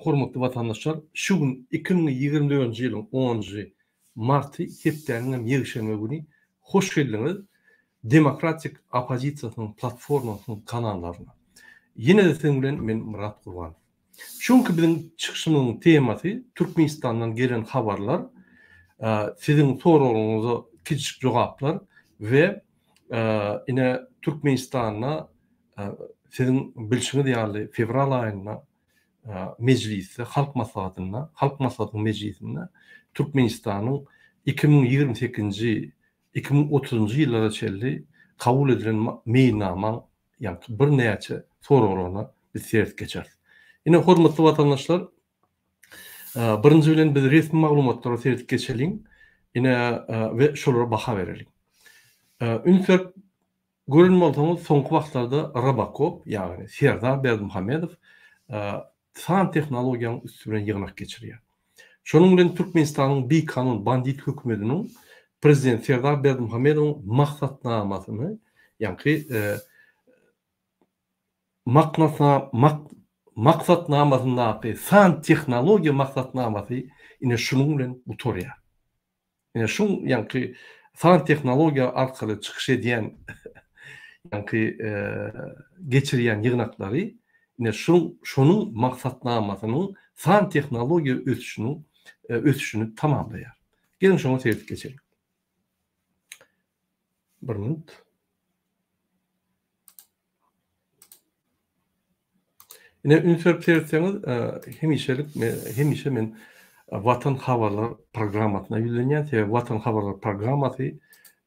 hormatly vatandaşlar, şu gün 2024-nji ýylyň 10-njy marty hepdeniň ýygşenme güni hoş geldiňiz Demokratik Opozisiýanyň platformasynyň kanallarına. Ýene de sen bilen men Murat Gurban. Şonky biziň çykyşymyzyň temasy Türkmenistandan gelen habarlar, siziň soraglaryňyza kiçik jogaplar we ine Türkmenistana siziň bilşiňiz ýaly fevral aýyna meclisi, halk maslahatynyň meclisinde Türkmenistanyň 2028-nji 2030-njy ýyllara çelli kabul edilen meýnama ýa-ni bir näçe soraglaryna biz sert geçer. Ine hormatly vatandaşlar, birinji bilen biz resmi maglumatlara sert geçelim. Ine ve şolara baha berelim. Ünsür görünme bolsaňyz soňky wagtlarda Rabakov ýagny Serdar Berdimuhammedow san tehnologiýanyň üstüne ýygnak geçirýär. Şonuň bilen Türkmenistanyň bir kanun bandit hökümetiniň prezident Serdar Berdimuhammedowyň maksatnamasyny, ýa-ni maksatnamasyndaky san tehnologiýa maksatnamasy ine şonuň bilen butorýar. Ine şu ýa-ni san tehnologiýa arkaly çykyş edýän ýa-ni geçirýän ýygnaklary ine şonuň maksatnamasynyň san tehnologiýa ösüşini tamamlaýar. Gelin şoňa sert geçelim. Bir minut. Ine ünsür sertseňiz hemişe men Watan Habarlar programasyna ýüzlenýän we Watan Habarlar programmasy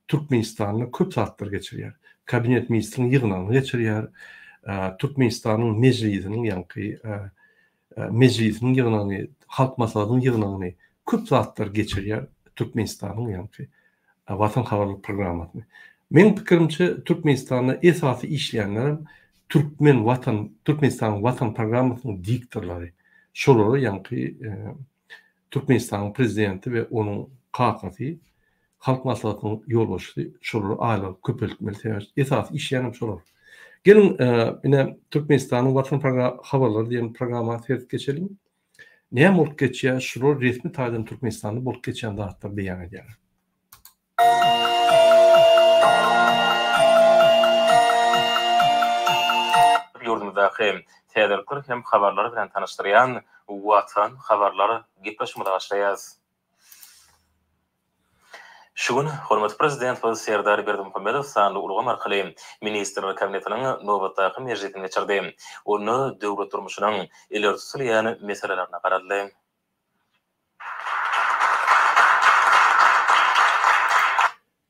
Türkmenistanyň köp saatlar geçirýär. Kabinet ministriniň ýygynagyny geçirýär. Türkmenistanyň meclisiniň ýa-ni meclisiniň ýygynagyny, halk maslahatynyň ýygynagyny köp saatlar geçirýär Türkmenistanyň ýa-ni Watan Habarlar programmasyny. Men pikirimçe Türkmenistanyň esasy işleýänler Türkmenistanyň Watan programmasynyň diktorlary. Şolary ýa-ni Türkmenistanyň prezidenti we onuň kakasy, halk maslahatynyň ýolbaşçysy şolary aýlap köpeltmeli esasy işleýän şolar. Gelin ine Türkmenistanyň Watan habarlary diýen programa sert geçelim. Näme bolup geçýär? Şolar resmi taýdan Türkmenistanyň bolup geçýän zatlar beýan edýär. Ýurdumyzdaky täzelikler hem habarlary bilen tanışdyrýan Watan habarlary gepleşmede başlaýas. Şu gün hormatly prezident Serdar Berdimuhammedow sanly ulgam arkaly ministrler kabinetiniň nowbatdaky mejlisine geçirdi. Onu döwlet turmuşynyň ileri sürýän meselelerini garady.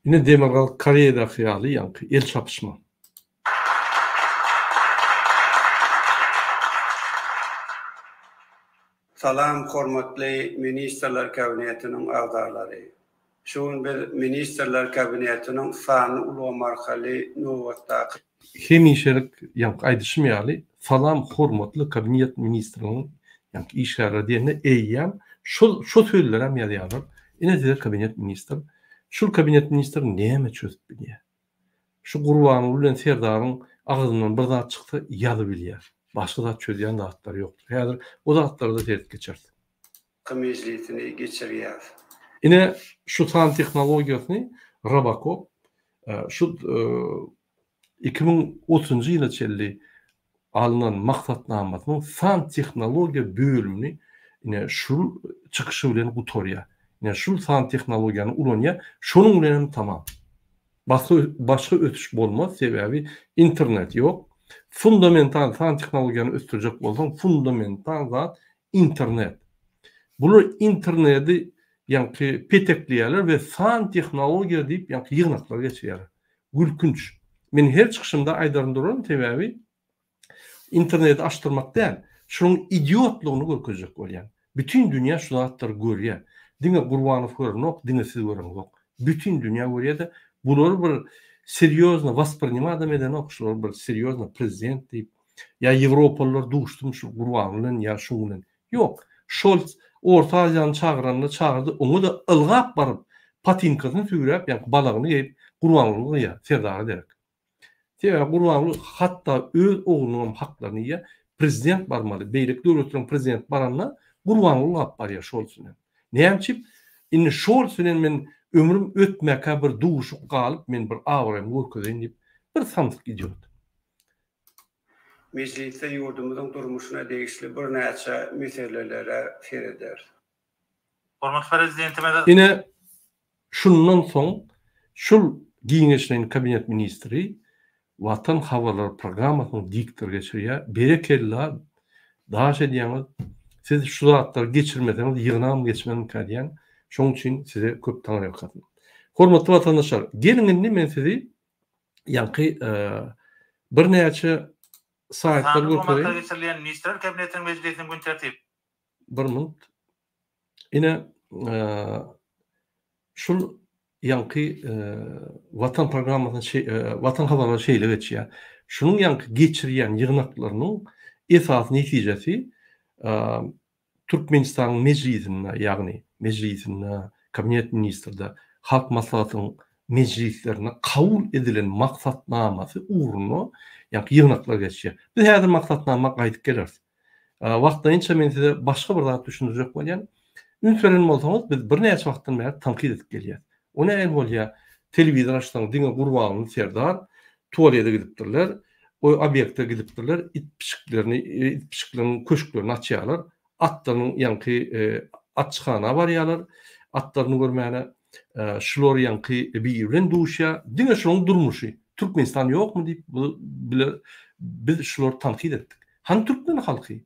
Ine Demokratik Koreýada hyýaly ýa-ni el çapyşma. Salam hormatly ministrler kabinetiniň agzalary. Şuň bir ministrler kabinetiniň sany ulgam arkaly nowbatdaky Hemişelik ýa-ni aýdyşmaýaly salam hormatly kabinet ministriniň ýa-ni işgärler diýende eýýän şol sözler hem ýazýarlar. Ine de kabinet ministr. Şol kabinet ministri näme çözüp bilýär? Şu Gurbany bilen Serdaryň agzyndan bir zat çykdy, ýazyp bilýär. Başga zat çözýän zatlar ýokdur. Häzir o zatlary da sert geçer. meclisini geçirýär. Ine şu san tehnologiýasyny Rabakov şu 2030-njy ýyla çelli alynan maksatnamasynyň san tehnologiýa bölümini ine şu çykyşy bilen gutorýar. Ine şu san tehnologiýany ulanýar, şonuň bilen tamam. Başga ötüş bolmaz, sebebi internet ýok. Fundamental san tehnologiýany östürjek bolsaň, fundamental zat internet. Bular interneti ýa-ni petekleýärler we san tehnologiýa diýip ýa-ni ýygnaklar geçýär. Gülkünç. Men her çykyşymda aýdarym duran sebebi internet açtırmak däl, şonuň idiotlugyny görkezjek bolýan. Bütün dünýä şu zatlary görýär. Diňe Gurbanow görnok, diňe siz görnok. Bütün dünýä görýär-de bular bir seriozno воспринимаем eden okşular, bir seriozno prezident diýip ýa Ýewropalılar duşdum şu Gurbanow bilen ýa şu bilen. Ýok. Scholz Orta Aziýany çagyrdy, onu da ılgap baryp patinkasyny süýräp, ýa balagyny ýep Gurbanow ýa Serdar derek. Sebäbi Gurbanow hatda öz oglunyň haklaryny ýa prezident barmaly. Beýlik döwletiň prezident baranna gurbanlyk alyp barýar Scholz-nen. Näçip inni Scholz-nen men ömrüm ötmäkä bir duşuk galyp men bir awrym görkezýän diýip bir sandyk idiot. Mecliste yurdumuzun durmuşuna değişli bir neçe meselelere fereder. Hormat prezidentime Ine şundan soň şul giňeşlerin kabinet ministri Watan Hawalar programmasyny diktor geçirýär. Berekella daşa diýäňiz siz şu zatlar geçirmediňiz ýygnam geçmeniň diýen. Şoň üçin size köp taňryp gatyn. Hormatly watandaşlar, gelin men sizi ýanky bir näçe saatlar görkezýän geçirilen ministrler kabinetinin meclisinin gün tertip. Bir minut. Ine şul ýanky Watan programmasyny Watan Hawalar şeýle geçýär. Şunuň ýanky geçirýän ýygnaklarynyň esas netijesi Türkmenistanyň meclisinde, ýagny meclisinde, kabinet ministrinde, halk maslahatynyň meclislerine kabul edilen maksatnamasy uğruna ýanky ýygnaklar geçýär. Biz häzir maksatnama gaýdyp geleriz. Wagtynça men size başga bir zat düşündirjek bolýan. Ünsören bolsaňyz biz bir näçe wagtdan beri tankid edip gelýär. O näme bolýar? Telewizor açsaň diňe gurbanyny serdar tuvalete gidipdirler. O obýekte gidipdirler, itpişiklerini, köşklerini açýarlar. Atlaryň ýanky atçyhana barýarlar. Atlaryny görmäne şular ýanky bilen duşa, diňe şonuň durmuşy. Türkmenistan ýokmy diýip biz şular tankid etdik. Han Türkmen halky.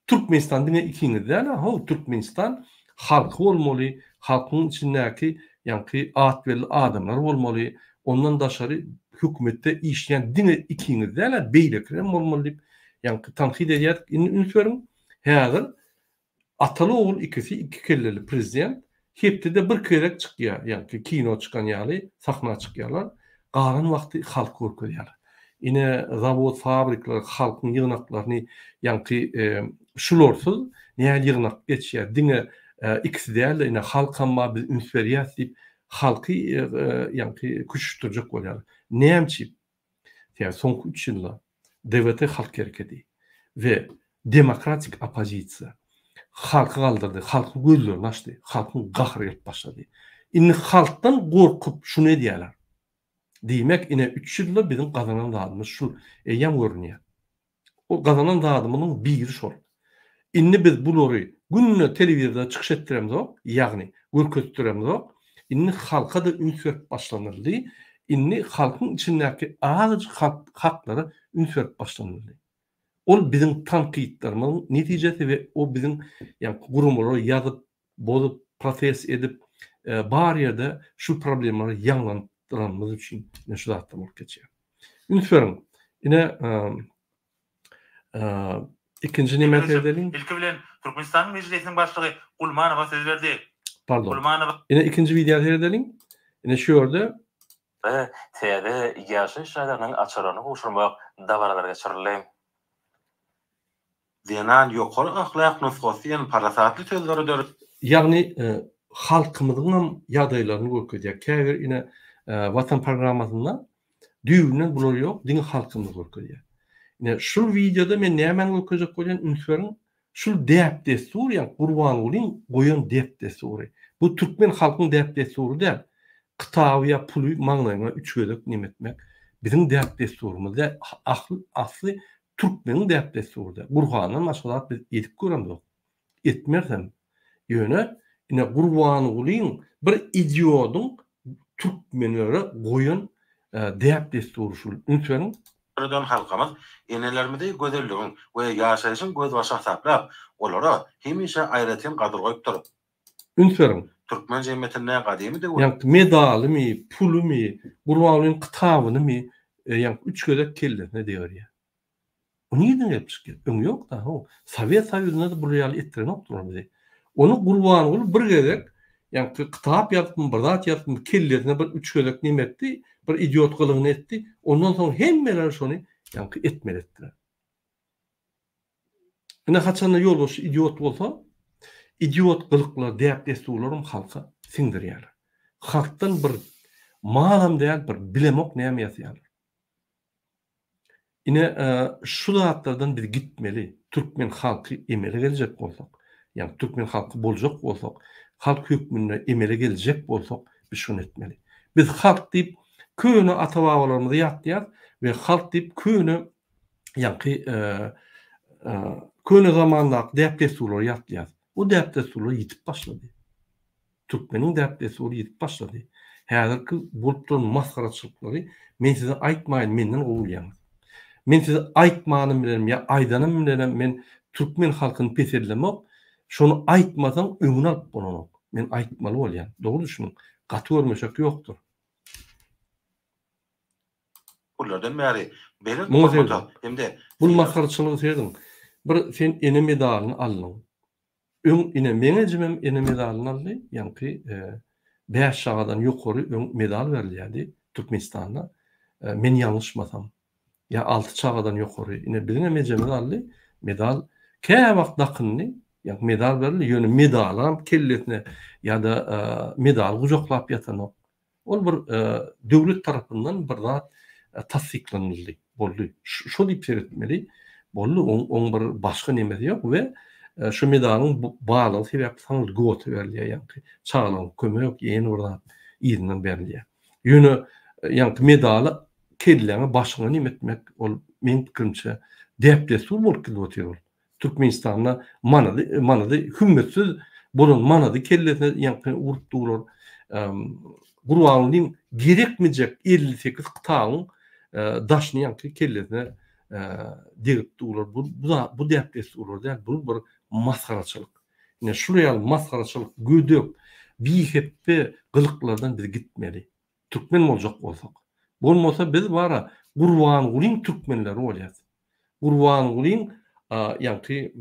Türkmenistan diňe ikiňiz däl, Türkmenistan halky bolmaly, halkyň içindäki ýanky atbelli adamlar bolmaly, ondan daşary hökümetde işleyen diňe ikiňiz däl, beýlekler bolmaly diýip ýanky tankid edýär. Ünsören häzir ataly ogul ikisi iki kelleli prezident hepde bir kerek çykýar, ýanky kino çykan ýaly, sahna çykýarlar. Galan wagty halk görkezýär. Ine zawod, fabrikler halkyň ýygnaklaryny ýanky şularsyz näme ýygnak geçýär. Diňe ikisi däl, ine halk hamma biz ünsberýät diýip halky ýanky küçükdirjek bolýar. Näçip? Soňky 3 ýylda DWT halk hereketi we demokratik opozisiýa halky galdyrdy, halky gözlerini açdy, halkyň gahry gelip başlady. Inni halkdan gorkup şunu edýärler. Diýmek ine 3 ýylda bizim gazanan dadymyz şu ýam görünýär. O gazanan dadymynyň biri şol. Inni biz bulary günne telewizorda çykyş etdiremiz ok, ýagny görkezdiremiz ok. Inni halka da ünsürp başlanyrdy. Inni halkyň içindäki azıcık haklary ünsürp başlanyrdy. Ol bizim tankiyitlerimiň netijesi we o bizim ýa gurumlary ýazyp, bozup, proses edip bar ýerde şu problemleri ýaňlandyrmamyz üçin şu zatda bolup geçýär. Ünsüren, ine ikinci nimet edelim. İlki bilen Türkmenistan meclisinin başlygy Gulmanowa söz berdi. Pardon. Gulmanowa. Ine ikinci video edelim. Ine şu ýerde täze ýaşy şaýdarlaryň açarany goşurmak dabaralarga geçirilýär. Diýenan ýokary ahlak nusgasyň parasatly sözleri dörüp. Ýagny halkymyzyň ýagdaýlaryny görkezýär. Käbir ine Watan programmasynda düýünden bular ýok, diňe halkymyz görkezýär. Ine şu videoda men näme görkezek bolýan ünsüren şul däp destur ýa Gurbanyň goýan däp destury. Bu türkmen halkyň däp destury däl. Kytaby ýa puly maňlaýyna 3 gözek nimetmek. Bizim däp desturymyzda asly Türkmeniň däp destury. Gurbanyň maşgalat biz edip göremdik. Etmersem ýöne ine Gurbanyň bir idiotyň Türkmenlere goýan däp destury şul. Ünsüren Buradan halkamız enelerimizi gözelliğin ve yaşayışın göz başa saplap, olara hemişe ayrıtın kadır koyup durup. Ünsüren. Türkmen cemiyetine kadimi de ýa medaly mi, puly mi, Gurbanyň kitabyny mi, ýa 3 gözek keldi, ne diýer ýa. O niýeden ýapyşky? Öňe ýok da, Sowet Soýuzyna da bu ýaly etdiren okdur bizi. Onu Gurbanyň bir gezek, ýa kitap ýazyp, bir zat ýazyp, kellerine bir 3 gözek nimetdi, bir idiotgylygyny etdi. Ondan soň hemmeler şonu ýa etmeletdiler. Ine haçan ýolbaşy idiot bolsa, idiot gılıklar, däp desturlarym halka siňdirýär. Halkdan bir malam däl bir bilemok näme ýazyýar. Ine şu zatlardan bir gitmeli. Türkmen halkı emele gelecek bolsak, yani Türkmen halkı boljak bolsak, halk hükmüne emele gelecek bolsak biz şunu etmeli. Biz halk deyip köýüne ata-babalarymyzy ýatlaýar we halk deyip köýüne ýa-ni köýne zamandaky däpdesurlary ýatlaýar. O däpdesurlar ýitip başlady. Türkmeniň däpdesury ýitip başlady. Häzirki bolup duran maskaraçylyklary men size aýtmaýyn, menden gowulýaňyz. Men size aýtmanym bilen ya aýdanym bilen men Türkmen halkyny peserlemek, şonu aýtmasaň öňüne alyp bolanok. Men aýtmaly bolýan. Dogry düşünün. Gaty görmeşek ýokdur. Bunlardan bäri beýle Muňa formaty hemde bu maskaraçylygy serdiň. Bir sen ene medalyny aldyň. Ine meňe jemem ene medalyny aldy. Ýani 5 şagadan ýokary medal berilýärdi Türkmenistanda. Men ýalňyşmasam. Ya 6 çağadan ýokary. Ine biziň emejemiz aldy. Medal kä wagt dakynny, ýa medal berildi. Ýöne medalam kelletine ýa-da medal gujaklap ýatan. Ol bir döwlet tarapyndan bir zat tasdiklanyldy. Boldy. Şo diýip seretmeli. Boldy oň bir başga nemesi ýok we şu medalyň baglygy sebäp saňyl gowy berilýär. Ýani çağlaryň kömek ýene urdan ýerinden berilýär. Ýöne ýani medaly kelleňe başyna nimetmek ol men pikirçe däpdesur bolup gidýär. Türkmenistanda manady hümmetsiz bolan manady kelletine ýani urup durar. Gurwanyň gerekmejek 58 kytagyň daşny ýani kelletine degip durar. Bu däpdesur däl, bu bir maskaraçylyk. Ine şuraya maskaraçylyk gödök, biheppe gylyklardan biz gitmeli. Türkmen boljak bolsak. Bolmasa biz bara Gurwan Gulyň türkmenleri bolýar. Gurwan Gulyň ýani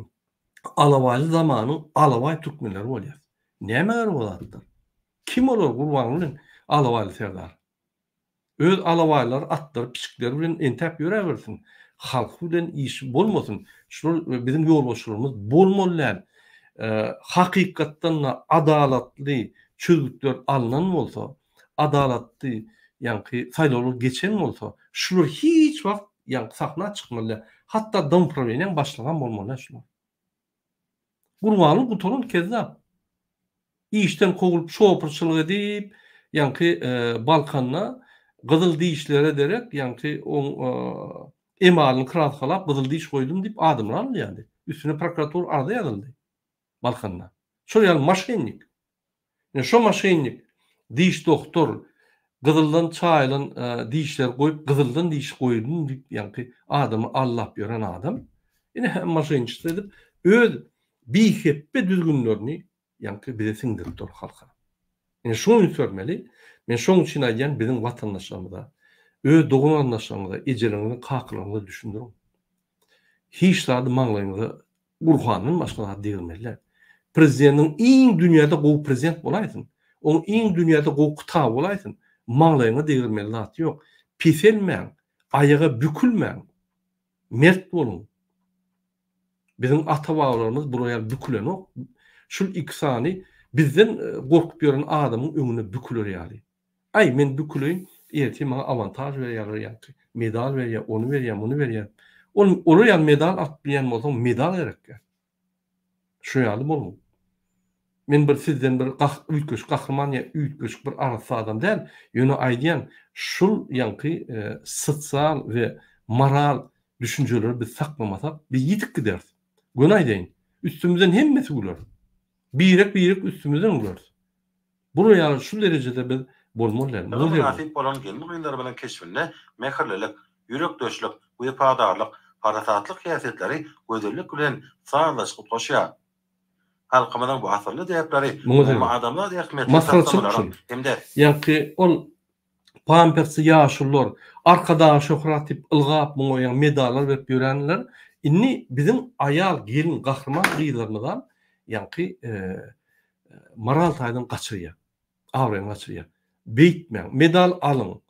alawaly zamanyň alawaly türkmenleri bolýar. Näme bolatdyr? Kim olar Gurwan Gulyň alawaly serdar? Öz alawalylar atlar, piçikler bilen entep ýörebersin. Halk bilen iş bolmasyn. Şu bizim ýolbaşçylygymyz bolmaly. Hakykatdan adalatly çözgütler alynan bolsa, adalatly ýani saýlawlar geçen bolsa, şular hiç wagt ýani sahna çykmaly. Hatta dam problemine başlagan bolmaly şular. Gurwanyň gutorun kezzap. İşten kogulup şopurçylyk edip, ýani Balkanna gyzyl diýişler ederek, ýani oň emalyny kırakalap gyzyl diýiş goýdum diýip adamlar alýardy. Üstüne prokurator arda ýazyldy. Balkanna. Şol ýaly maşennik. Şo maşennik diýiş doktor gyzyldan çaýlan diýişler goýup gyzyldan diýiş goýdum diýip ýani adamy allap ýören adam. Ine hem maşençilik edip öz biheppe düzgünlerini ýani bize siňdirip dur halka. Ine şonu görmeli. Men şoň üçin aýdýan biziň watandaşlarymyza öz dogun anlaşmagyda ejelerini kakylaryny düşündirin. Hiç zady maňlaýyňyza Gurwanyň başga diýilmeliler. Prezidentiň iň dünýäde gowy prezident bolaýsyn. Oň iň dünýäde gowy kyta bolaýsyn. Maňlaýyňa diýilmeli zat ýok. Piselmeň, aýaga bükülmeň. Mert bolun. Biziň ata-babalarymyz buraya bükülenok. Şul iksany bizden gorkup ýören adamyň öňüne büküler ýaly. Ay men büküleýin, erti maňa avantaj berýär ýa-da medal berýär, onu berýär, bunu berýär. Onu ýa medal atlaýan bolsaň medal gerekdir. Şu ýaly bolun. Men bir sizden bir üýtgeç gahrman ýa üýtgeç bir arsa adam däl, ýöne aýdýan şul ýani sosial we moral düşünjeleri biz saklamasak biz ýitip giderdi. Günaý deýin. Üstümizden hemmesi güler. Birek üstümizden güler. Bu ýaly şu derejede biz bolmaly. Nasip bolan gelme gyňlar bilen keşfinde meherlelik, ýürek döşlük, wepadarlyk, parasatlyk hiýasatları gözellik bilen sağlaşyp goşýar. Halkymyzyň bu asyrly diýipleri, bu adamlar diýip hemde ýani ol pampersy ýaşullar, arkada şöhrat diýip ylgap muňa medallar berip ýörenler, inni biziň aýal gelin gahrman gyýlaryndan ýani moral taýdan gaçyrýar. Awren gaçyrýar. Beýtmeň, medal alyň.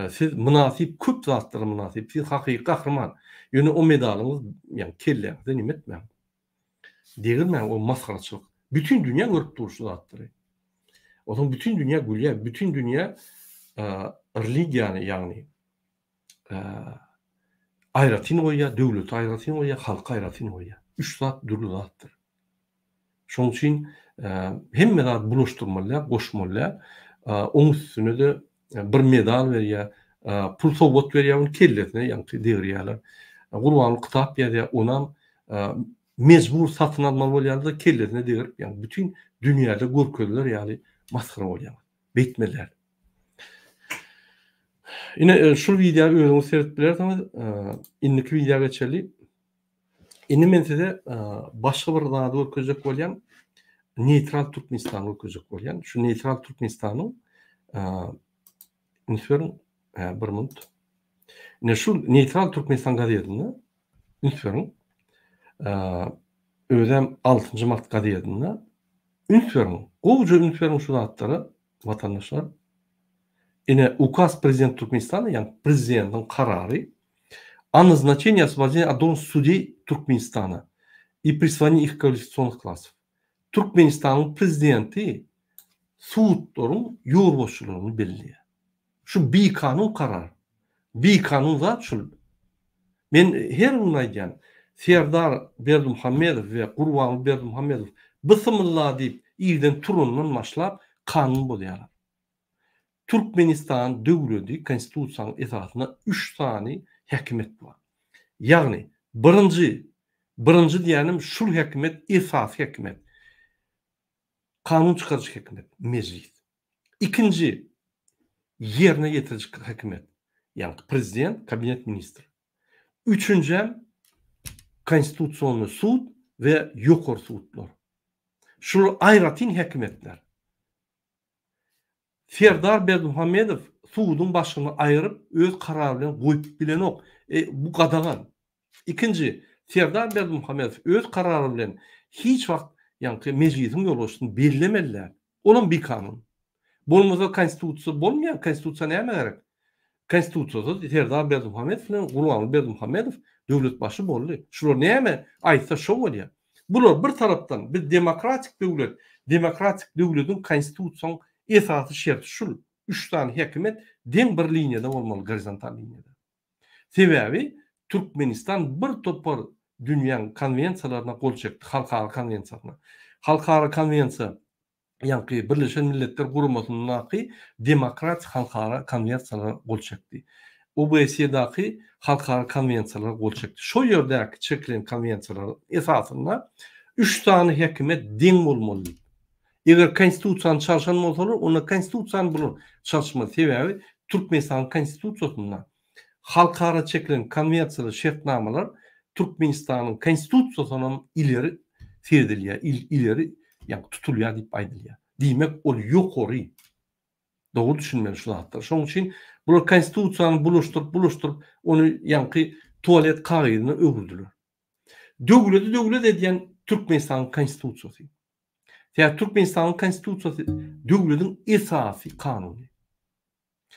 Siz münasip köp zatlary münasip, siz hakyky gahrman. Ýöne o medalyňyz ýani kelleňizde nimetmeň. Diýilmeň o maskaraçylyk. Bütün dünýä görüp duruşy zatlary. Onuň bütün dünýä gülýär, bütün dünýä religiýany ýani ayratyn goýa, döwlet ayratyn goýa, halk ayratyn goýa. 3 zat dürli zatdyr. Şoň üçin hemme zat bulaşdyrmaly, goşmaly. Oň üstüne de bir medal berýär, pul sowgat berýär, kellesine ýa-ni degirýärler. Gurbanlyk kitap ýa-da onam mecbur satyn almaly bolýarlar, kellesine degirip, ýa-ni bütün dünýäde görkezler ýa-ni maskara bolýar. Betmeler. Ine şu videoyu özüňiz seretip bilersiňiz, indiki videoga geçeli. Indi men size başga bir zady görkezek bolýan Neutral Türkmenistan görkezek bolýan. Şu Neutral Türkmenistanyň ünsürün bir minut. Ine şu Neutral Türkmenistan gazetini ünsürün özüm 6-njy mart gazetini ünsürün. Gowja ünsürün şu zatları vatandaşlar. Ine ukaz prezident Türkmenistana, yani prezidentin kararı о назначении освобождения от должности судей Туркменистана и присвоении их квалификационных классов. Türkmenistan'ın prezidenti suudların yorboşçuluğunu belliyor. Şu bir kanun karar. Bir kanun zat şu. Men her unaydan Serdar Berdimuhamedov ve Gurbanly Berdimuhamedov bismillah deyip ýerden turundan başlap kanun bolýarlar. Türkmenistan döwleti konstitusiýanyň esasyna 3 tane häkimet bar. Ýagny birinji diýenim şu häkimet esas häkimet. Kanun çıkarıcı häkimet, meclis. İkinci yerine getirici häkimet. Yani prezident, kabinet ministri. Üçüncü konstitusyonlu sud ve yokor sudlar. Şu ayratyn häkimetler. Serdar Berdimuhamedov suudun başyny ayırıp öz kararı bilen goýup bilenok. Bu gadagan. İkinci, Serdar Berdimuhamedov öz kararı bilen hiç wagt ýa-ni meclisin ýolbaşyny bellemeler. Onun bir kanun. Bolmasa konstitusiýa bolmaýan konstitusiýa näme gerek? Konstitusiýada Serdar Berdimuhamedov bilen Gurbanly Berdimuhamedov döwlet başy boldy. Şular näme aýtsa şo bolýar. Bular bir tarapdan bir demokratik döwlet, demokratik döwletiň konstitusiýasyň esasy şerti şu. 3 tane häkimet deň bir liniýada bolmaly, gorizontal liniýada. Sebebi Türkmenistan bir topar dünýäň konwensiýalaryna gol çekdi, halkara konwensiýasyna. Halkara konwensiýa ýa-ni Birleşen Milletler Guramasynyň demokratik halkara konwensiýalara gol çekdi. OBSE'däki halkara konwensiýalara gol çekdi. Şo ýerdäki çekilen konwensiýalar esasyna 3 tane häkimet deň bolmaly. Eger konstitusiýany çalşan bolsalar, ona konstitusiýany bulur çalşma sebebi Türkmenistan konstitusiýasynda halkara çekilen konwensiýalar, şertnamalar Türkmenistanyň konstitusiýasynyň ileri seredilýär, ileri ýa tutulýar diýip aýdylýar. Diýmek ol ýokory. Dogry düşünmeli şu zatlar. Şoň üçin bular konstitusiýany bulaşdyryp onu ýa-ni tualet kagydyna öwürdiler. Döwlet edýän Türkmenistanyň konstitusiýasy. Ya Türkmenistan'ın konstitusiýasy döwletiň esasy kanuny.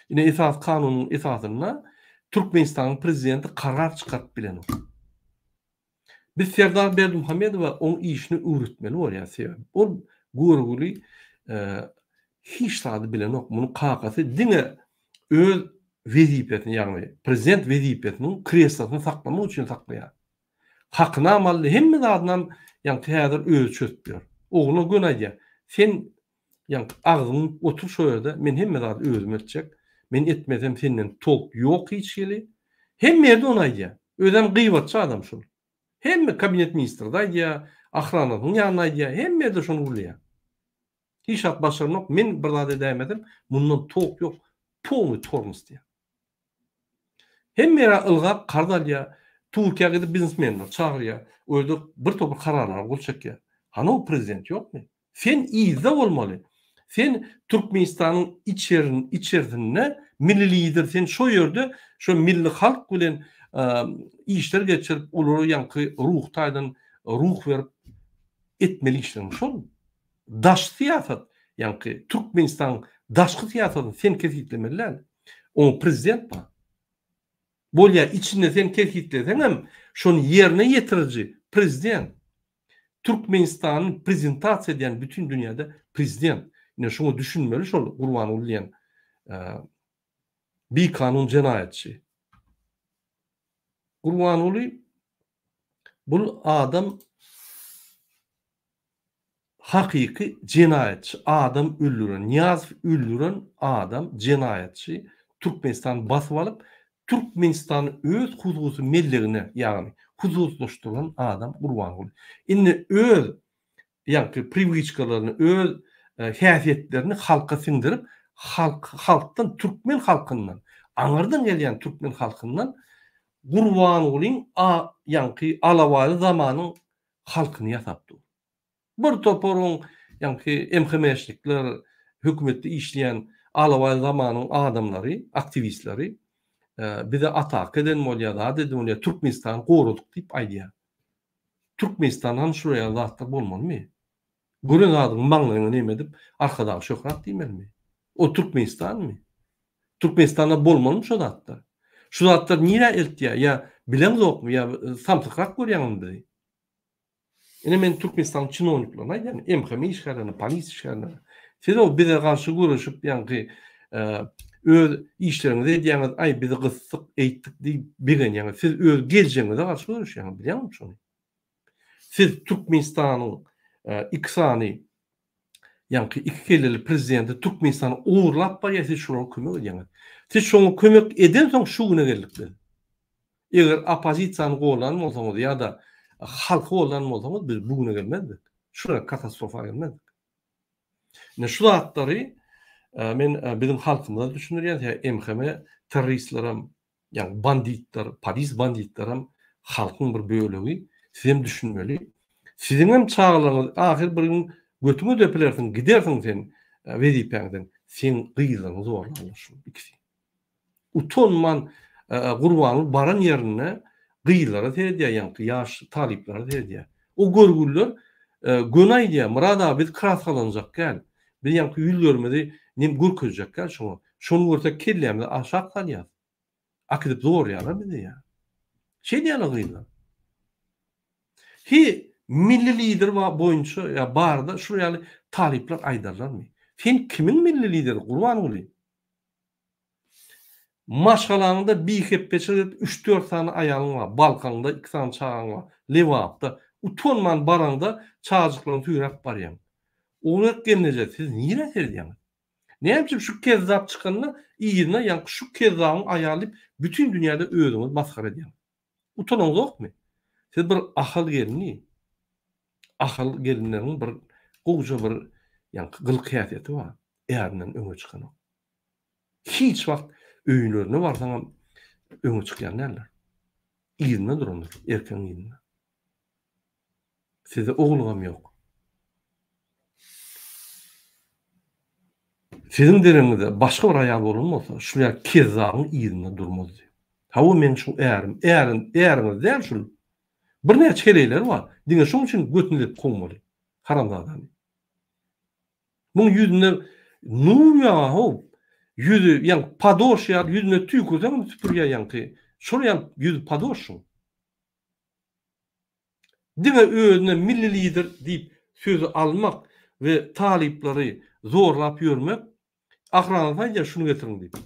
Ine esas kanunyň esasyna Türkmenistanyň prezidenti karar çıkarıp bilen. Biz Serdar Berdimuhamedowa oň işini öwretmeli bolýar sebäp. O gurguly hiç zady bilen ok. Munyň kakasy diňe öz wezipetini, ýagny prezident wezipetiniň kreslosyny saklamak üçin saklaýar. Hakyna amally hemme zadydan ýa-ni häzir öz çözdürýär. Oğluna gönaýa. Sen ýa-ni agzyň otur şo ýerde, men hemme zady özüm etjek. Men etmesem senden tok ýok hiç geli. Hemme ýerde onaýa. Özüm gıýbatçy adam şol. Hemme kabinet ministri daýa, ahranadyň ýanyna, hemme ýerde şonu bolýar. Hiç hat başarmak, men bir zady dämedim, mundan tok ýok. Pomy tormus diýär. Hemme ýere ılgap gardalýa, Türkiýe gidip biznesmenler çagyrýar. Öýde bir top kararlar gol çekýär. Hano prezident ýokmy? Sen ýyzda bolmaly. Sen Türkmenistanyň içerisinde milli lider, sen şo ýerde şo milli halk bilen işler geçirip olary ýa-ni ruhtaýdan ruh berip etmeli işler şol. Daş siýasat, ýa-ni Türkmenistan daşky siýasatyny sen kesitlemeliler. O prezident bar. Bolýar içinde sen kesitleseň hem şonu ýerine ýetiriji prezident. Türkmenistan'ın prezentasiýa edýän bütün dünyada prezident. Ine şunu düşünmeli şol Gurbanly diýen bir kanun cinayetçi. Gurbanoğlu bu adam hakiki cinayetçi, adam öldüren, Niyazov öldüren adam cinayetçi. Türkmenistan basıp alıp Türkmenistan'ın öz huzusu mellerine, yani huzuslaştıran adam Gurbanoğlu. Inni öz yani privilegiyalarını, öz häsiýetlerini halka sindirip halktan, Türkmen halkından, aňardan gelýän Türkmen halkından Gurbanoğlu'nun yani alawaly zamanyň halkyny ýasapdy. Bir toporun yani emhemeşlikler, hökümetde işleyen alawaly zamanyň adamlary, aktivistleri bize atak eden bolýar, dedi Türkmenistan goruduk diýip aýdýar. Türkmenistan'dan şuraya zatlar bolmalymy? Görün adyň maňlaryny näme edip arkadaky şöhrat diýmelmi? O Türkmenistan mı? Türkmenistan'da bolmalymy şu zatlar? Şu zatlar niye eltýär? Ya bilen zokmy, ya samsykrak görýärmi? Ene men Türkmenistan çynonyklaryna aýdýan, emheme işgärlerini, polis işgärlerini. Siz o bize garşy görüşüp ýa-ni öz işlerinizi edýäňiz, ay bizi gyssyk eýtdik diýip bilen ýa-ni siz öz geljeňize garşy görüşýäňiz, bilýärmi şonu? Siz Türkmenistan'ın iksani yani iki keleli prezidenti Türkmenistan'ı uğurlap barya siz şuna kömek edýäňiz. Siz şuna kömek eden soň şu güne geldik. Eger opozisiýany golan bolsaňyz ya da halky golan bolsaňyz biz bu güne gelmezdik. Şuna katastrofa gelmezdik. Ne şu zatlary men bizim halkymyza düşünýär, emheme terroristlerim, yani banditler, polis banditlerim halkyň bir bölegi. Sizem düşünmeli. Sizin hem çağlarınız ahir bir gün götümü döpelersin, gidersin sen vezipeňden. Sen gıyılarını zorlanır. İkisi. Utonman Gurbanoğlu baran yerine gıyılara terediyor, yani yaş taliplara terediyor. O görgüller gönay diye Murad abi krasalanacak gel. Bir yankı yül görmedi, nem gürközecek gel şunu. Şunu görse kelleyemde aşağı kalıyor. Akidip zor yana bir de ya. Şey diyorlar gıyılar. Hi milli lider boyunça ya barda şu yani talipler aýdarlar mı? Sen kimin milli lideri Gurbanoğlu? Maşgalaňda bir heppeçe 3-4 tane aýalyň var, Balkanda 2 tane çağaň var, Lewapda utonman baranda çağjyklaryň tüýrep barýan. Olar gelneje siz niýe terdiňiz? Näme şu kezzap çykanyna ýerine ýa şu kezzabyň aýalyp bütün dünýäde özüňiz maskara edýän. Utonaňyz ýokmy? Siz bir ahal gelini, ahal gelinlerin bir goýja bir yani gıl kıyafeti var. Eğerinden öňe çykan. Hiç wagt öýünlerine barsaňam öňe çykýan näler? Ýerine duranlar, erken ýerine. Size oğulgam yok. Sizin dereňizde başga bir aýal bolmasa, şuňa kezagyň ýerine durmaz. Hawa men şu eğeriňiz däl şu. Bir näçe keleyler var. Diňe şoň üçin götünlep koňmaly. Haramzadany. Muň ýüzüne nur ýa, yüzü ýa padoş ýa ýüzüne tüýkürseň süpürge ýa-ni. Şol ýa ýüzü padoş. Diňe özüne milli lider diýip sözü almak we talipleri zorlap ýörmek ahranadan ýa şunu getirin diýip.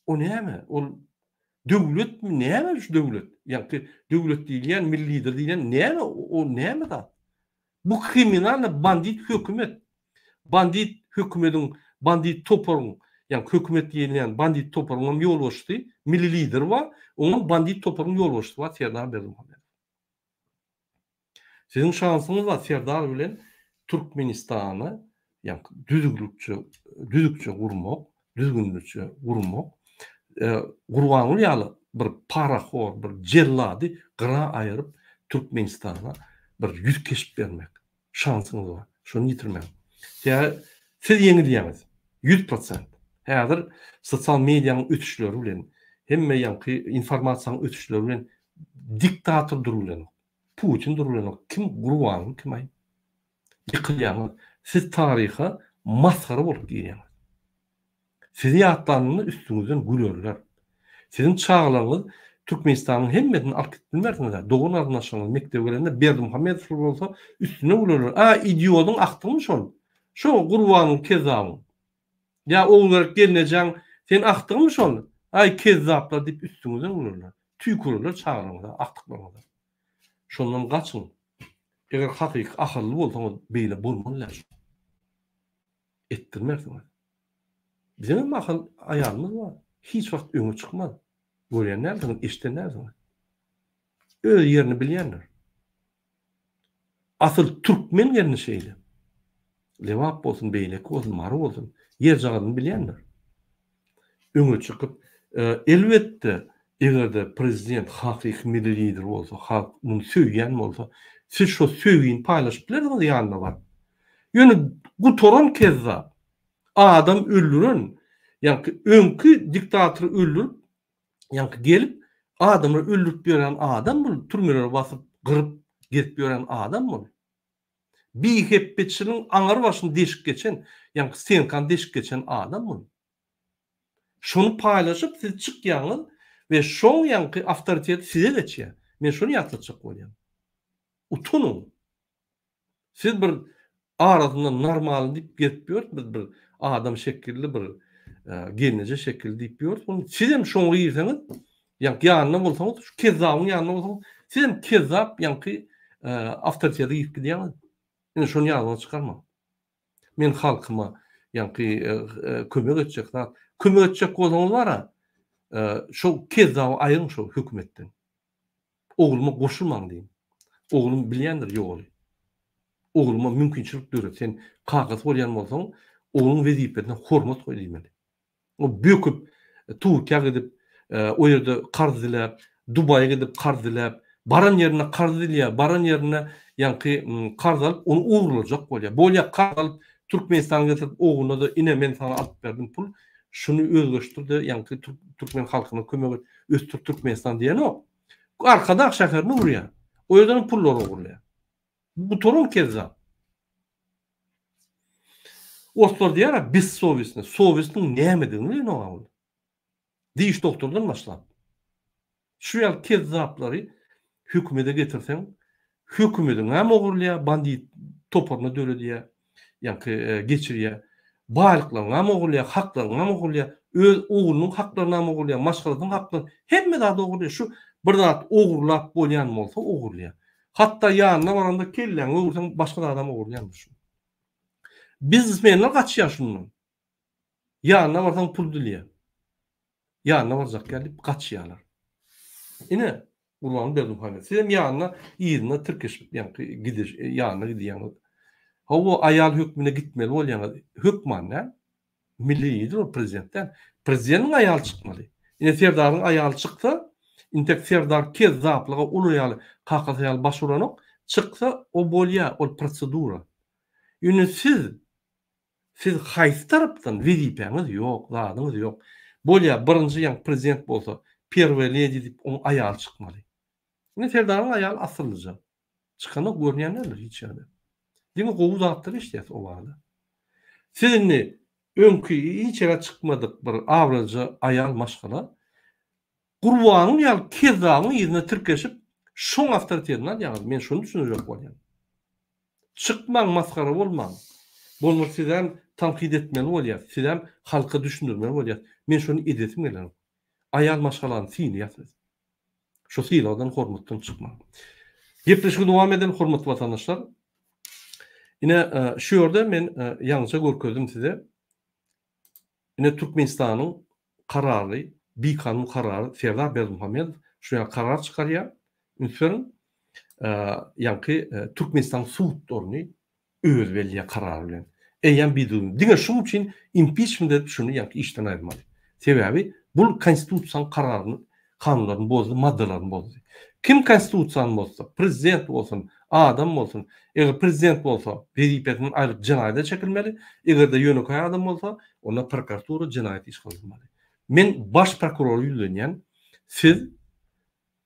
O näme? Ol döwlet mi? Näme şu döwlet? Yani döwlet diýilýän, milli lider diýilýän näme? O näme da? Bu kriminal bandit hökümet. Bandit hökümetiň, bandit toparyň, yani hökümet diýilýän bandit toparyň ýol boşdy, milli lider var, onuň bandit toparyň ýol boşdy var, Serdar berdim. Sizin şansınız var Serdar bilen Türkmenistan'ı yani düzgünlükçe gurmak, düzgünlükçe gurmak, Gurbanoğlu ýaly bir paraxor, bir jellady gyra aýyryp Türkmenistan'a bir ýüz keşip bermek şansınız var. Şonu ýitirmek. Siz ýeňilýäňiz 100%. Häzir sosial mediýanyň ötüşleri bilen, hemme ýanky informasiýanyň ötüşleri bilen diktator durulan, Putin durulan kim Gurbanoğlu kim ay? Ýykylýan. Siz taryha maskara bolup giýýäňiz. Sizi ýatlarını üstüňizden gülerler. Sizin çağlarınız Türkmenistan'ın hemmedini arkit bilmersiniz. Doğun arnaşanız mektebe gelende Berdi Muhammed olsa üstüne gülerler. İdiotun aktımış ol. Şu Gurbanoğlu kezzabın. Ya oğullar gelineceğin sen aktımış ol. Kezzaplar deyip üstüňizden gülerler. tüýkurlar çağırmaňyza, akdyklaryňyza. Şondan gaçyň. Eger hakyky akylly bolsaňyz, beýle bolmaly. Etdirmersiňiz. Bizim akıl ayağımız var. Hiç wagt öňe çykmaz. Görenlerden, eşitenlerden. Öz yerini bilýänler. Asıl Türkmen yerini şeýle. Lewap bolsun, beýlek bolsun, mary bolsun, yer jagadyny bilýänler. Öňe çykyp, elbetde egerde prezident hakyky milli lider bolsa, halk muny söýgen bolsa, siz şo söýgini paýlaşyp bilersiňiz ýanyna bar. Ýöne gutoran kezzap. Adam öldüren, yani önkü diktatörü öldürüp, yani gelip adamı öldürüp beren adam mı? Türmelere basıp kırıp getip beren adam mı? Bir hepbetçinin anar başını deşik geçen, yani senkan deşik geçen adam mı? Şunu paylaşıp siz çıkyanız ve şon yankı avtoritet size geçiyor. Ben şunu yatıracak olayım. Utunun. Siz bir arasında normal deyip getmiyor, bir adam şekilli bir gelince şekilli deyip diyor. Siz hem şonu girseniz, yani yanına bolsanız, şu kezzabın yanına bolsanız, siz hem kezzap yankı avtoritede gidip gidiyorsunuz. Yani şunu yanına çıkarma. Men halkıma yankı kömek edecekler. Kömek edecek olsanız var ha, şu kezzabı ayın şu hükümetten. Oğluma koşulman diyeyim. Oğlum bilyendir yolu. Oğluma mümkünçilik dörür. Sen kağıt bolyan bolsaň, oğlun wezipetine hormat koýdymeli. O böküp Türkiýe gidip o ýerde karz dilep, Dubaýa gidip karz dilep, baran ýerine karz dilýär, baran ýerine ýanky karz alyp onu uğurlajak bolýar. Bolýar karz alyp Türkmenistana getirip oğluna da ine men sana alyp berdim pul. Şunu özleştirdi, ýanky Türkmen halkyna kömek et, Öztürk Türkmenistan diýen o. Arkada akşakerini urýar. O ýerden pullary uğurlaýar. Bu torun kezzap. Oslar diýär, biz Sowetni nämedigini bilýän o. Diýiş doktordan başlap. Şu ýal kezzapları hükümete getirsen, hükümetin hem uğurlaýar, bandit toparına döredýär, ýanky geçirýär. Baýlyklaryny hem uğurlaýar, haklaryny hem uğurlaýar, öz oğlunyň haklaryny hem uğurlaýar, maşgalatyň haklaryny hemme zat uğurlaýar. Şu bir zat uğurlap bolýan bolsa uğurlaýar. Hatta ýanyna baranda kelleň uğursan başga adam uğurlaýarmyş. Biznesmenler gaçýar şundan. Ýanyna barsaň pul dilýär. Ýanyna barjak gelip gaçýarlar. Ine Urban Berdimuhammed. Sizem ýanyna ýerine tirkeşip ýanky gidiş ýanyna gidýän. Hawa ayal hükmüne gitmeli bolýan hükman ne? Milli lider o prezidentden. Prezidentiň ayal çykmaly. Ine Serdaryň ayal çyksa, intek Serdar kezzaplyga uluýaly, kakasaýaly başvuranok çyksa o bolýar, o prosedura. Ýöne siz haýsy tarapdan wezipeňiz ýok, zadyňyz ýok. Bolýar birinji ýa prezident bolsa, первый леди diýip oň ayal çykmaly. Ine Serdaryň ayal asyllyja. Çykany görnýänler hiç ýerde. Diňe gowy zatlar işleýär o wagtda. Sizni öňkü hiç ýere çykmadyk bir awraja ayal maşgala Gurbanyň ýa kezzabanyň ýerine tirkeşip şoň awtoritetini alýar. Men şunu düşünjek bolýan. Çykmaň, maskara bolmaň. Bolmasa sizem tanqid etmeli bolýar. Sizem halka düşündirmeli bolýar. Men şunu edetim gelýär. Ayal maşgalany syny ýatyr. Şo syladan hormatdan çykmaň. Gepleşigi dowam eden hormatly watandaşlar. Ine şu ýerde men ýalňyça görkezdim size. Ine Türkmenistanyň karary, bir kanun kararı Serdar Berdimuhammed şu ýa karar çykarýar. Ünsüň ýanky Türkmenistan suwtlaryny öz belli karar bilen. Eýen biduň. Diňe şuň üçin impeachment edip şunu ýanky işden aýrmaly. Sebebi bu konstitusiýa kararyny, kanunlaryny bozdy, maddalaryny bozdy. Kim konstitusiýany bozsa, prezident bolsun, adam bolsun, eger prezident bolsa, wezipetinden aýryp jinaýata çekilmeli. Egerde ýönekäý adam bolsa, ona prokuratura jinaýat iş gylmaly. Men baş prokuror ýüzlenýän, siz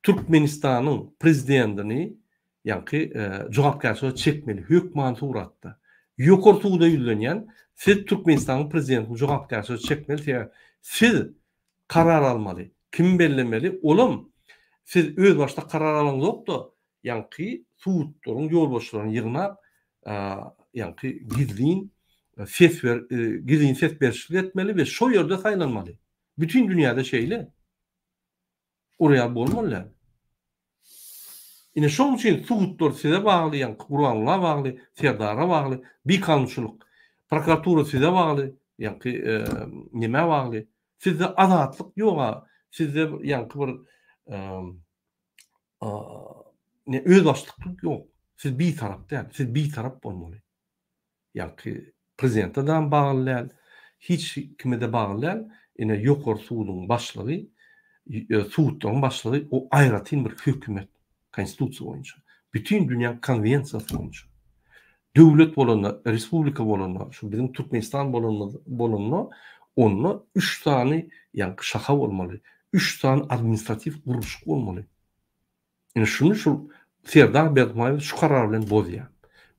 Türkmenistanyň prezidentini ýanky jogapkärçiligiňe çekmeli, hökman suratda. Ýokurtuda ýüzlenýän, siz Türkmenistanyň prezidentini jogapkärçiligiňe çekmeli. Siz karar almaly. Kim bellemeli? Olum, siz öz başda karar alaňyz ýokda, ýanky suwtlaryň, ýolbaşçylaryň ýygnap, ýanky gizlin ses berişlik etmeli we şo ýerde saýlanmaly. Bütün dünyada şeýle. oraya bolmaly. Ine şoň üçin suhutlar size bagly, ýa-ni Kur'anla bagly, serdara bagly, bir kanunçylyk, prokuratura size bagly, ýa-ni nime bagly. Sizde azatlyk ýok, sizde ýa-ni bir ne özbaşlyk ýok. Siz bir tarap däl, siz bir tarap bolmaly. Ýa-ni prezidente dan bagly, hiç kime de bagly, ine ýokary suwunyň başlygy, suwutlaryň başlygy o aýratyn bir hökümet. Konstitusiya boyunca. Bütün dünya konvensiyası boyunca. Döwlet bolanlar, respublika bolanlar, şu bizim Türkmenistan bolanlar, onunla 3 tane yani şaka olmalı. 3 tane administratif kuruş olmalı. Yani şunu şu Serdar Bergmayev şu karar bilen bozýar.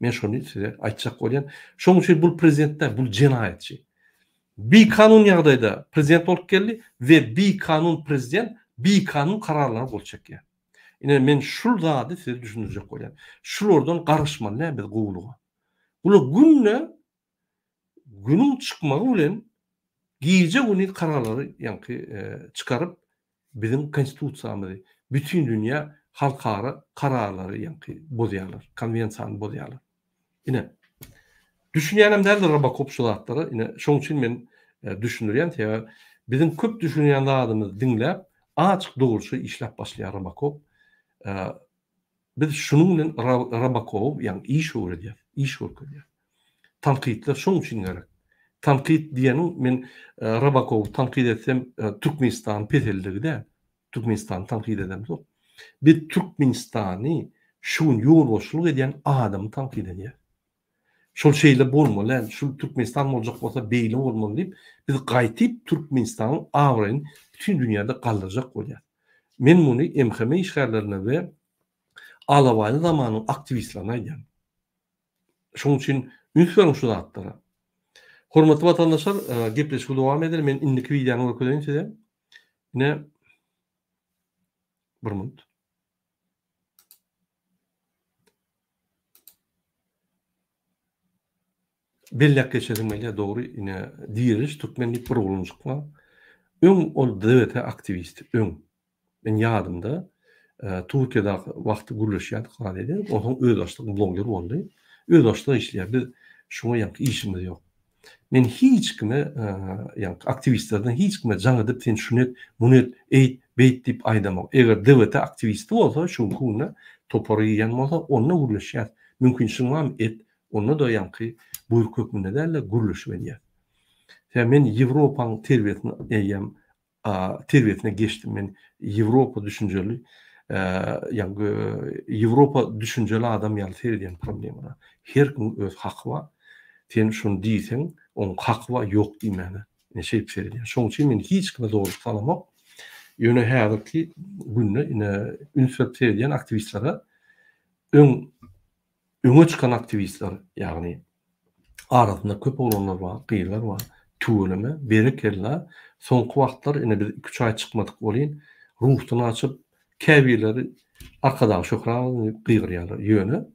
Men şunu size aýtjak bolýan. Şoň üçin bu prezidentler, bu jenayetçi. Bir kanun ýagdaýda prezident bolup geldi ve bir kanun prezident, bir kanun kararlar bolacak yani. Ine men şul zady size düşünjek bolýan. Şulardan garaşmaly näme gowluga. Bular günün çykmagy bilen giýje güni kararlary ýa-ni çykaryp bizim konstitusiýamyzy, bütün dünya halkara kararlary ýa-ni bozýarlar, konvensiýany bozýarlar. Ine düşünýänem däldir Rabakop şu zatlary. Ine şoň üçin men düşünürýän täze bizim köp düşünýän adamymyz dinläp açyk dogruça işläp başlaýar Rabakop. Biz şunun bilen Rabakov ýa-ni iş öwredýär, iş öwredýär. Tanqidler şoň üçin gerek. Tanqid diýenim men Rabakov tanqid etsem Türkmenistan petelligide, Türkmenistan tanqid edem zor. Bir Türkmenistany şuň ýolbaşçylyk edýän adamy tanqid edýär. Şol şeýle bolmaly, şu Türkmenistan boljak bolsa beýle bolmaly diýip biz gaýtyp Türkmenistanyň awraýyny bütün dünýäde galdyrjak bolýar. Men muny MHM işgärlerine we Alawaly zamanyň aktivistlerine aýdýan. Şoň üçin ünsüň şu zatlara. Hormatly vatandaşlar, gepleşige dowam edelim. Men indiki videony öňe size. Ne bir minut. Bellek geçirmeli doğru ine diýeriş türkmenlik bir bolunjak var. Öň ol dewlet aktivisti öň. Men ýadymda Türkiýede wagty gürleşýär galedy. Onuň özbaşlyk blogger boldy. Özbaşlyk işleýär. Biz şoňa ýa-ni işimiz ýok. Men hiç kime ýa-ni aktivistlerden hiç kime jaňydyp sen şunet, munet, eýt, beýt diýip aýdamak. Eger dewlet aktivisti bolsa, şu kunna topary ýan bolsa, onunla gürleşýär. Mümkinçiligim et, onu da ýa-ni buyruk hökmünde däl, gürleşip edýär. Men Ýewropaň terbiýetine eýem, terbiýetine geçtim. Men Ýewropa düşünjeli, ýa-ni Ýewropa düşünjeli adam ýaly seredýän problemler. Her kim öz haky bar. Sen şunu diýsen, onuň haky bar, ýok diýmeli. Neşe seredýän. Şoň üçin men hiç kime dogry salamak. Ýöne häzirki günde ine ünsüp seredýän aktivistlere öňe çykan aktivistler, ýagny arasynda köp olanlar bar, gyýlar bar. Tuğuleme, berekerler, soňky wagtlar ine biz 2 ay çykmadyk bolýan, ruhtuny açyp, käbirleri arkadaş şokrany gyýrýarlar. Ýöne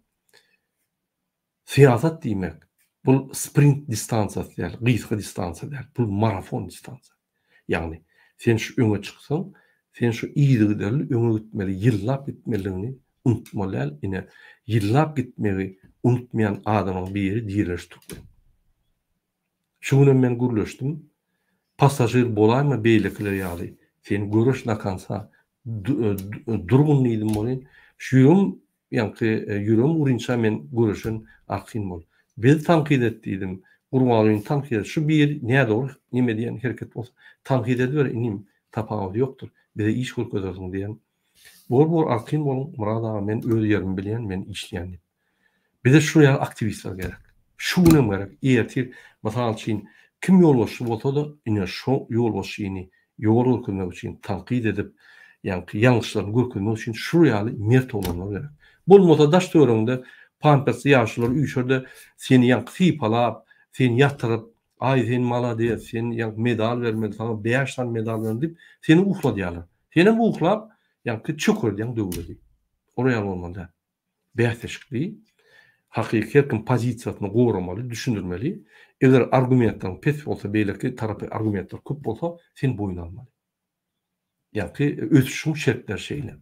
siýasat diýmek, bu sprint distansiýasy däl, gysga distansiýa däl, bu marafon distansiýa. Ýagny sen şu öňe çyksaň, sen şu ýygydy öňe gitmeli, ýyllap gitmeliňi unutmaly, ine ýyllap gitmeli unutmayan adamyň biri diýerler tutdy. Şunu men gürleşdim. Pasajer bolayma beýlekler ýaly. Sen görüş nakansa durgunlyydym bolýan. Şurum ýa-ni ýürüm urunça men görüşün arqyn bol. Biz tanqid etdidim. Urmalyň tanqid şu bir näde olur? Nime diýen hereket bolsa, tanqid ediber inim tapagy ýokdur. Bize iş görkezersiň diýen. Bol arqyn bolun murada men öz ýerimi bilýän, men işleýän. Bize şu ýa aktivistler gerek. Şunu gerek. Eýer mesela için kim ýolbaşçy bolsa da ine şu ýolbaşçyny ýol görkezmek üçin tanqid edip, ýa-ni ýalňyşlary görkezmek üçin şu ýaly mert bolanlar gerek. Bolmasa daş töwerinde pampers ýaşlar üýşerde seni ýa-ni sypalap, seni ýatyryp, ay sen malades, sen ýa-ni medal bermeli, sana 5 tane medal berdi diýip seni ukladýarlar. Seni bu uklap ýa-ni çökürdiň döwleti. Oraya bolmaly. Beýteşikli hakykat kim pozisiýasyny gowramaly, düşündirmeli. Eger argumentlar pes bolsa, beýleki tarapy argumentlar köp bolsa, sen boyun almaly. Yani ötüşün şertler şeyle.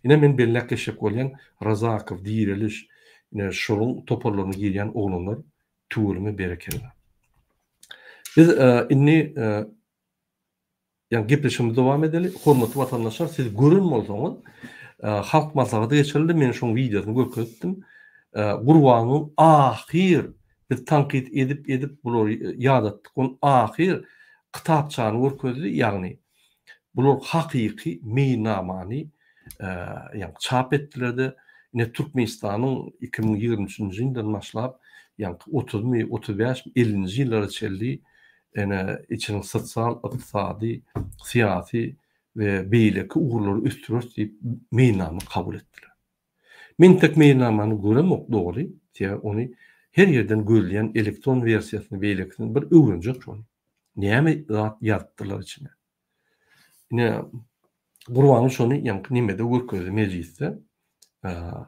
Yine men bellek geçip bolýan Razakov, Direliş, yine şolun toparlaryny giýen oğlanlar tuğrunu berekeli. Biz inni yani gepleşimiz devam edeli. Hormatly vatandaşlar, siz görün bolsaňyz, halk maslahaty geçirildi. Men şoň videosyny görkezdim. Gurbanyň ahir biz tankit edip bulary ýadatdyk. On ahir kitapçany görkezdi. Ýagny bular hakyky meýnamany yani çap etdiler. Yine Türkmenistanyň 2023-nji ýyldan başlap yani 30 35 50-nji ýyllara çeldi. Yani içinin sosyal, iqtisadi, siyasi ve beýleki uğurları üstüne deyip meýnamy kabul etdiler. Men tek meýnamany göremok dogry, onu her yerden görýän elektron versiýasyny beýlekini bir öwrenjek şonu. Näme zat ýatdylar içine. Yine Gurbany şonu ýa-ni nimede görkezdi meclisde,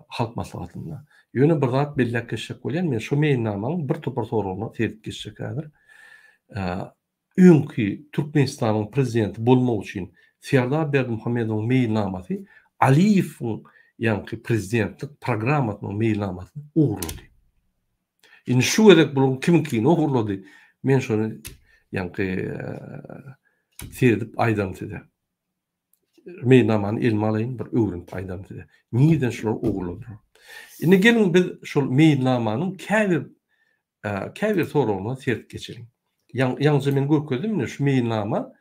halk maslahatynda. Ýöne bir zat bellek geçip bolýan, men şu meýnamanyň bir topar soragyna terip geçjek häzir. Öňki Türkmenistanyň prezidenti bolmak üçin Serdar Berdimuhammedowyň meýnamasy Aliýewiň ýa-ni prezidentlik programasynyň meýnamasyny uğurlady. Indi şu gerek bu kimkini uğurlady. Men şonu ýa-ni serdip aýdam size. Meýnamany elme alaýyn, bir öwrünip aýdam size. Niýeden şolar uğurlady? Indi gelin biz şol meýnamanyň käbir soragyna sertip geçelim. Ýalňyza men görkezdim, şu meýnama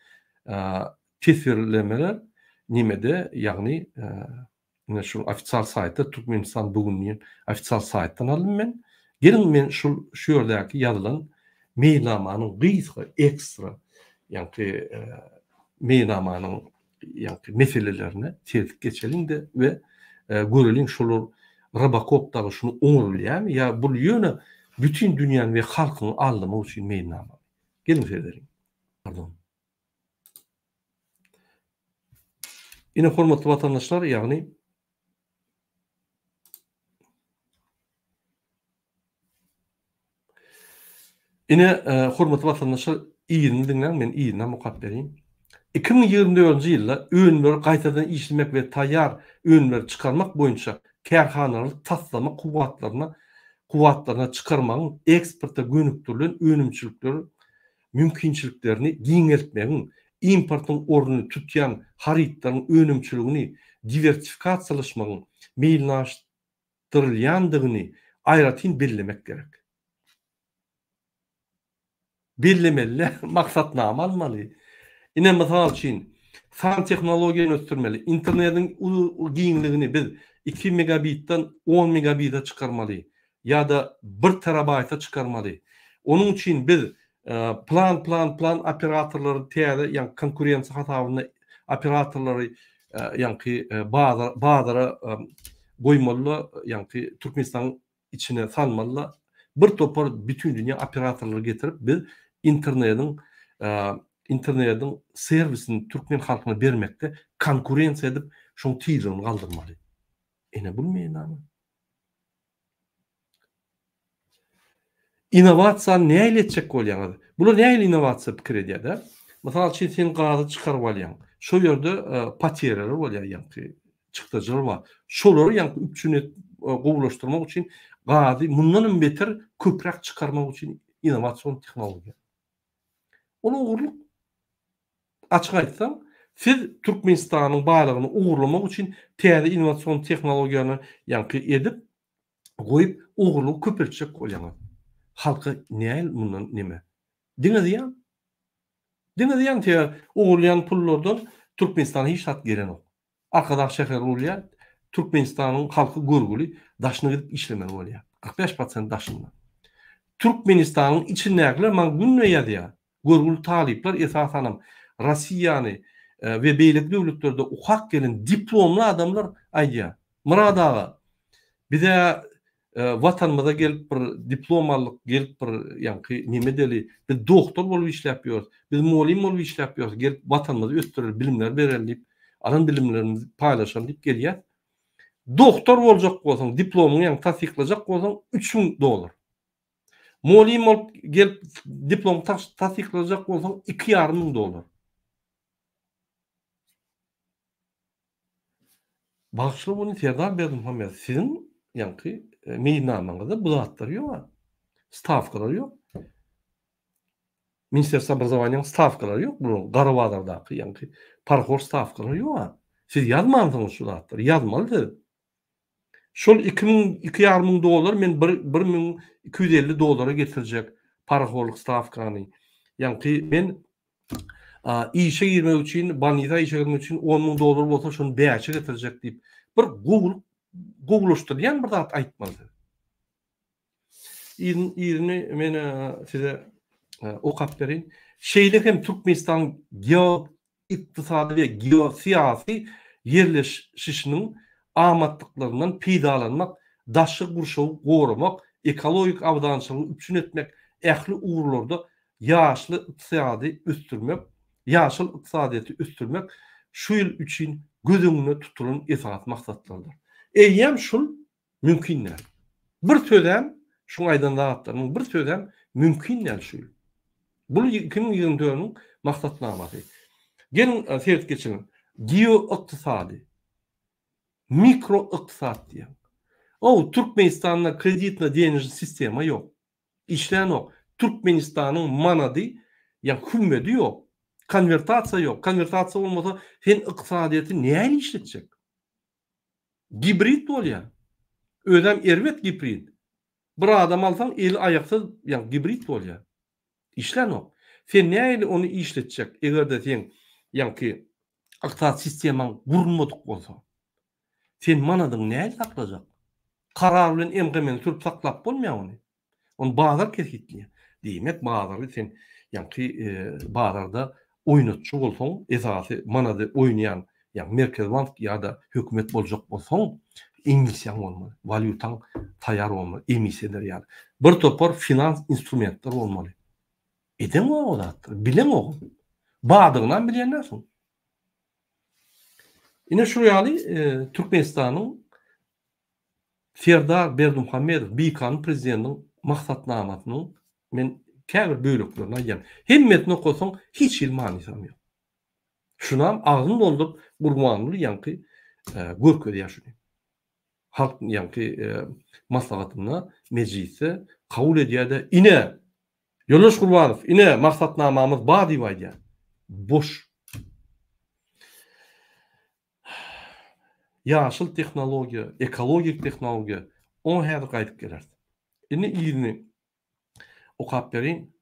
tesirlemeler nimede, ýagny şu ofisial saýtda Türkmenistan bugünniň ofisial saýtdan aldım men. Gelin men şu ýerdäki ýazylan meýnamanyň gysga ekstra ýagny meýnamanyň ýagny meselelerine sertip geçelim de we görelim şolar Rabakopdagy şunu oňurlaýarmy ýa bu ýöne bütün dünýäni we halkyny aldymy üçin meýnama. Gelin seyredelim. Pardon. Yine hormatly vatandaşlar, ýagny hormatly vatandaşlar, iýini dinleň, men iýine mukap bereyim. 2024-nji ýylda öňler gaýtadan işlemek we taýýar öňler çykarmak boýunça kärhanalaryk taslama kuwatlaryna çykarmagyň eksporta gönükdirilen önümçilikleri mümkinçiliklerini giňeltmegiň, importyň ornuny tutýan haritlaryň önümçiligini diversifikasiýalaşmagyň meýilnaşdyrylýandygyny aýratyn bellemek gerek. Bellemeli, maksatnama almaly. Ine mysal üçin fan tehnologiýany ösdürmeli. Internetiň giňligini biz 2 megabitden 10 megabita çykarmaly ýa-da 1 terabayta çykarmaly. Onuň üçin biz plan operatorlary täze, ýa-ni konkurensiýa hasabyna operatorlary ýa-ni bazara goýmaly, ýa-ni Türkmenistan içine salmaly. Bir topar bütün dünýä operatorlary getirip biz internetiň servisini Türkmen halkyna bermekde konkurensiýa edip şoň tiýirini galdyrmaly. Ene bu meýnamy. İnnovasiýa näme etjek bolýar? Bular näme innovasiýa pikir edýär? Mysal üçin sen gazy çykaryp alýan. Şo ýerde pateriler bolýar, ýa-ni çykdyjylar bar. Şolary ýa-ni üçüne gowulaşdyrmak üçin gazy mundan beter köprak çykarmak üçin innovasiýon tehnologiýa. Onu uğurluk açık aýtsam, siz Türkmenistanyň baýlygyny uğurlamak üçin täze innovasiýon tehnologiýany ýa-ni edip goýup uğurluk köpelçek bolýar. Halka näil bundan nime? Diňe diýen te uğurlayan pullardan Türkmenistana hiç hat gerenok. Arkadaş şäher urlaýar, Türkmenistanyň halky görgüli daşyny gidip işlemeli bolýar. 45% daşyndan. Türkmenistanyň içindäkiler maň günne ýadýar. Görgüli talipler esasanam Russiýany we beýlek döwletlerde uhak gelen diplomly adamlar aýdýar. Murad aga, bize vatanymyza gelip bir diplomalyk gelip bir ýa-ni nime deli, biz doktor bolup işläpýärys, biz muallim bolup işläpýärys, gelip vatanymyza ötürür bilimler berelip, alan bilimlerimizi paýlaşan diýip gelýär. Doktor boljak bolsaň, diplomyny ýa-ni tasdiklajak bolsaň $3000. Muallim bolup gelip diplom tasdiklajak bolsaň $2,500. Bağışlı bunu Serdar Berdimuhammed sizin yankı meydinamangızda bu zatları yok. Stavkaları yok. Ministerstvo obrazovaniyaның stavkaları yok. Bu Qarabağdagı yankı parkor stavkaları yok. Siz yazmadınız şu zatları. Yazmalıdır. Şol 2.000 dolar men 1.250 dolara getirecek paraholuk stavkany. Yankı men işe girmek için, banita işe girmek için 10.000 dolar bolsa şonu beýçe getirecek deyip bir Google'laştırýan bir zat aýtmaly. İrini men size okap berin. Şeýle hem Türkmenistan geo-iqtisady we geosiyasy yerleşişiniň amatlıklarından peýdalanmak, daşy gurşawy goramak, ekologik abdançylygy üpsün etmek, ähli uğurlarda ýaşly iqtisady üstürmek, ýaşyl iqtisadyety üstürmek şu ýyl üçin gözüňde tutulan esas maksatlardır. Eýem şul mümkinler. Bir sözem şu aýdan dağıtlarının bir sözem mümkinler şu ýyl. Bu 2024'nün maksatnamasy. Gelin seyret geçelim. Geo-iqtisady, mikro iqtisad diye. O Türkmenistan'da kreditna denizli sistema yok. İşleyen yok. Türkmenistan'ın manady ya hümmeti yok. Konvertasiya yok. Konvertasiya olmasa sen iqtisadiyeti näle işletecek? Hibrit bolýar. Ödem erwet hibrit. Bir adam alsan eli ayaksız yani hibrit bolýar. İşleyen yok. Sen näle onu işletecek? Egerde sen yani iqtisad sistemaň gurulmadyk bolsa. Sen manadyň näle saklajak? Karar bilen emgemen türp saklap bolmaýar ony. Onu bazar kesitli. Demek bazarda sen yani bazarda oynatçı bolsaň, esasy manada oynayan yani Merkez Bank ýa-da hökümet boljak bolsaň, emisyon bolmaly, valyutaň taýar bolmaly, emissioner ýa-da bir topar finans instrumentler bolmaly. Edem o zatlar, bilen o. Badygynan bilýänlersiň. Ine şu ýaly Türkmenistanyň Serdar Berdimuhammedow Bikan prezidentiň maksatnamasyny men käbir bölüklerine aýdym. Hemmetini okusaň hiç ilmany ýok. Şunam ağzını doldurup gurmanly ýanky görkedi ýaşuny. Halk ýanky maslahatyna meclise kabul edýär-de ine Ýoldaş Gurbanow ine maksatnamamyz bar diýip aýdýar. Boş. Ýaşyl tehnologiýa, ekologik tehnologiýa on häzir gaýdyp geler. Ine ýylyny okap berin.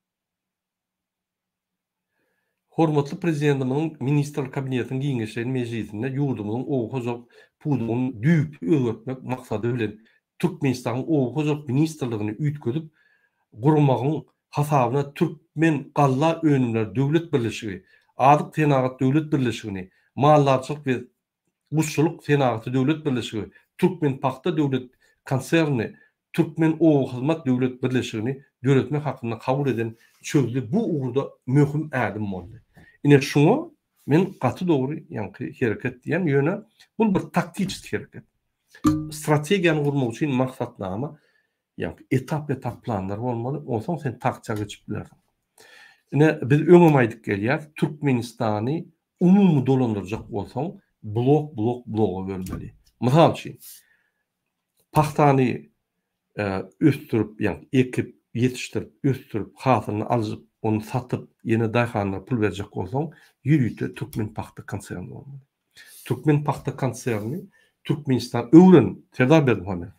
Hormatly prezidentimiň ministrler kabinetiniň giňeşleri meclisinde ýurdumyň oğuzak puduny düýüp öwretmek maksady bilen Türkmenistanyň oğuzak ministrligini üýtgedip gurmagyň hasabyna Türkmen Galla Önümler Döwlet Birleşigi, Adyk Tenagat Döwlet Birleşigini, Mallarçylyk we Guşçuluk Tenagat Döwlet Birleşigi, Türkmen Paxta Döwlet Konserni, Türkmen Oğuz Hyzmat Döwlet Birleşigini döretmek hakynda kabul eden çözlü bu uğurda möhüm ädim boldy. Ine şuňa men gaty dogry ýanky hereket diýen ýöne bu bir taktik hereket. Strategiýany gurmak üçin maksatnama ýanky etap planlar bolmaly. Onsoň sen takça geçip bilersiň. Ine biz öňe aýdyp gelýär. Türkmenistany umumy dolandyrjak bolsaň blok bölmeli. Mysal üçin paxtany östürüp ýani ekip yetiştirip östürüp hasylyny alyp onu satyp ýene daýhanlara pul berjek bolsaň ýürüýte Türkmen Paxta konserni bolmaly. Türkmen Paxta konserni Türkmenistan öwren Serdar Berdimuhammedow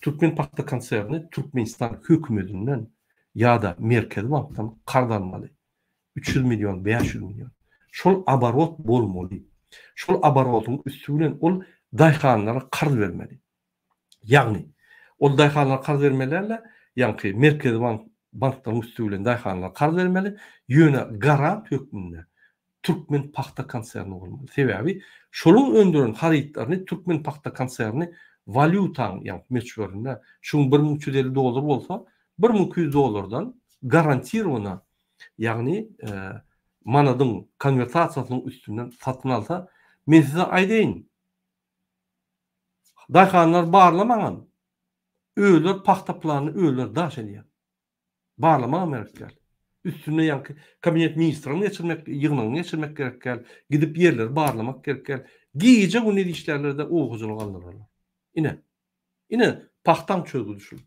Türkmen Paxta konserni Türkmenistan hökümetinden ýa-da Merkez Bankdan kardanmaly. 300 milyon, 500 milyon. Şol abarot bolmaly. Şol abarotyň üstünden ol daýhanlara karz bermeli. Ýagny ol daýhanlara karz bermelerle ýanky Merkez Bankdan üstünden daýhanlara karz bermeli. Ýöne garant hökmünde Türkmen Paxta konserni bolmaly. Sebebi şoluň öndüren haritlaryny Türkmen Paxta konserni valyutaň ýa-ni meçhurunda şuň 1350 dolar bolsa 1200 dolardan garantirowna ýagny manadyň konvertasiýasynyň üstünden satyn alsa men size aýdyn. Daýhanlar barlamagan. Öýler paxta plany öýler daş edýär. Barlamagan merkler. Üstüne ýanky kabinet ministrini geçirmek, ýygynyny geçirmek gerekkel, gidip ýerleri barlamak gerekkel, Giyice o ne işlerlerde o huzunu kaldırırlar. Ine paxtan çözü düşün.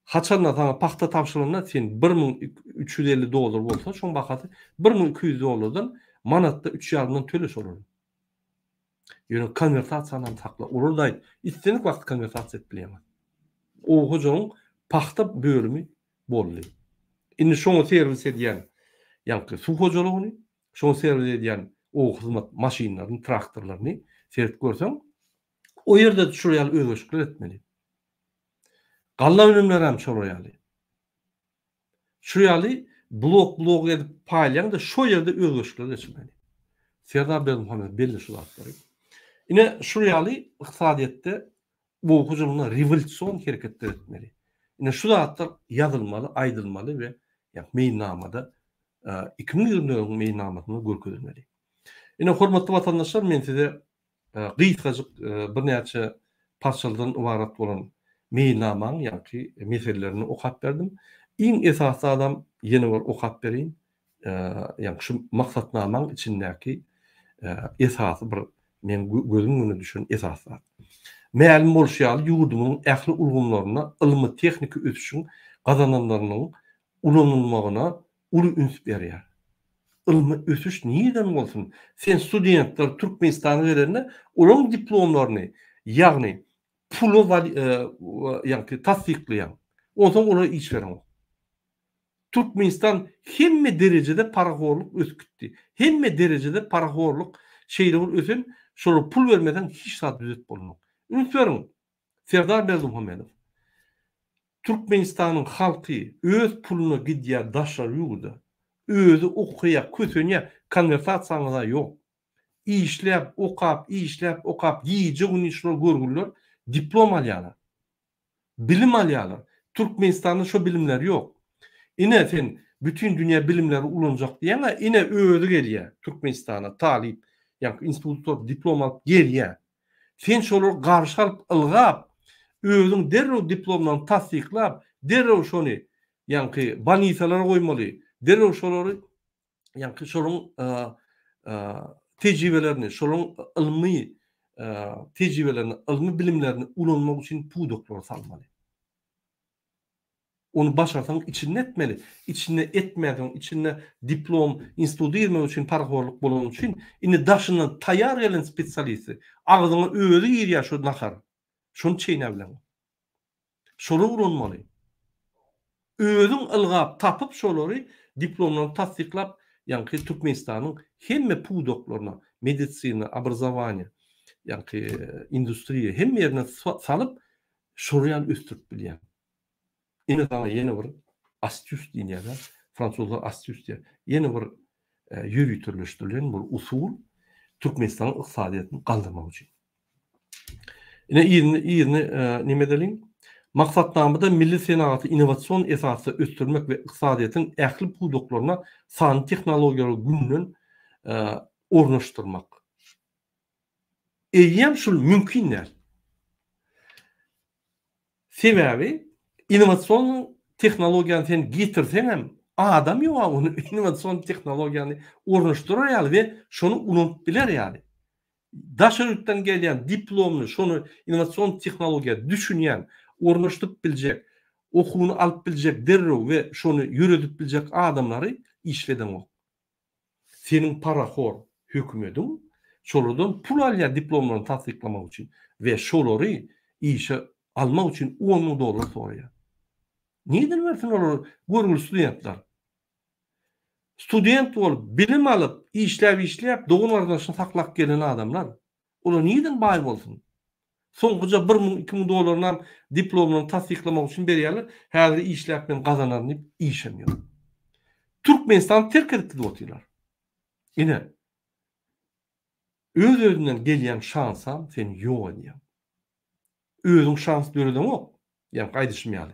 Haçanla sana paxta tapşırılanda sen 1350 dolar bolsa, şoň bakaty 1200 dolardan manatda 3 ýardymdan töleş olur. Ýöne konvertasiýadan takla. Urulday istenik wagt konvertasiýa etbilýär. O hojaň paxta bölümi boldy. Indi şoňa servis edýän, ýa-ni suw hojalygyny, şoňa servis edýän o hyzmat maşinalaryny, traktorlaryny serip görseň, o ýerde şuraya özgeçlik etmeli. Galla önümler hem şuraya. Şuraya blok edip paylayan da şu yerde özgeçlik etmeli. Serdar Berdimuhammed belli şu zatları. Ine şuraya iqtisadiyette bu hujumuna revolüsyon hareketler etmeli. Ine şu zatlar yazılmalı, aydılmalı ve meýnamada 2020 meýnamasyny görkezilmeli. Ine hormatly vatandaşlar, men size gysgaçyk bir näçe parçalardan ibarat bolan meýnamaň ýa-ki meselelerini okap berdim. Iň esasy adam ýene bir okap berýin. Ýa-ni şu maksatnamaň içindäki esasy bir men gözüm önüne düşen esasy. Mälim bolşýaly ýurdumyň ähli ulgamlaryna ilmi tehnika ötüşüň gazananlarynyň ulanylmagyna uly üns berýär. Ilmi ötüş niýeden bolsun? Sen studentler Türkmenistana gelenler olaň diplomlaryny, ýagny pulu ýa-ni tasdikleýän. Ondan ona iş beren. Türkmenistan hemme derecede parahorluk öskütdi. Hemme derecede parahorluk şeýle ösen, şol pul vermeden hiç zat düzet bolmok. Ünsörüň, Serdar Berdimuhammedow Türkmenistanyň halky öz puluna gidýär daşlar ýurda. Özü okuýa, kösenýä konversasiýaňyza ýok. İşläp, okap, giýje güni şol görgüller diplom alýarlar. Bilim alýarlar. Türkmenistanda şo bilimler ýok. Ine sen bütün dünýä bilimleri ulanjak diýene ine özü gelýär Türkmenistana talip, ýa-ni institutda diplom alyp gelýär. Sen şolar garşy alyp ylgap, özüň derrew diplomlaryny tasdiklap, derrew şonu ýa-ni banisalara goýmaly, derrew şolary ýa-ni şolaryň tejribelerini, şolaryň ilmi tejribelerini, ilmi bilimlerini ulanmak üçin pudoklar salmaly. Onu başarsan içinde etmeli. İçinde etmeden, içinde diplom, institutu girmek için, parahorluk bolan için, indi daşından tayar gelen spesialisti, ağzına öğüdü girýär şu nakar. Şunu çeýne bilen. Şolu ulanmaly. Öğüdün ılgap, tapıp şolary diplomlaryny tasdiklap, ýa-ni Türkmenistanyň hemme pudoklarına, medisina, obrazowaniýa, ýa-ni industriýa, hemme ýerine salyp, şolary östürip bilýär. Ine sana yeni bir astuce diýýärler. Fransuzlar astuce diýär. Yeni bir ýürütürleşdirilen bir usul Türkmenistan iqtisadiýatyny galdyrmak üçin. Ine ýerine nime delin? Maksatnamada milli senaty innowasion esasy östürmek we iqtisadiýatyň ähli pudoklaryna san tehnologiýalary günden ornaşdyrmak. Eýem şol mümkinler. Sebebi innowasion tehnologiýany sen getirsen hem adam ýok onu innowasion tehnologiýany ornaşdyrar ýaly we şonu unutup biler ýaly. Daşarykdan gelýän diplomny şonu innowasion tehnologiýa düşünýän, ornaşdyryp biljek, okuwyny alyp biljek derrew we şonu ýöredip biljek adamlary işleden ok. Senin parahor hökümetiň şolardan pul alýar diplomlaryny tasdiklamak üçin we şolary işe almak üçin 10 000 dolar soraýar. Niýeden bersin olar görgül studentler? Student bolup, bilim alyp, işläp, dogun ardaşyny saklap gelen adamlar. Olar niýeden baý bolsun? Soňguja 1 000 2 000 dolardan diplomlaryny tasdiklamak üçin berýärler. Häzir işläp men gazanaryn diýip işemiyor. Türkmenistan terk edip gidýärler. Ine öz-özünden gelýän şansam sen ýok edýär. Özüň şans bereden ok. Ýa-ni gaýdyşmaýaly.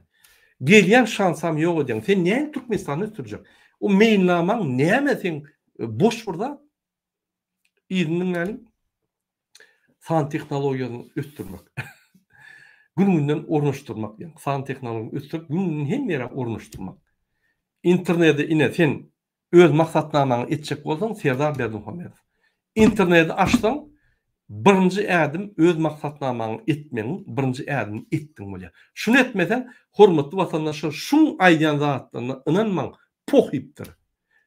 Gelýän şansam ýok edýär. Sen näme Türkmenistany ötürjek? O meýnlamaň näme sen boş burada? Ýeriniň näli? San tehnologiýany östürmek. Gününden ornaşdyrmak, ýa-ni san tehnologiýany östürip gününden hem ýere ornaşdyrmak. İnternetde ine sen öz maksatnamaňy etjek bolsaň, Serdar Berdimuhammedow interneti açsan birinci ädim öz maksatnamaňy etmeň birinci ädim etdiň bolýar. Şunu etmesen hormatly watandaşlar şun aýdýan zatlaryna inanmaň, pohipdir.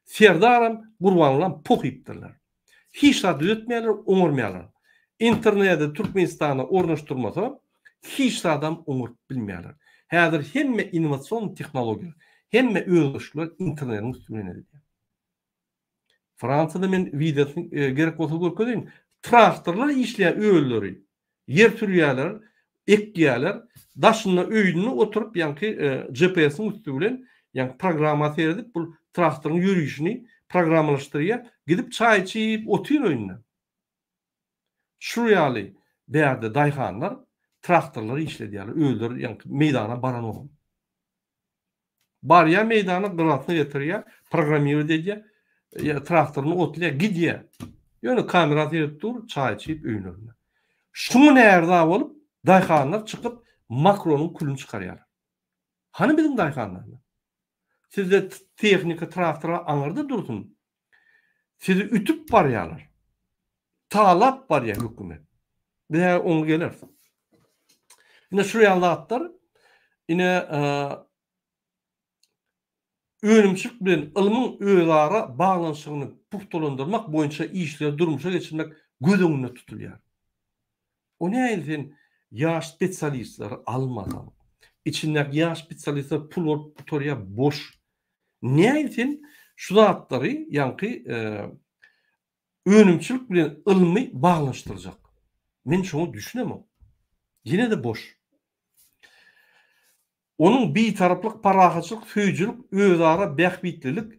Serdaram gurbanlan pohipdirler. Hiç zat ötmeýärler, oňurmaýarlar. İnternetde Türkmenistany ornaşdyrmasa hiç adam oňurup bilmeýärler. Häzir hemme innowasion tehnologiýa, hemme öýleşler internetin üstüne edilýär. Fransada men videosyny gerek bolsa görkezýän traktorlar işleýän öýleri, yer sürýärler, ekýärler, daşyna öýdüne oturup ýa-ni GPS-iň üstü bilen ýa-ni programmasiýa edip bu traktoryň ýürüýüşini programmalaşdyrýar, gidip çay içip otur öýüne. Şu ýaly bäde daýhanlar traktorlary işledýärler, öýler ýa-ni meýdana baran bolýar. Barya meýdana gıratyny getirýär, programmir edýär, traktoryny otlaýar, gidýär. Ýöne kamera dur, çay içip öýünürler. Şunu näerde bolup daýhanlar çykyp makronyň külüni çykarýar. Hani bizim daýhanlar? Sizde tehnika traktora aňyrda dursun. Sizi ütüp barýarlar. Talap barýar hökümet. Bize onu gelir. Ine şu ýalatlar, ine öňümçük bilen ilmiň özara baglanşygyny puhtalandyrmak boýunça işler durmuşa geçirmek gözüňde tutulýar. O näýilsin ýaş spesialistler almadan, içindäki ýaş spesialistler pul bolup tuturýar boş. Näýilsin şu zatlary ýa-ni öňümçük bilen ilmi baglanşdyrjak. Men şonu düşünemem. Yine de boş. Onun bir taraflık parahatçılık, söýüjülük, özara bähbitlilik,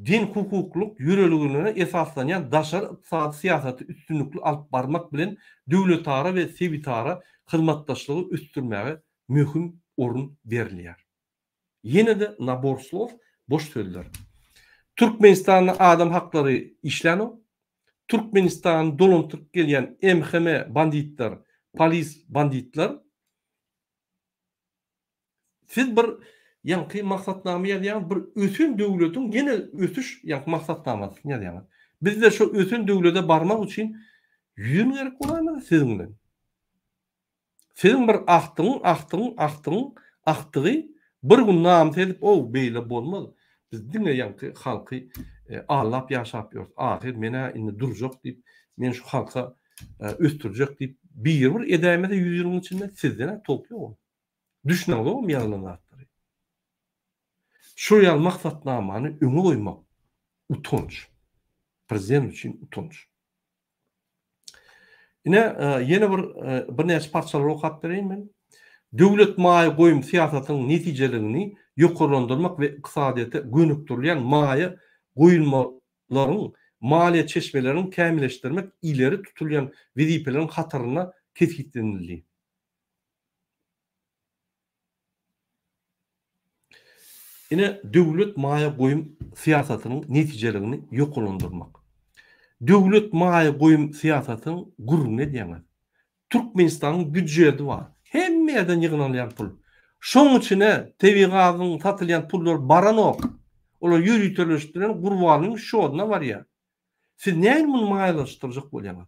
din hukukluk, ýüreligine esaslanýan daşar ykdysady siýasaty üstünlükli alyp barmak bilen döwletara we sewitara hyzmatdaşlygy üstürmäge möhüm orun berilýär. Yine de nabor slov boş sözler. Türkmenistanyň adam haklary işläno, Türkmenistan dolantyryp gelýän MHM banditler, polis banditler siz bir ýa-ni maksatnama ýazýan bir ösün döwletiň genel ösüş ýa-ni maksatnamasy ýazýan. Bizde şu ösün döwlete barmak üçin ýün gerek bolarmy siziňden? Siziň bir aktygy bir gün nam edip o beýle bolmaz. Biz diňe ýa-ni halky ağlap ýaşap ýörüz. Ahir mene indi durjak diýip, men şu halka östürjek diýip bir edämede 100 ýylyň içinde sizden topluyor. Düşüneňiz o ýalanlary. Şu ýal maksatnamany öňe goýmak utanç. Prezident üçin utanç. Ine ýene bir näçe parçalar okap bereyim men. Döwlet maýy goýum siýasatynyň netijelegini ýokarlandyrmak we ykdysadyýata gönükdirýän maýy goýulmalaryň maliýe çeşmelerini kämilleşdirmek ileri tutulýan wezipelerin hataryna keskinlenildi. Ine döwlet maýy goýum siýasatynyň netijelegini ýokarlandyrmak. Döwlet maýy goýum siýasatynyň guruny diýenler. Türkmenistanyň büdjeti bar. Hemme ýerden ýygnalýan pul. Şoň içine tebigatyň satylýan pullar baranok. Olar ýürütülüşdiren gurbanyň şoduna barýar. Siz näme muny maýlaşdyrjak bolýaňyz?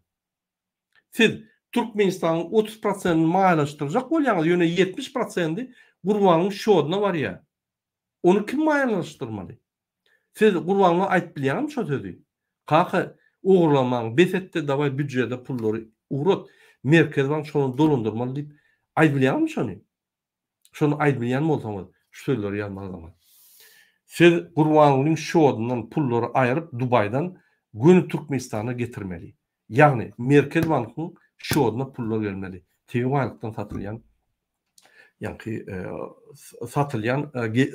Siz Türkmenistanyň 30% maýlaşdyrjak bolýaňyz, ýöne 70% gurbanyň şoduna barýar. Onu kim maýlaşdyrmaly? Siz gurbanyňa aýdyp bilýärmi şo sözi? Kaka uğurlamaň, besetde daway büdjede pullary uğrat, merkez bank şonu dolandyrmaly diýip aýdyp bilýärmi şonu? Şonu aýdyp bilýän bolsaňyz, şu sözleri ýalmazdyňyz. Siz gurbanyň şodundan pullary aýryp Dubaydan Günü Türkmenistana getirmeli. Ýagny merkez bankyň şoduna pullar gelmeli. Teýwalykdan satylýan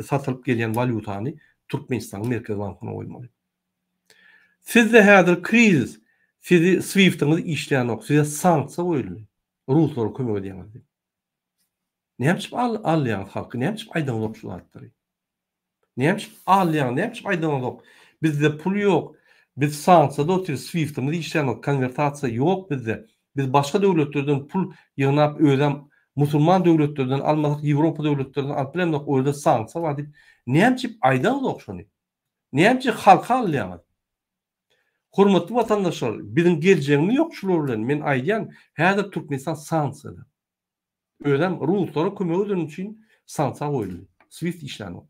satylyp gelýän valutany Türkmenistanyň merkez bankyna goýmaly. Sizde häzir krizis, sizi Swift'ňyz işleýänok, size sanksiýa goýuldy. Ruslar kömek edýär. Näçip alýan halky, näçip aýdanlyk şu zatary. Näçip alýan, näçip aýdanlyk. Bizde pul ýok. Biz sanksiýada otur Swift'ňyz işleýänok, konvertasiýa ýok bizde. Biz başga döwletlerden pul ýygnap özem musulman döwletlerden almasak, Ýewropa döwletlerden alyp bilenok, orada sanksiýa bar diýip näçip aýdanlyk şonu. Näçip halka alýan. Hormatly vatandaşlar, bizim geleceğimiz yok şular bilen. Men aýdýan, häzir Türkmenistan sanksiýalar. Ödem Ruslara kömek eden için sanksiýa goýuldy. Swift işlänýär.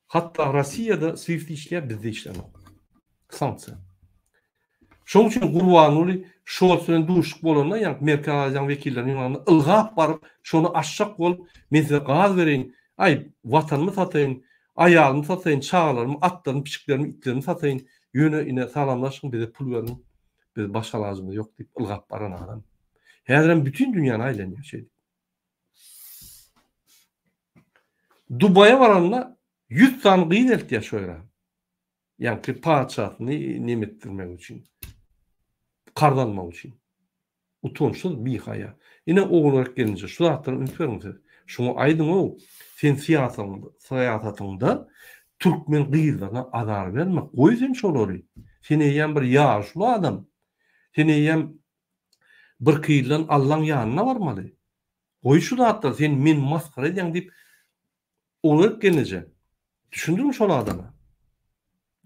Hatta Rossiýada Swift işleýär, bizde işlänýär. Sanksiýa. Şoň üçin Gurbanuly Şolz bilen duşuk bolanda, ýani Merkel Aziýan wekilleriniň ýanynda ylgap baryp, şonu aşjak bolup, "Men size gaz bereýin, ay watanmy sataýyn, aýalymy sataýyn, çagalarmy, atlarymy, piçiklerimi, itlerimi sataýyn, ýöne ine salamlaşyň, bize pul berin, biz başga lazymyz ýok" diýip ylgap baran adam. Häzir bütün dünýäni aýlanýar şey. Dubaýa baranda 100 san gyýyl eltýär şoýra. Ýani paçatyny nimetdirmek üçin. Kardanmak üçin. Utançsız bir haya. Yine oğularak gelince şu zatları ünferiniz. Şunu aydın o. Sen siyasatında Türkmen gıyıllarına azar vermek. Koy sen şoları. Sen eyyem bir yaşlı adam. Sen eyyem bir kıyılan Allah'ın yanına varmalı. Koy şu zatları sen min maskara edin deyip oğularak gelince. Düşündün mü şunu adama?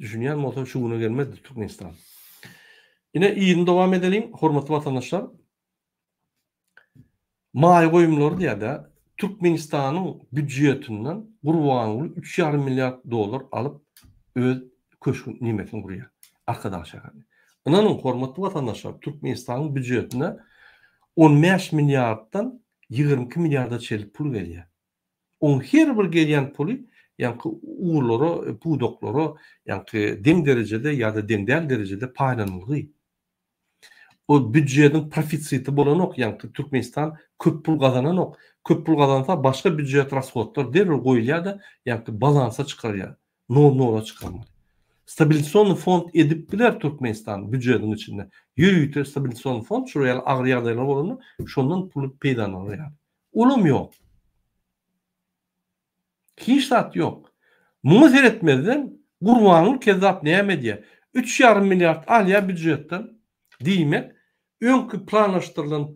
Düşünýän bolsa şu güne gelmezdi Türkmenistan. Yine iyini devam edelim. Hormatly vatandaşlar. Maý goýumlary diýerde Türkmenistanyň büdjetinden Gurbanuly 3,5 milyar dolar alıp öz köşkün nimetini gurýar. Arkadaşlar. Inanyň hormatly vatandaşlar, Türkmenistanyň büdjetine 15 milyardan 22 milyarda çelip pul gelýär. On her bir gelýän puly ýa-ni uğurlary, pudoklary, ýa-ni deň derejede ýa-da deňdäl derejede paýlanylgy. O büdjetiň profitsiti bolanok, ýa-ni Türkmenistan köp pul gazananok. Köp pul gazansa başga büdjet rashodlar derhal goýulýar-da, ýa-ni balansa çykarýar. Nol çykarmaly. Stabilizasyon fond edip biler Türkmenistan büdjetiň içinde. Ýürüýte stabilizasyon fond şuraya agyr ýagdaýlar bolany, şondan pul peýdanalýar. Ulum ýok. Hiç zat yok. Mumu seyretmezden Gurbanuly kezzap näme diýär? 3,5 milyar alýar büdjetden diýmek, öňkü planlaşdyrylan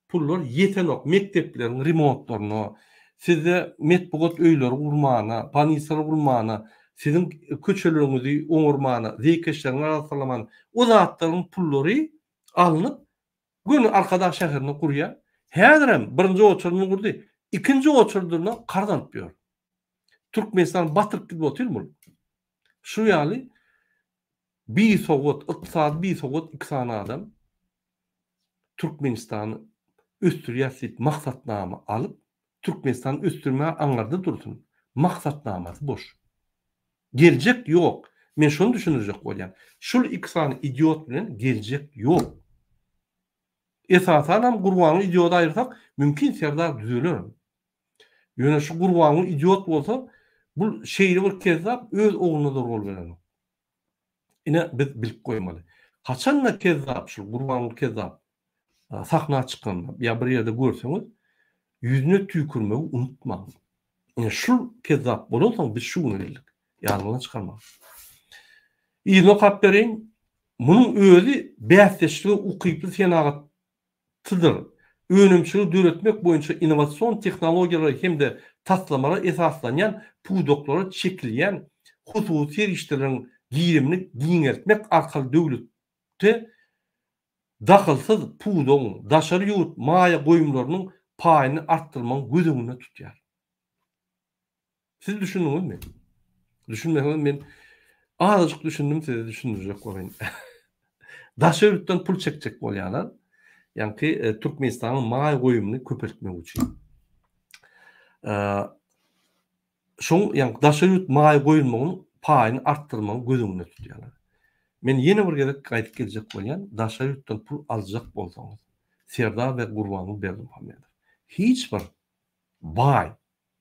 pullar yetenok, mektepleriň remontlaryna, size metbugat öýleri gurmana, panisary gurmana, sizin köçeleriňizi oňurmana, zeýkeşleriňi araslamana, o zatlaryň pullary alınıp gün arkadaş şäherine gurýar. Häzirem birinji oçurmy gurdy, ikinji oçurdyna karzanyp ýör. Türkmenistan batyryp gidip oturýar. Şu ýaly bir soğut, iktisad bir soğut, iktisana adam Türkmenistan'ı östürýär maksatnama alıp Türkmenistan'ı östürmeye angarda dursun. Maksatnaması boş. Gelecek yok. Men şunu düşünürecek bolýan. Şul iktisany idiot bilen gelecek yok. Esasan Gurbanuly idiot aýyrsak, mümkin serdar düzeler. Ýöne şu Gurbanuly idiot bolsa, bu şeýle bir kezzap öz oğluna da rol beren. Ine biz bilip koymalı. Haçanla kezzap, şu Gurbanuly kezzap sahna çıkanda ya bir yerde görseňiz yüzüne tüýkürmegi unutmaň. Ine şu kezzap bolsaň biz şu günelik ýalgyna çykarmaň. Ýyny kap bereň, munyň özü bäsleşligi ukyply senagatydyr. Önümçülük döretmek boýunça innowasion tehnologiýalary hemde taslamalara esaslanýan pudoklara çekilýän hususy işleriň giýirimini giňeltmek arkaly döwletde dakylsyz pudong, daşary ýurt, maýa goýumlarynyň paýyny artdyrmaň gözüňde tutýar. Siz düşündiňizmi? Düşünmeňiz, men azajyk düşündim, size düşündirjek bolýan. Daşary ýurtdan pul çekjek bolýarlar. Ýani Türkmenistanyň maýa goýumyny köpertmek üçin. Şoň ýani daşary ýurt maýa goýulmagyny paýyny artdyrmaň gözüňde tutýarlar. Men ýene bir gerek gaýdyp geljek bolýan, daşary ýurtdan pul aljak bolsaňyz, Serdar we Gurbanuly Berdimuhammedow. Hiç bir bay,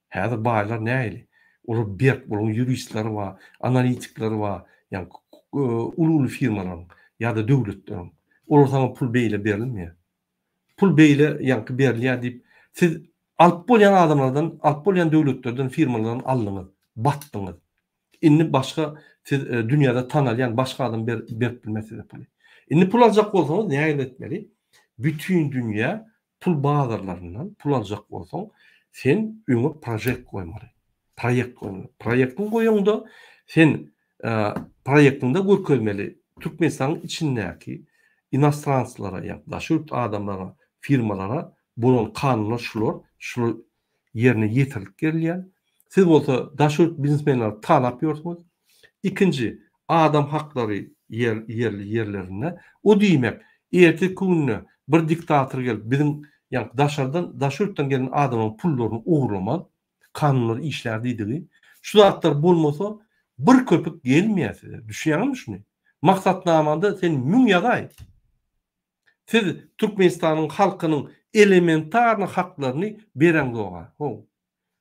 häzir baylar näýli? Olar berk bolan ýuristler var, analitikler var, ýani ulul firmalar ýa-da döwletler. Olar sana pul beýle berilmýär. Pul beýle ýani berilýär diýip siz alyp bolýan adamlardan, alyp bolýan döwletlerden, firmalardan aldyňyz, batdyňyz. Inni başga siz dünýäde tanalýan başga adam berip bilmezdi pul. Inni pul aljak bolsaňyz näme etmeli? Bütün dünýä pul bazarlaryndan pul aljak bolsaň, sen öňe projekt goýmaly. Proýekt goýmaly. Proýektiň goýuňda sen proyektinde görkezmeli. Türkmenistan'ın içindeki inostranslara, yani daşurt adamlara, firmalara bunun kanunlar şu yerine yetirip gerilýän. Siz bolsa daşurt biznesmenler talap ýorsunuz. İkinci, adam hakları yerlerine o diýmek, erteki gününe bir diktator gelip bizim yani daşurtdan gelen adamın pullaryny uğurlamak, kanunlar işler diýdigi. Şu zatlar bolmasa bir köpük gelmeýär. Düşünýärmi şunu? Maksatnamanda sen müň ýagay. Siz Türkmenistanyň halkynyň elementarny haklaryny beren doga.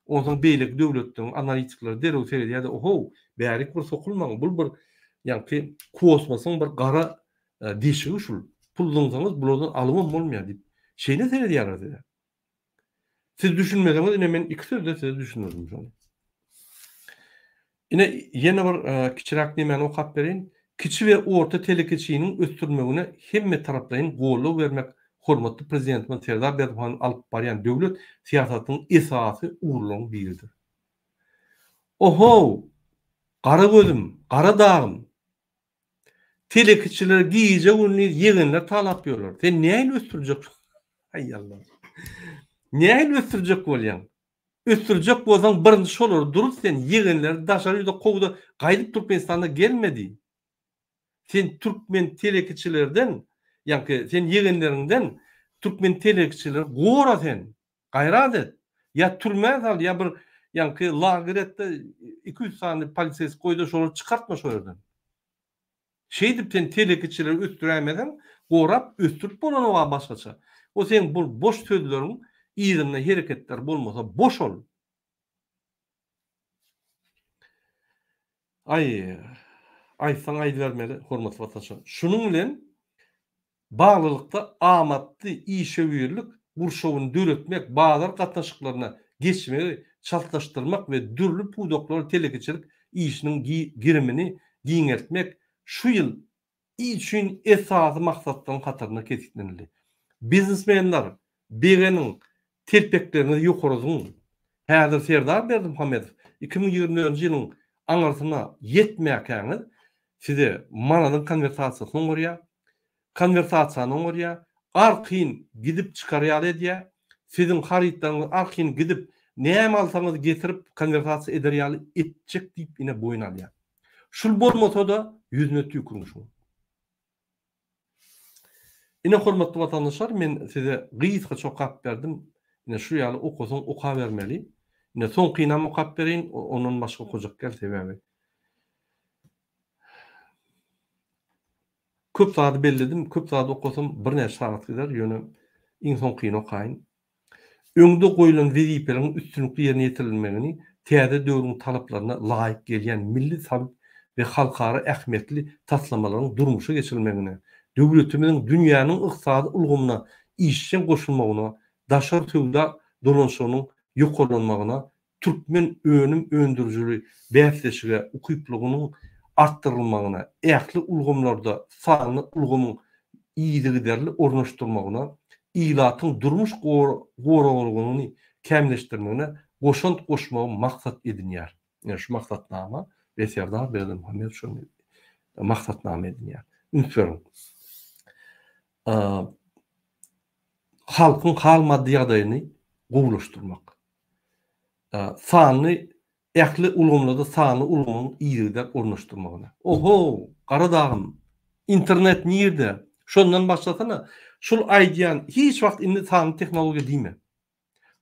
Ondan beýlik döwletden analitikler dereu seredýär de oho, bärik bir sokulmaň. Bu bir ýa-ni kosmosyň bir gara deşigi şul. Pulluňyz bulardan alymam bolmaýar diýip şeýle seredýär. Siz düşünmeseňiz ine men iki sözde size düşünürüm şonu. Ine ýene bir kiçirak nemeni okap berin. Kiçi we orta telekeçiýiniň östürmegine hemme taraplaryň goýuly bermek hormatly prezidentimiz Serdar Berdimuhamedow alyp barýan döwlet siýasatynyň esasy uğurluň biridir. Oho! Gara gözüm, gara dağım. Telekeçiler giýje ünni ýegenler talap ýörler. Sen näme östürjek? Hay Allah. Näme östürjek bolýan? Östürjek bolsaň birinji şolar durup sen ýegenler daşary ýerde kowda gaýdyp Türkmenistanda gelmedi. Sen Türkmen telekeçilerden, yani sen ýegenlerinden Türkmen telekeçiler gora sen. Gaýrat et. Ya türme sal ya bir yani lagerette 200 tane polis koydu şonu çıkartma şu yerden. Şeydip sen telekeçileri östüremeden gorap östürüp bolan o başgaça. O sen bu boş sözlerin ýerine hereketler bolmasa boş ol. Aysan aýdy bermeli hormatly wataşlar. Şunun bilen bağlılykda amatly işewirlik gurşowyny döretmek, bazar gatnaşyklaryna geçmegi çaltaşdyrmak we dürli pudoklary telekeçilik işiniň girimini giňertmek şu ýyl üçin esasy maksatlaryň kataryna kesitlenildi. Biznesmenler begeniň terpeklerini ýokaryzyň. Häzir Serdar Berdimuhamedow 2020-nji ýylyň aňarsyna ýetmäkäňiz size mananyň konwersasiýasyny görýär. Konwersasiýany görýär. Arkyn gidip çykarýar edýär. Sizin harytaňyz arkyn gidip näme alsaňyz getirip konwersasiýa ederýär etjek diýip ine boyun alýar. Şul bolmasa da ýüzüne tükürmüş. Ine hormatly watandaşlar, men size gysga çokap berdim. Ine şu ýaly okusyň oka bermeli. Ine soňky okap berin, onun başga hojak gel sebäbi. Köp saat belledim, köp saat okusam bir näçe saat gider, ýöne insan kyn okaýyn. Öňde goýulan wezipeleriň üstünlikli ýerine ýetirilmegini, täze döwrüň talaplaryna laýyk gelýän milli sabit we halkara ähmiýetli taslamalaryň durmuşa geçirilmegini, döwletimiziň dünýäniň ykdysady ulgamyna işçen goşulmagyna, daşar tövda dolanşanyň ýokarlanmagyna, türkmen öndürjüli bäsleşige, ukyplygynyň arttırılmagyna, ähli ulgamlarda sanyny ulgamyň iýdigi derli ornaşdyrmagyna, ilatyň durmuş goralygyny kämleşdirmegine goşant goşmagy maksat edinýär. Ýani şu maksatnama we Serdar Berdimuhamedow şonu maksatnama edinýär. Ünsürün. Halkyň hal maddi ýagdaýyny gowlaşdyrmak. Sanyny ähli ulgamlarda sanyny ulgamyň iýdigide ornaşdyrmagyna. Oho, gara dağım. İnternet nirde? Şondan başlasana. Şul aýdýan hiç wagt indi sanyny tehnologiýa diýme.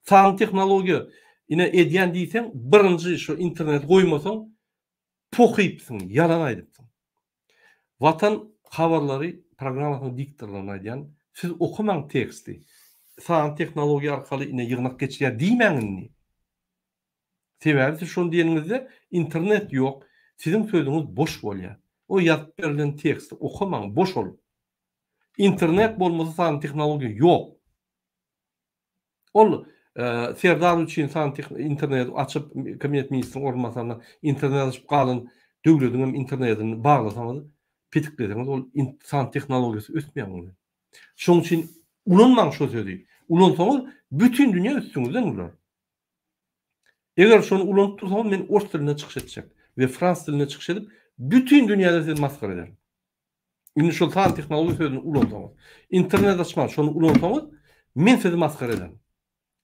Sanyny tehnologiýa ine edýän diýsen, birinji şu internet goýmasaň pokypsyň, yalan aýdypsyň. Watan habarlary programasynyň diktorlaryna aýdýan, siz okumaň teksti. Sanyny tehnologiýa arkaly ine ýygnak geçýär diýmeňini. Sebäbi şonu diýeningizde internet ýok, sizin sözüňiz boş bolýar. O ýazyp berilen teksti okumaň, boş ol. İnternet bolmasa sanyny tehnologiýa ýok. Ol Serdar üçin sanyny internet açyp kabinet ministriniň ornamasaryna internet açyp galyn döwletiň internetini baglasaňyz, petikleseňiz ol sanyny tehnologiýasy ötmeýär. Şoň üçin ulanmaň şu sözi. Ulansaňyz bütün dünýä üstüňizden ular. Eger şonu ulanıp dursaňyz men ors diline çykyş etjek we frans diline çykyş edip Bütün dünyada sizi maskara eder. Indi şol fan teknoloji sözünü ulantamaz. İnternet açman şonu ulantamaz. Men sizi maskara ederim.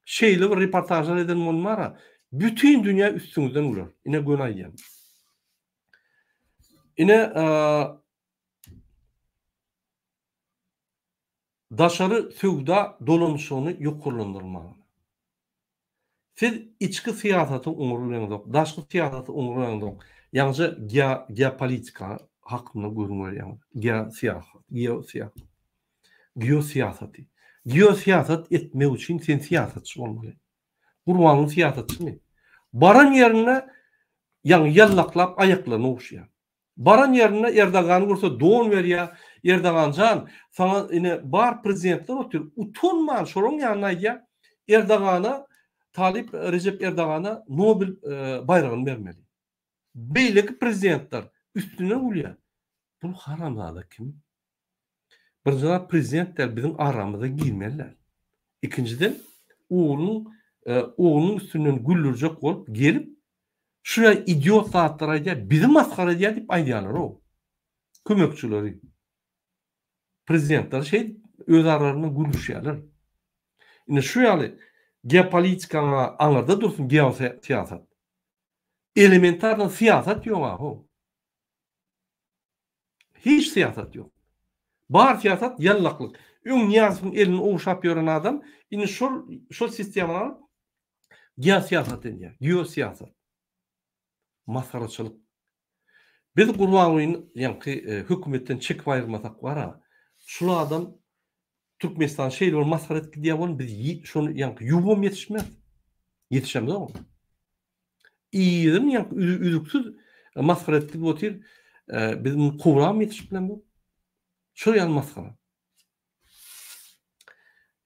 Şeyli bir reportajlar eden monmara. Bütün dünya üstünüzden ular. Ine gönayyan. Ine daşarı sövda dolanışını yokurlandırmalı. Siz içki siyasatı umurlayandıq, daşkı siyasatı umurlayandıq. Yalnızca geopolitika hakkında görünür yani. Geosiyasatı. Geosiyasat etmek için sen siyasatçı olmalı. Kurbanın siyasatçı mı? Baran yerine yani yallaklap ayaklarına okşayan. Baran yerine Erdoğan'ı görse doğun ver ya. Erdoğan can sana yine bar prezidentler otur. Utunman şorun yanına ya. Erdoğan'a Talip Recep Erdoğan'a Nobel bayrağını vermeli. Beyleki prezidentler üstüne ulya. Bu haramada kim? Birinci prezidentler bizim aramıza girmeliler. İkinciden oğlunun üstünden güllürecek olup gelip şuraya idiot saatler diye bizi maskara diye deyip aydiyanlar o. Kömekçileri. Prezidentler öz aralarına gülüşüyorlar. Yine şuraya geopolitikana anlarda dursun geosiyasat. Elementardan siyaset yok aho. Hiç siyaset yok. Bar siyaset yallaklık. Niyazın elini oğuşap yoran adam yine şu sistemini alıp geosiyaset ediyor. Geosiyaset. Masaraçılık. Biz kurbanlığın yani hükümetten çek ayırmasak var ha. Şu adam Türkmenistan şeyler masaret gidiyor onu biz şunu yani yuvum yetişmez. Yetişemez ama. İyidir yani üzüksüz masaret gibi otur. Bizim kuvram yetişmez bu. Şuraya maskara.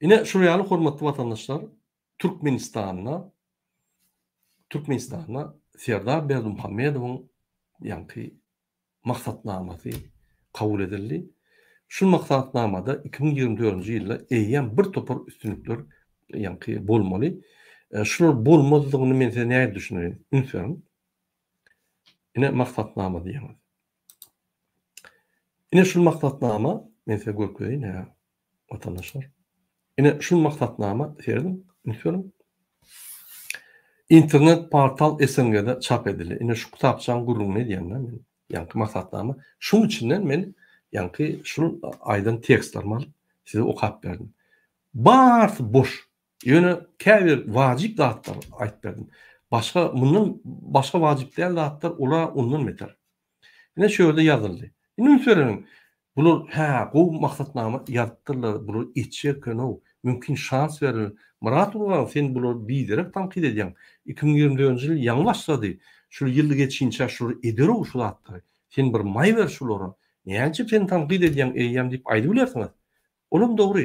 Yine şuraya hürmetli vatandaşlar Türkmenistan'a Serdar Berdimuhamedov'un yani maksatnaması kabul edildi. Şu maksatnamada 2024 yılda eyyem bir topar üstünlükler yani bolmalı. Şunlar bolmazlığını men size ne düşünüyorum? Ünsürüm. Yine maksatnama diyemez. Yine şu maksatnama men size görküyeyim ya vatandaşlar. Yine şu maksatnama serdim. Ünsürüm. İnternet portal SNG'de çap edildi. Yine şu kitapçağın gururunu ne diyeyim ben? Yani maksatnama. Şunun içinden ben yani şu aydan tekstlerimi alıp size okuyup verdim. Barsı boş. Yani kevir vacip dağıtlar ait verdim. Başka vacipler dağıtlar ola ondan meter. Yine şöyle yazıldı. Yine söylerim. Bunlar bu maksatnama yazıttırlar. Bunlar içe konu. Mümkün şans verir. Murat Urgan sen bunlar bilerek tankit ediyorsun. 2024 yıl yan başladı. Şu yılı geçince şu eder o şu dağıtlar. Sen bir may ver şulara. Neyence sen tankit ediyorsun eyyem deyip aydı bilersiniz. Oğlum doğru.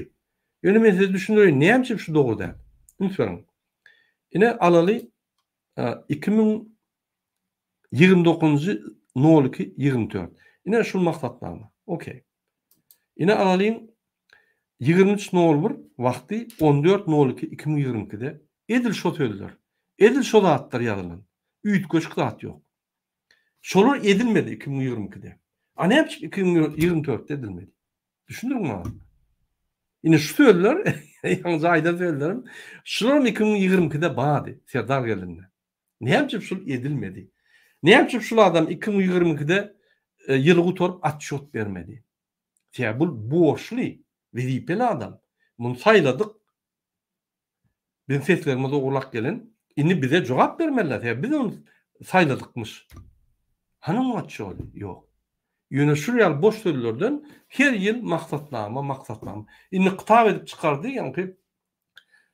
Yani ben size düşünüyorum. Neyence şu doğru değil. Lütfen. Yine alalı 2029-02-24. Yine şu maksatnama. Okey. Yine alalım 23.01 vakti 14.02-2022'de edil şo söylediler. Edil şo dağıtlar yazılan. Üyüt köşk dağıt yok. Şolar edilmedi 2022'de. Ne yapacak 2024'te edilmedi. Düşündün mü? Yine şu söylediler. Yalnız ayda söylerim. Şolar 2022'de bağdı. Serdar gelinde. Ne yapacak şu edilmedi. Ne yapacak şu adam 2022'de yılı kuturup atşot vermedi. Ya bu borçlu. Vizipeli adam. Bunu sayladık. Ben seslerime doğrulak gelin. İni bize cevap vermeliler. Ya biz onu sayladıkmış. Hanım atşot? Yok. Yine şuraya boş sözlerden her yıl maksatnama. İni kitap edip çıkardı. Yani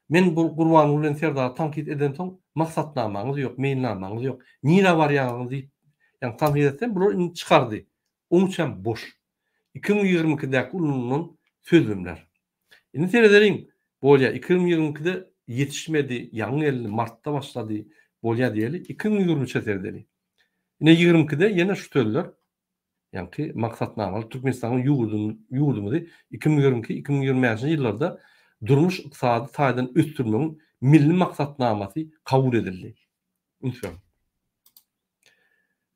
men bu kurban ulen Serdar'a tankit eden son maksatnamanız yok, mailnamanız yok. Nira var yanınız deyip yani tankit etsem bunu çıkardı. Onun için boş. 2022'deki ulunun sözümler. Yine seyrederim. Bolya 2022'de yetişmedi. Yanı 50 Mart'ta başladı. Bolya diyeli. 2023'e seyrederim. Yine 22'de yine şu sözler. Yani ki maksatnamalı Türkmenistan'ın yurdumuzu 2022-2023 yıllarda durmuş iqtisadi taydan östürmenin milli maksatnaması kabul edildi. Lütfen.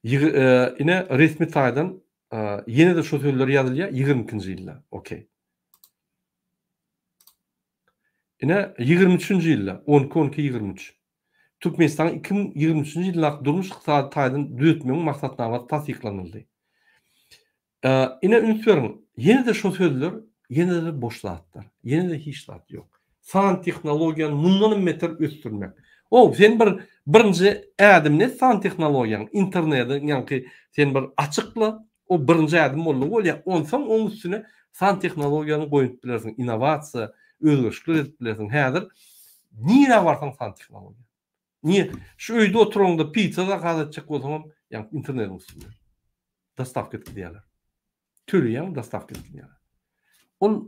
Ine resmi taýdan yine de şu sözler ýazylýar 22-nji ýylda. Okey. Ine 23-nji ýylda 12-23. Türkmenistan 2023-nji ýylda durmuş ykdysady taýdan düýetmeň maksatnamasy tasdiklanyldy. Ine ünsüň yine de şu sözler yine de boş zatlar. Yine de hiç zat ýok. San tehnologiýany mundan meter ösdürmek. O sen birinji ädim ne san tehnologiýany internetde ýa-ni sen bir açykla o birinji ädim bolmaly bolýar. Onsoň oň üstüne san tehnologiýany goýup bilersiň, innovasiýa, özgeçlik edip bilersiň. Häzir nire barsaň san tehnologiýa. Niye? Şu öýde oturanda pizza da gadatjak bolsaň, ýa-ni internet üstünde. Dastavka edýärler. Türýän dastavka edýärler. Ol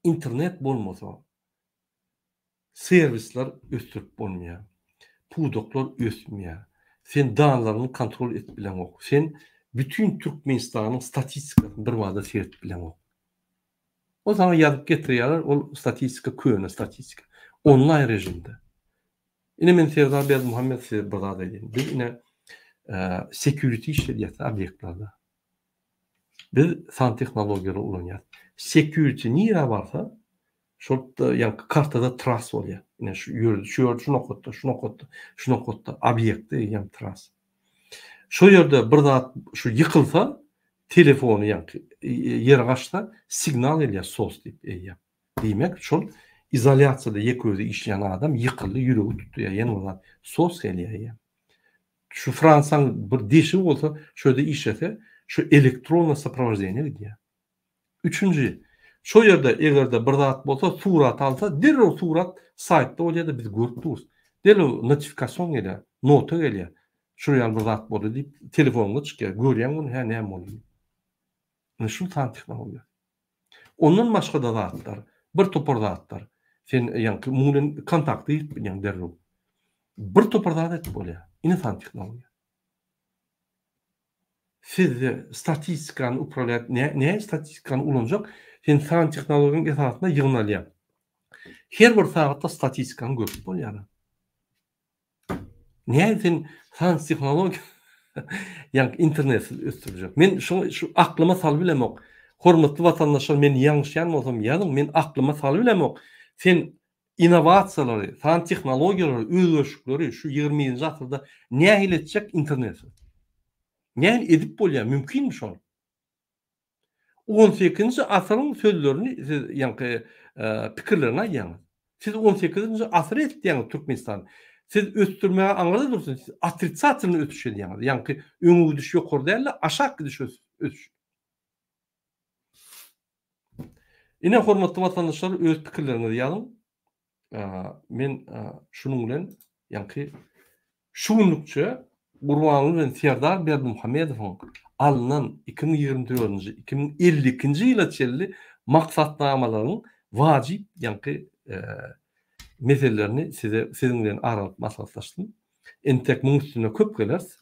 internet bolmasa servisler östürüp bolmaýar. Pudoklar ösmeýär. Sen danlaryny kontrol etip bilen ok. Sen bütün Türkmenistanyň statistikasyny bir wagtda seretip bilen ok. O zaman ýazyp getirýärler, ol statistika köne statistika. Online rejimde. Ine men Serdar Berdimuhammed size bir zat aýdym. Biz ine security işledýär obyektlarda. Biz san tehnologiýalary ulanýar. Security nire barsa şolda ýa-ni kartada tras bolýar. Ine şu ýördi, şunu okutda, obyekti ýa-ni tras. Şu ýerde bir zat şu ýykylsa, telefonu ýa-ni ýere gaçsa signal elýär, sos diýip eýýär. Diýmek, şol izolasiýada ýeközde işleýän adam ýykyldy, ýüregi tutýar, ýene olar sos elýär. Şu Fransaň bir deşi bolsa, şöyle işlese, şu elektronla soprovождение edýär. Üçüncü, şu ýerde egerde bir zat bolsa, surat alsa, derreo surat saytda bolýar, biz görüpdüriz. Derreo notifikasiýon gelýär, nota gelýär. Şuraya bir zat boldy diýip telefonuňa çykýar, görýän bunu hä näme bolýar. Şu san tehnologiýa. Ondan başga da zatlar, bir topar zatlar. Sen ýa-ni muňdan kontakt edip ýa-ni derreo. Bir topar zat bolýar. Ine san tehnologiýa. Siz statistikany upralat, näme statistikany ulanjak? Sen san tehnologiýanyň esasynda ýygnalýar. Her bir sagatda statistikany görüp bolýar. Näme sen san tehnologiýa ýa-ni internet ösdürjek. Men şu aklyma salyp bilemok. Hormatly watandaşlar, men ýangyşýan bolsam ýazyň, men aklyma salyp bilemok. Sen innovasiýalary, san tehnologiýalary, özgeçlikleri şu 20-nji asyrda näme iletjek internet? Näme edip bolýar? Mümkinmi şol? 18-nji asyryň sözlerini siz ýa-ni pikirlerini aýdýaňyz. Siz 18-nji asyr etdiňiz Türkmenistan. Siz östürmäge aňyrda dursunuz. Siz atritsasiýany ötüş edýäňiz. Ýa-ni öňe gidiş ýokary däl, aşağı gidiş ötüş. Ine hormatly watandaşlar, öz pikirlerinizi ýazyň. Men şunun bilen ýa-ni şu günlükçe Gurbanly bilen Serdar Berdimuhammedowyň alınan 2024-nji 2052-nji ýyla çelli maksatnamalaryň wajyp ýa-ni meselelerini sizin bilen aralyp maslahatlaşdym. Entek muň üstüne köp gelers.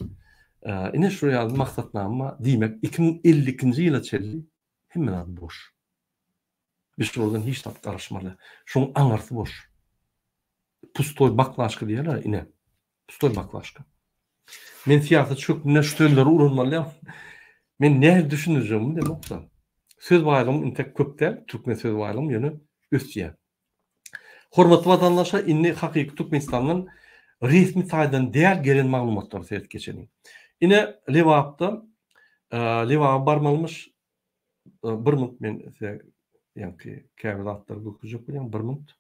Ine şu ýaly maksatnama diýmek 2052-nji ýyla çelli hemme boş. Biz şuradan hiç tat karışmalı. Şoň aňarsy boş. Pustoy baklaşky diýerler ine. Pustoy baklaşky. Men siýasat çökmüne şöýleri uranmalıyam. Men näme düşünürjegimi demoksa. Söz baýlygym entek köpde, türkmen söz baýlygym ýöne ösýär. Hormatly watandaşlar, inni hakyky Türkmenistanyň resmi saýtdan däl gelen maglumatlary sert geçeni. Ine Lewapda Lewap barmalmış 1 minut men ýa-ni käbirlatlar göküjek bolýan 1 minut.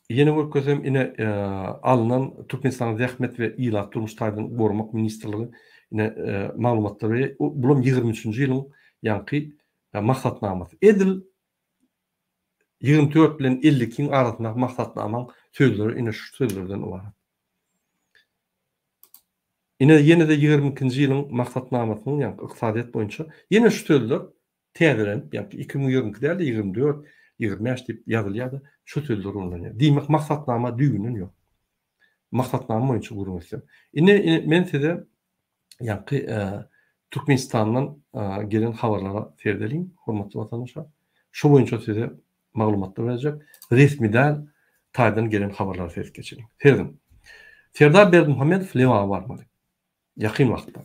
Yeni görkezem ine alınan Türkmenistan Zähmet we Ilat Durmuştaýdan Gormak Ministrligi ine maglumatlary bulum 23-nji ýylyň ýa-ni maksatnamasy. Edil 24 bilen 52-ň arasynda maksatnamaň sözleri ine şu sözlerden ibaret. Ine ýene de 22-nji ýylyň maksatnamasynyň ýa-ni ykdysadyýat boýunça ýene şu sözler täzelenip ýa-ni 2020-de 24 25 diýip ýazylýar. Şu sözler ulanýar. Diýmek maksatnama düýgünün ýok. Maksatnama boýunça gurulýar. Ine men size ýa-ni Türkmenistanyň gelen habarlara serdeliyim, hormatly watandaşlar. Şu boýunça size maglumatlar berjek. Resmi däl, Taydan gelen habarlar ses geçirin. Serdar Berdimuhamedov Leva barmaly. Yakın wagtda.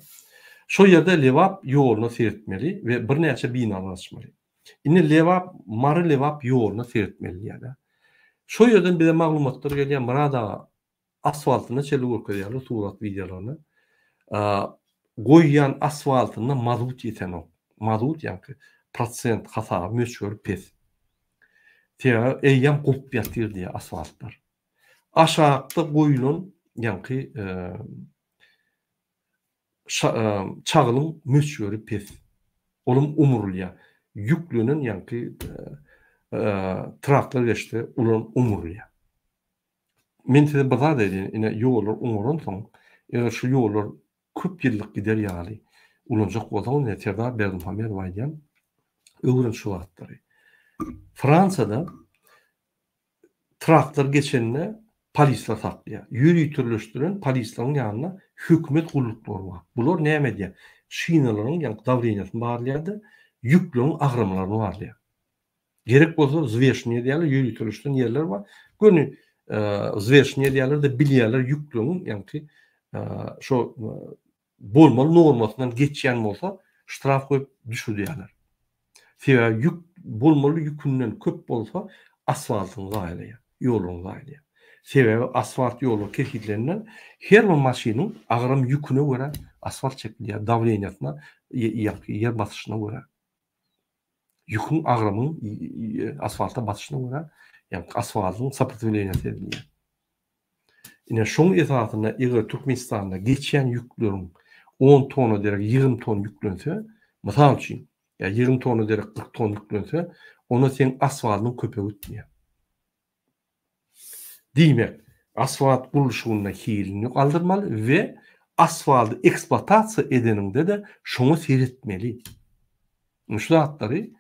Şo yerde Levap ýoluna seyretmeli ve bir näçe binalar açmaly. Indi Levap, Mary Levap ýoluna seyretmeli ýa-da. Şo ýerden bize maglumatlar gelýän burada asfaltyna çeli görkezýärler surat videolaryny. Goýýan asfaltyna mazut ýeten ok. Mazut ýa-ni prosent hasar möçgör pes. Teýär eýýän gop ýatyr diýe asfaltlar. Aşağıda goýulan ýa-ni çağılın möçgörü pes. Olum umurlya. Yüklünün ýa-ni traktör geçti, ulan umurlya. Men size bazar edin, ine ýollar umurun soň, eger şu ýollar köp ýyllyk gider ýaly. Ulanjak bolsa ne Serdar Berdimuhamedov aýdýan öwrün şu wagtlary. Fransada traktör geçenine polisler saklaýar. Ýürüýtürleşdiren polislaryň ýanyna hökümet gullukları bar. Bular näme diýär? Şinalaryň ýa-ni dawreniýasyny barlaýardy, yüklüň agrymlaryny barlaýar. Gerek bolsa zweshniýe diýerler, ýürüýtürleşdiren ýerler bar. Göni zweshniýe diýerler de bilýärler yüklüň ýa-ni şo bolmaly normasyndan geçýän bolsa ştraf goýup düşürýärler. Sebäbi yük bolmaly yükünden köp bolsa asfaltyny gaýlaýar, ýoluny gaýlaýar. Sebäbi asfalt ýolu kesilenden her bir maşynyň agrym yüküne görä asfalt çekilýär, dawreniýasyna ýer basyşyna görä. Yükün agrymyň asfalta basyşyna görä, ýa-ni asfaltyň saprotivleniýasy edilýär. Ine şoň esasyna eger Türkmenistanda geçýän yükleriň 10 tonu derek 20 ton yüklense, mysal üçin, ya 20 tonu derek 40 ton yüklense, ona sen asfaltyň köpegi gitmeýär. Diýmek, asfalt gurulşygyna hilini galdyrmaly we asfalty eksploatasiýa edeninde de şoňa seyretmeli. Şu zatlary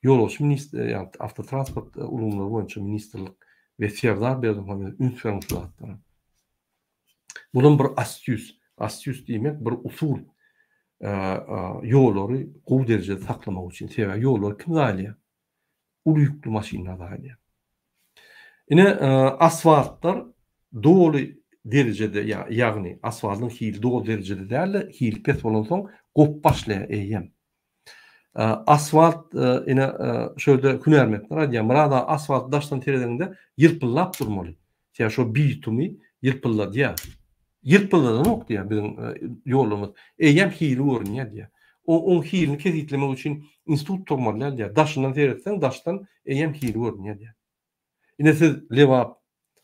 Ýolbaşy ministri, ýa-ni Avtotransport ulgamlary boýunça ministrlik we Serdar Berdimuhamedov ünsürän şu zatlary. Bunun bir astyus diýmek bir usul ýollary gowy derejede saklamak üçin. Sebäbi ýollar kim gaýlaýar? Uly ýüklü maşynalar gaýlaýar. Ine asfaltlar doly derejede ýagny asfaltyň hili doly derejede däl, hili pes bolan soň gop başlaýar eýem. Asfalt ine şöyle hünermetler diýär. Burada asfalt daşdan teredende ýyrpyllap durmaly. Ýa şo bitumy ýyrpyllap diýär. Ýyrpylladan ok diýär bizim ýolumuz. Eýem hili görünýär diýär. O hilini kesitlemek üçin institut turmalylar diýär. Daşdan teredsen daşdan eýem hili görünýär diýär. Ine siz lewap,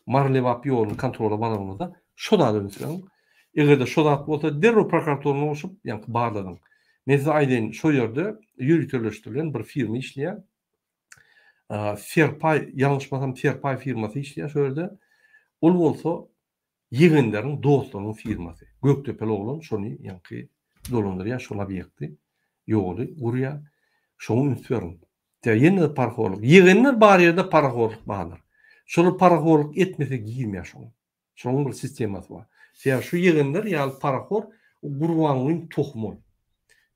mar lewap ýoluny kontrola baragynda şo da dönüşýär. Eger de şo da bolsa derro prokuratoruna oşup ýa-ni barladyň. Men size aýdyn, şo ýerde ýürüýtürleşdirilen bir firma işleýär. Fairpay, ýalňyşmasam Fairpay firmasy işleýär şo ýerde. Ol bolsa ýigindäriň dostlaryň firmasy. Gökdepeli oglan şonu ýa-ni dolandyrýar, şol obyekti ýoly gurýar. Şoň ünsürün. Ýene parahorlyk. Ýiginler bar ýerde parahorlyk barlar. Şol parahorlyk etmese giýilmeýär şoň. Şoň bir sistemasy bar. Şeýle şu ýiginler ýaly parahor gurbanlyň tohmy.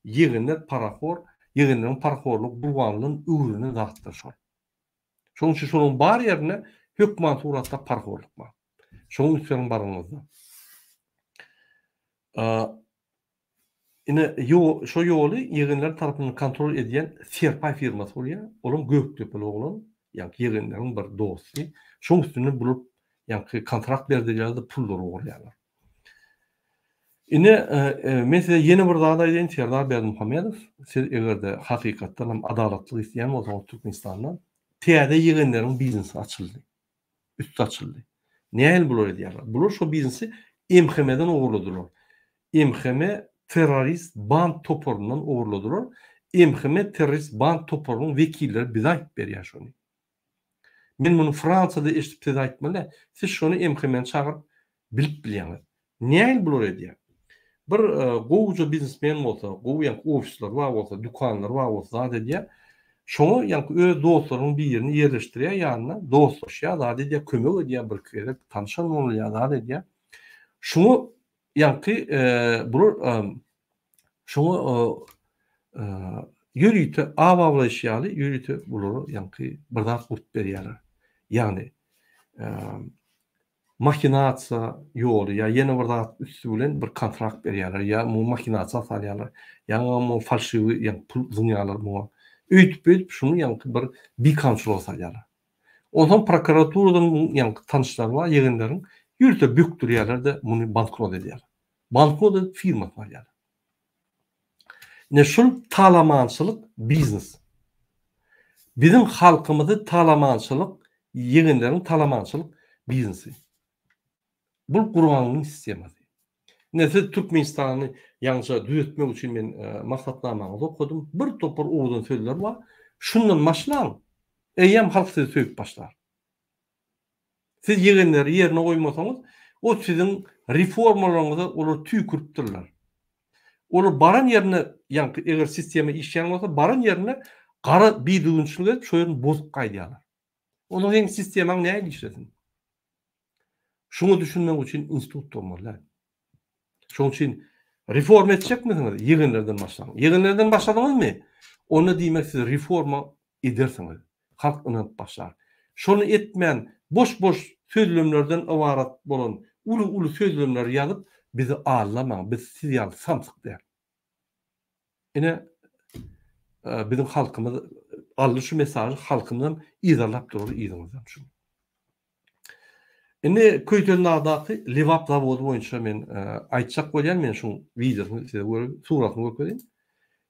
Ýiginler parahor, ýiginleriň parahorlyk gurbanlygyň öwrüne zatdyr şol. Şoň üçin şonuň bar ýerine hökman suratda parahorlyk bar. Şoň üçin barňyzda. Ine şo ýoly ýiginler tarapyndan kontrol edýän Fairpay firmasy bolýar. Olum Gökdepeli oglan, ýa-ni ýiginleriň bir dosty. Şoň üstüne bulup, ýa-ni kontrakt berdiler, pullary oglarlar. Ine men size ýene bir zat aýdyn, Serdar Berdimuhamedov, siz egerde hakykatdan hem adalatlyk isleýän bolsaňyz Türkmenistandan, täze ýiginleriň biznesi açyldy. Üst açyldy. Nähil bular edýärler? Bular şo biznesi MHM'den ogurladylar. MHM terörist band toporundan ogurladylar. MHM terörist band toporunyň wekilleri bize aýdyp berýär şonu. Men muny Fransada eşitip size aýtmaly, siz şonu MHM'den çagyryp bilip bilýäňiz. Nähil bular edýär? Bir gowuja biznesmen bolsa, gowy ofisler bar bolsa, dukanlar bar bolsa diýär. Şoňa ýa-ni öz dostlarynyň bir ýerine ýerleşdirýär, ýanyna dostlaşýar, zady diýär, kömek edýär, bir kere tanışan bolýar, zady diýär. Şoňa ýa-ni bular şoňa ýürüýte awawlaşýaly, ýürüýte bulary ýa-ni bir zat gurup berýärler. Ýagny makinatsa yolu ya yeni bir zat üstü bilen bir kontrakt berýärler ya bu makinatsa salýarlar ýa-da bu falşywy ýa pul dünýalar bu üýtüp şunu ýa-da bir kontrol salýarlar. Ondan prokuraturadan ýa tanışlar var ýegenlerin ýürte bükdürýärler-de muny bankrot edýärler. Bankrot firma salýarlar. Ne şul talamançylyk biznes. Bizim halkymyzy talamançylyk ýegenlerin talamançylyk biznesi. Bu Kur'an'ın sistemi. Neyse Türkmenistan'ı yanlışa düzeltmek için ben maksatnamamı okudum. Bir topar oğudun sözler var. Şundan başlan. Eyyem halk sizi söyleyip başlar. Siz yeğenleri yerine koymasanız o sizin reformalarınızı olur tüykürüptürler. Olur baran yerine yani eğer sistemi işleyen olsa baran yerine kara bir düğünçülük şöyle bozuk kaydiyalar. Onun en sistemin neye işlesin? Şunu düşünmek için institut olmalılar. Şunun için reform edecek misiniz? Yeğenlerden başlayın. Yeğenlerden başladınız mı? Onu demek siz reforma edersiniz. Halk inanıp başlar. Şunu etmeyen boş sözlemlerden avarat bolan ulu sözlemler yazıp bizi ağırlamayın. Biz siz yazıp samsık der. Yine bizim halkımız aldı şu mesajı halkımdan izarlap durur izimizden şunu. Indi Köytönlağdaki Livap zavodu boyunca men aýtjak bolýan men şu videosunu size suratyny göstereyim.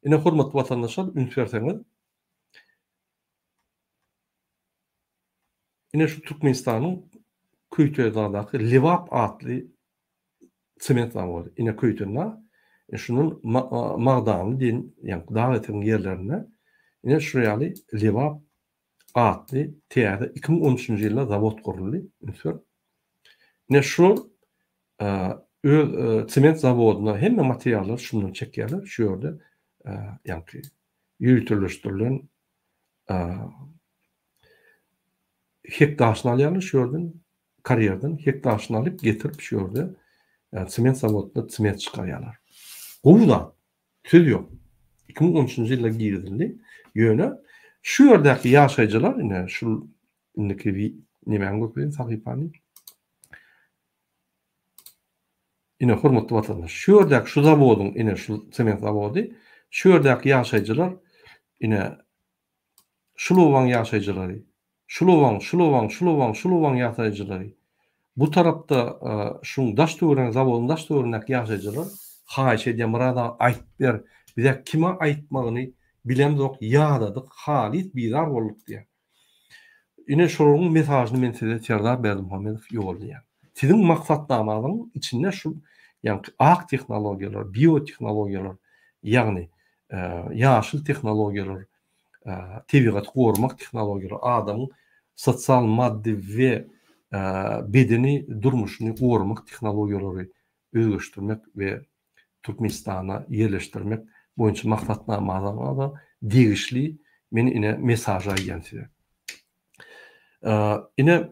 Indi hormatly watandaşlar üns berseňiz. Indi şu Türkmenistanyň Köytönlağdaki Livap adly sement zavodu. Indi Köytönlağ şunun magdany diýen ýa-ni dawetiniň ýerlerine indi şurýaly Livap adly teýärde 2013-nji ýylda zavod guruldy. Ne şu sement zavoduna hem materiallar şundan çekýärler, şu ýerde ýa-ni ýürütülýän hektaşyny alýarlar, şu ýerden karýerden hektaşyny alyp getirip şu ýerde sement zavoduna sement çykarýarlar. Gowda söz ýok. 2013-nji ýylda girildi. Ýöne şu ýerdäki ýaşaýjylar ine şu indiki nemäň göpüren sahypany ine hormatly watandaş. Şu ýerdäki şu zawodyň ine şu sement zawody, şu ýerdäki ýaşaýjylar ine şulowaň ýaşaýjylary, şulowaň ýaşaýjylary. Bu tarapda şu daş töwren zawodyň daş töwrenäki ýaşaýjylar haýş edýän murada aýtyp ber. Bize kime aýtmagyny bilemdik, ýadadyk, halis bizar boldyk diýär. Ine şonuň mesasyny men size Serdar Berdimuhammedow ýoldaýar. Sizin maksatnamaňyň içinde şu ýa-ni ak tehnologiýalar, bioteknologiýalar, ýagny ýaşyl tehnologiýalar, tebigat gormak tehnologiýalar, adamyň sosial maddi we bedeni durmuşyny gormak tehnologiýalary özleşdirmek we Türkmenistana ýerleşdirmek boýunça maksatnamaňa degişli men ine mesaj aýdýan size. Ine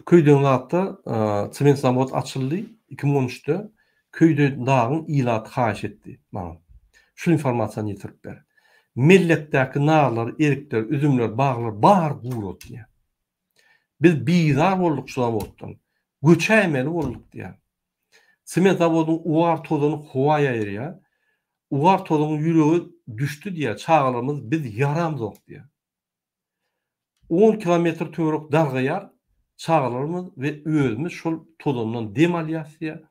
Köýdönlagda sement zavod açyldy 2013-de. Köýdönlagyň ilaty haýş etdi maňa. Şu informasiýany ýetirip ber. Milletdäki narlar, erikler, üzümler, baglar bar gurut diýär. Biz bizar bolduk şu zavoddan. Göçämeli bolduk diýär. Sement zawodyň uwar tozuny howaýa ýerýär. Uwar tozunyň ýüregi düşdi diýär. Çağlarymyz biz yaramzok diýär. 10 kilometr töwerek dalgaýar. Çağlarımız ve özümüz şol tozundan dem alýasy.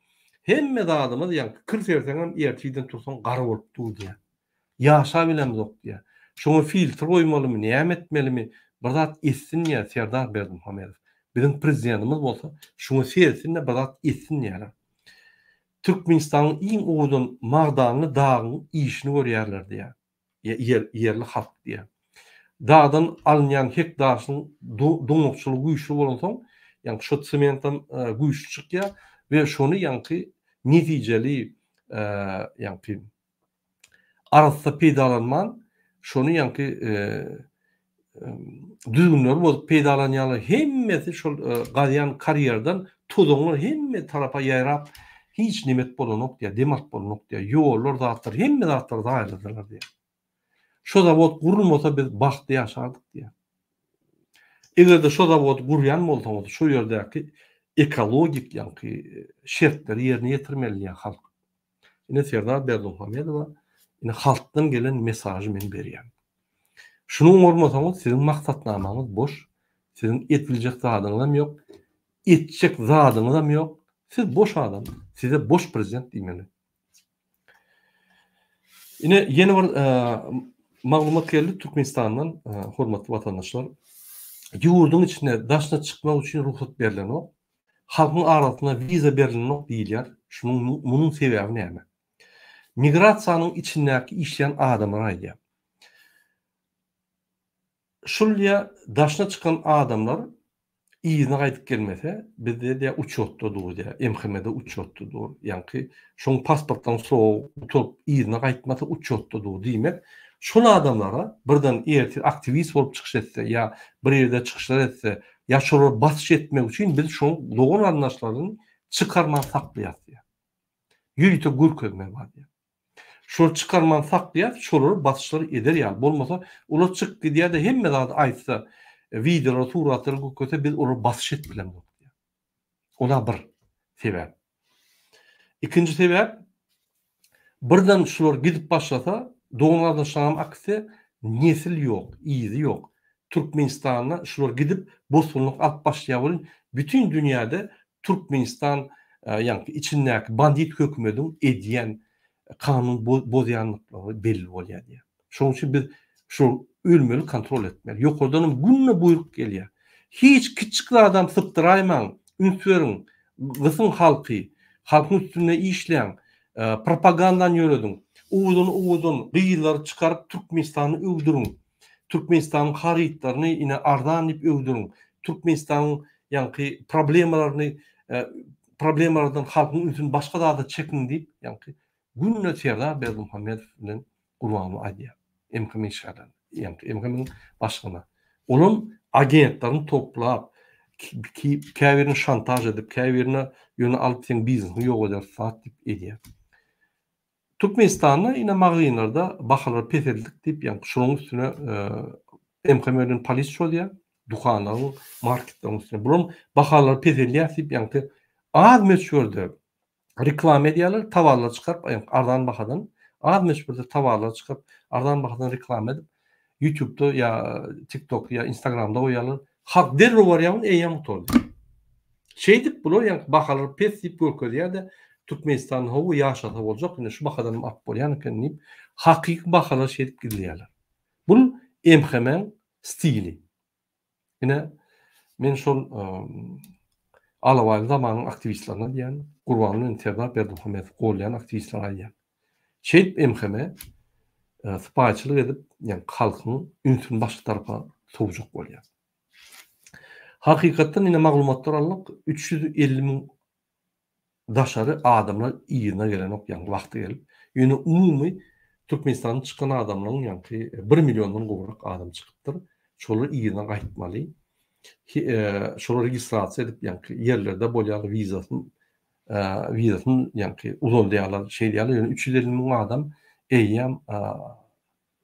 Hemme adamymyz ýa-ni 40 ýerden ýerçiden tursan gary bolup durdy. Ýaşa bilemzok diýär. Şoňa filtr goýmalymy, näme etmelimi? Bir zat etsin ýa Serdar Berdimuhammedow. Bizim prezidentimiz bolsa şoňa sersinne bir zat etsin ýa. Türkmenistanyň iň owdan magdany, dagyny, işini görýärler diýär. Yerli halk diýär. Dağdan alınyan hektaşyň doňokçylygy güýçli bolansoň, ýa-ni şu sementten güýçli çykýar we şonu ýa-ni netijeli ýa-ni arasda peýdalanman, şonu ýa-ni düzgünler bolup peýdalanýarlar. Hemmesi şol galyan karýerden tozuňlar hemme tarapa ýaýrap hiç nimet bolanok diýär, demak bolanok diýär. Ýollar zatlar, hemme zatlar daýrydylar diýär. Şu zavod gurulmasa biz baxtda ýaşardyk diýär. Egerde şo zawod gurýan bolsaňyz, şu ýerdäki ekologik ýa-ni şertleri ýerine ýetirmeli halk. Ine Serdar Berdimuhammedowa ine halkdan gelen mesajy men berýän. Şunuň bolmasaňyz siziň maksatnamaňyz boş, siziň etbiljek zadyňyz ýok, etjek zadyňyz ýok. Siz boş adam, size boş prezident diýmeli. Ine ýene bir maglumat geldi Türkmenistandan, hormatly watandaşlar. Ýurdun içine daşna çykmak üçin ruhsat berilen o. Halkyň arasynda viza berilen o diýilýär. Munyň sebäbi näme? Migrasiýanyň içindäki işleyen adamlar aýdýar. Şulya daşna çıkan adamlar iyine gaýdyp gelmese, bizde de uçotda dur, MHM'de uçotda dur. Yani şoň pasportdan soň utup iyine gaýtmasa uçotda dur diýmek. Şol adamlara birden ertir aktivist bolup çykyş etse, ýa bir ýerde çykyşlar etse, ýa şolar basyş etmek üçin biz şoň dogan anlaşmalarını çıkarman saklaýar. Ýürüte gürkezmek bar. Şol çıkarman saklaýar, şolar basyşlar eder ýa. Bolmasa ular çyk gidýär de hemme zat aýtsa, video suratları köse biz onu basyş etbilen bolup. Ola bir sebäp. İkinji sebäp birden şolar gidip başlasa, doganlardan şam aksy nesil ýok, izi ýok. Türkmenistana şolar gidip bosunluk alıp başlaýar. Bütün dünýäde Türkmenistan ýa-ni içindäki bandit hökümetiň edýän kanun bozýanlyklary belli bolýar. Şoň üçin biz şu ölmeli kontrol etmeli. Ýokardan günne buyruk gelýär. Hiç kiçik adam sıktıraýman, ünsürin, gysyn halky, halkyň üstüne işleýän, propagandan ýöredin. Uwudun gyýyllary çykaryp Türkmenistany öwdürün. Türkmenistanyň harytlaryny ine ardan dip öwdürün. Türkmenistanyň ýa-ni problemlardan halkyň üstüne başga da çekin dip, ýa-ni günne Serdar Berdimuhammedow bilen gurbanly aýdýar. MHM şadan, ýa-ni MHM'nin başlygyna. Onun agentlerini toplap, käbirini şantaj edip, käbirini ýöne alyp sen biznesini ýok eder, saat dip edýär. Türkmenistanda ine magazynlarda bahalar peseldik dip, ýa-ni şonuň üstüne MHM'nin polis şolýar, dukanlaryň, marketleriň üstüne. Bular bahalar peselýär dip, ýa-ni az meşhurdy. Reklam edýärler, tawarlar çykaryp, ardan bahadan, az meşhurdy tawarlar çykaryp, ardan bahadan reklam edip, YouTube'da ya TikTok ya Instagram'da oýarlar. Halk derre barýan eýem motor. Şey dip bular ýa-ni bahalar pes dip görkezýär-de Türkmenistan howu ýaşata boljak, ine şu bahadan ap bolýan eken, hakyky bahalar şedip gidilýärler. Bu MHM stili. Ine men şol alawaly zamanyň aktivistlerine diýen, Gurbanly Serdar Berdimuhammedow golýan aktivistler aýdýar. Şeýip MHM spaýçylyk edip, ýa-ni halkyň ünsüni başga tarafa sowjak bolýar. Hakykatdan ine maglumatlar alyp 350.000 daşary adamlar ýerine gelen ýa-ni wagty gelip, ýöne umumy Türkmenistanyň çykan adamlaryň ýa-ni 1 millionyň gowrak adam çykypdyr. Şolar ýerine gaýtmaly. Şolar registrasiýa edip, ýa-ni ýerlerde bolýan vizasyny ýa-ni uzun diýerler, şey diýerler, ýöne 350.000 adam eýem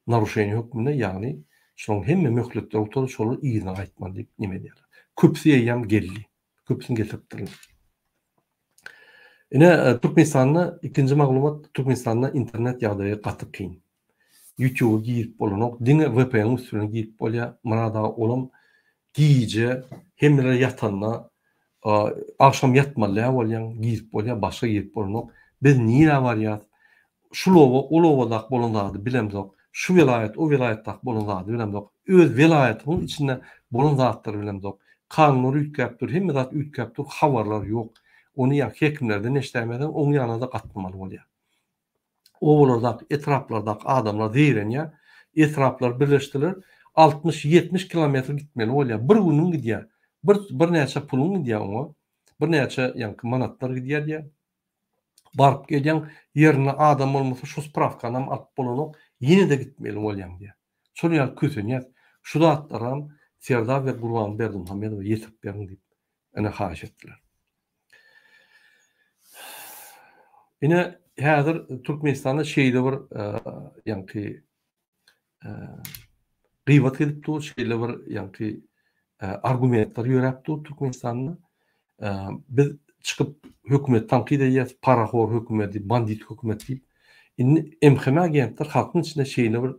naruşeny hökmüne, ýa-ni şoň hemme möhletler oturup şolar ýerine gaýtmaly diýip nime diýerler. Köpsi eýem geldi. Köpsini getiripdir. Ine Türkmenistanda ikinji maglumat, Türkmenistanda internet ýagdaýy gatyp kyn. YouTube girip bolanok, diňe VPN üstüne girip bolýar. Murada olam giýje, hemmeler ýatanda akşam ýatmaly bolýan, girip bolýar, başga girip bolanok. Biz niýe barýar? Şulowa bolanady bilemzok. Şu vilayet, o vilayetdak bolanady bilemzok. Öz vilayetiň içinde bolan zatlary bilemzok. Kanunlar ütkäpdir, hemme zat ütkäpdir, habarlar ýok. Onu ýa hekimlerden eşdämeden oň ýanyna gatnamaly bolýar. Owalardak, etraplardak adamlar diýrenýär, etraplar birleşdiler, 60-70 kilometr gitmeli bolýar. Bir günüň gidýär. Bir näçe puluň gidýär oňa. Bir näçe ýa manatlar gidýär diýär. Barıp gelýän ýerine adam bolmasa şu spravkanam alyp bolanok, ýene de gitmeli bolýan diýär. Şol ýa kösenýär. Şu zatlaram Serdar we Gurban Berdimuhammedow ýetip berin diýip ene haýyş etdiler. Ine häzir Türkmenistanda şeýle bir ýa-ni gıýbat edip dur, şeýle bir ýa-ni argumentler ýöräpdi Türkmenistan'da. Biz çıkıp hükümet tankid edýäs, parahor hükümeti, bandit hükümeti diýip, indi MHM agentler halkyň içinde şeýle bir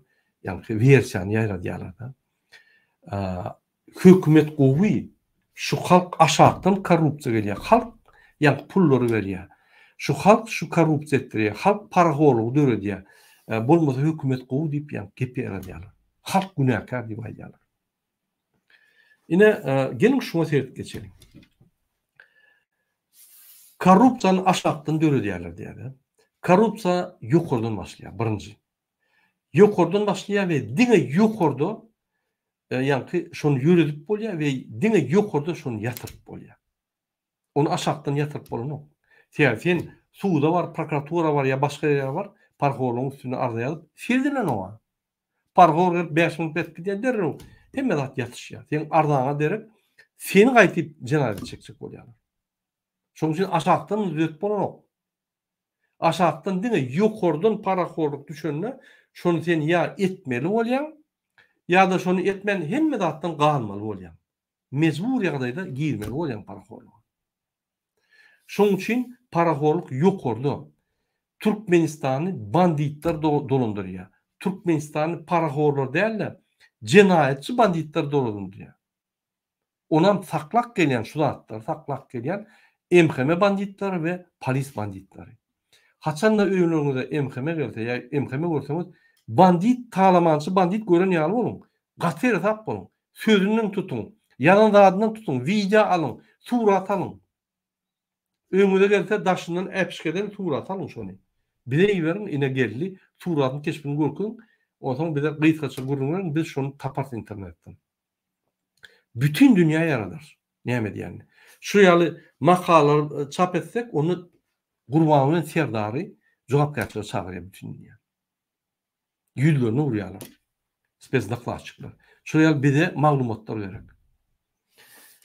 ýani versiýany ýaýradýarlar da. Hükümet gowy, şu halk aşağıdan korrupsiya gelýär. Halk ýani pullary berýär. Şu halk şu korrupsiya etdirýär. Halk parahorlygy döredýär. Bolmasa hükümet gowy diýip ýani gep ýaýradýarlar. Halk günäkär diýip aýdýarlar. Ine gelin şuna seyret geçelim. Korrupsiýany aşağıdan döredýärler diýär. Korrupsiya ýokardan başlaýar, birinji. Ýokardan başlaýar we diňe ýokarda ýani şonu ýöredip bolýar we diňe ýokarda şonu ýatyryp bolýar. Onu aşağıdan ýatyryp bolanok. Sen suwda var, prokuratura var ya başga ýerler var, parhorluň üstüne arzaýalyp, şerdilen owa. Parhor 5 minut betgide derrew hemme zat ýatışýar. Sen arzaňa derek, seni gaýtyp jenayet çekjek bolýarlar. Şoň üçin aşağıdan düzelt bolanok. Aşağıdan diňe ýokardan parahorluk düşenne şonu sen ya etmeli bolýan, ya da şonu etmen hemme zatdan galmaly bolýan. Mecbur ýagdaýda girmeli bolýan parahorluğa. Şoň üçin parahorluk ýokarda. Türkmenistany banditler dolandyrýar. Türkmenistany parahorlar däl, jenayetçi banditler dolandyrýar. Onam saklak gelýän şu zatlar, saklak gelýän MHM banditleri we polis banditleri. Haçanda öýünleriňizde MHM gelse, ýa MHM görseňiz, bandit talamançy bandit gören ýaly bolun. Gatyr tap bolun. Sözünden tutun, ýalandadynyň tutun, video alın, surat alın. Öňüňize gelse daşyndan äpişkeden surat alın şonu. Bileý berin ine geldi, suratyny keşbini görkün, ondan bize gysgaça görünýär, biz şonu tapart internetden. Bütün dünýä ýaradar. Näme diýäni? Şu ýaly makalar çap etsek, onu gurbanyň serdary jogapkärçilige çagyrýar bütün dünýä. Ýüzlerini urýarlar. Spesdaklar açyklar. Şu ýaly bize maglumatlar berek.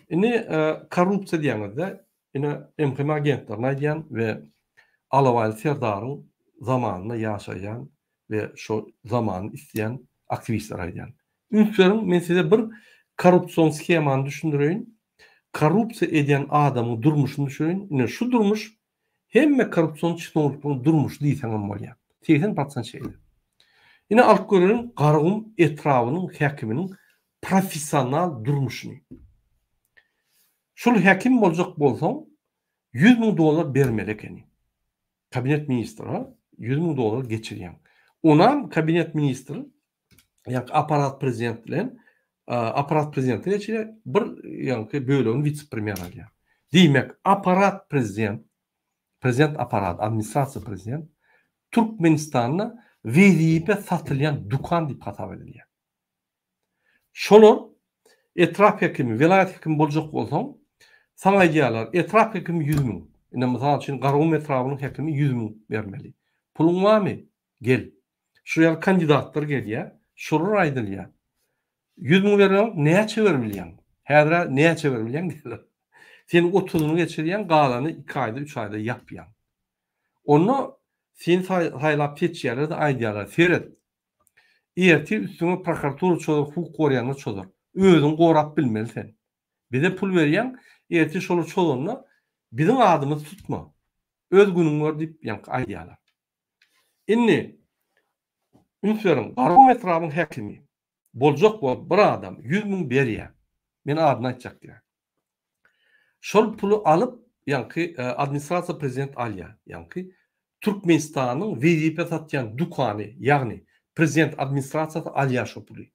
Ine korrupsiýa diýäňizde, ine MHM agentler nädýän we alawaly serdaryň zamanynda ýaşaýan we şu zamany isleýän aktivistler aýdýan. Ünslerin men size bir korrupsiýon skemany düşündirýän. Korrupsiýa edýän adamyň durmuşyny düşünün. Ine şu durmuş hemme korrupsiýon çytmalygyň durmuş diýsen bolýar. 80% şeýle. Ine alyp görün garagym etrawynyň häkiminiň professional durmuşyny. Şol häkim boljak bolsaň $100,000 bermeli ekeni. Kabinet ministri $100,000 geçirýän. Onam kabinet ministri ýa aparat prezident bilen aparat prezidenti geçirýär, bir ýa-ni bölüň vice-premier alýar. Diýmek, aparat prezident aparat, administrasiýa prezident Türkmenistanyna wezipe satylýan dukan diýip hatap edilýär. Şonu etraf hekimi, vilayet hekimi boljak bolsaň, sana aýdýarlar, etraf hekimi 100.000. Ine mysal üçin garagym etrawynyň hekimi 100.000 bermeli. Puluň barmy? Gel. Şu ýaly kandidatlar gelýär, şular aýdylýar. 100.000 berýän, näçe bermelýän? Häzir näçe bermelýän diýerler. Sen 30'uny geçirýän, galany 2 aýda, 3 aýda ýapýan. Onu sen saýlap teçýärler de aýdýarlar, seret. Erti üstüňe prokuratura çözür, hukuk gorýanyny çözür. Özüň gorap bilmelisin. Bize pul berýän, erti şolu çözüňle bizim adymyzy tutma. Öz günüň var diýip ýa aýdýarlar. Indi ünslerin garagym etrawynyň häkimi boljak bolup bir adam 100.000 berýär. Men adyny aýtjak diýär. Şol pulu alıp ýa-ni administrasiýa prezident alýar. Ýa-ni Türkmenistanyň wezipe satýan dukany, ýagny prezident administrasiýasy alýar şol puly.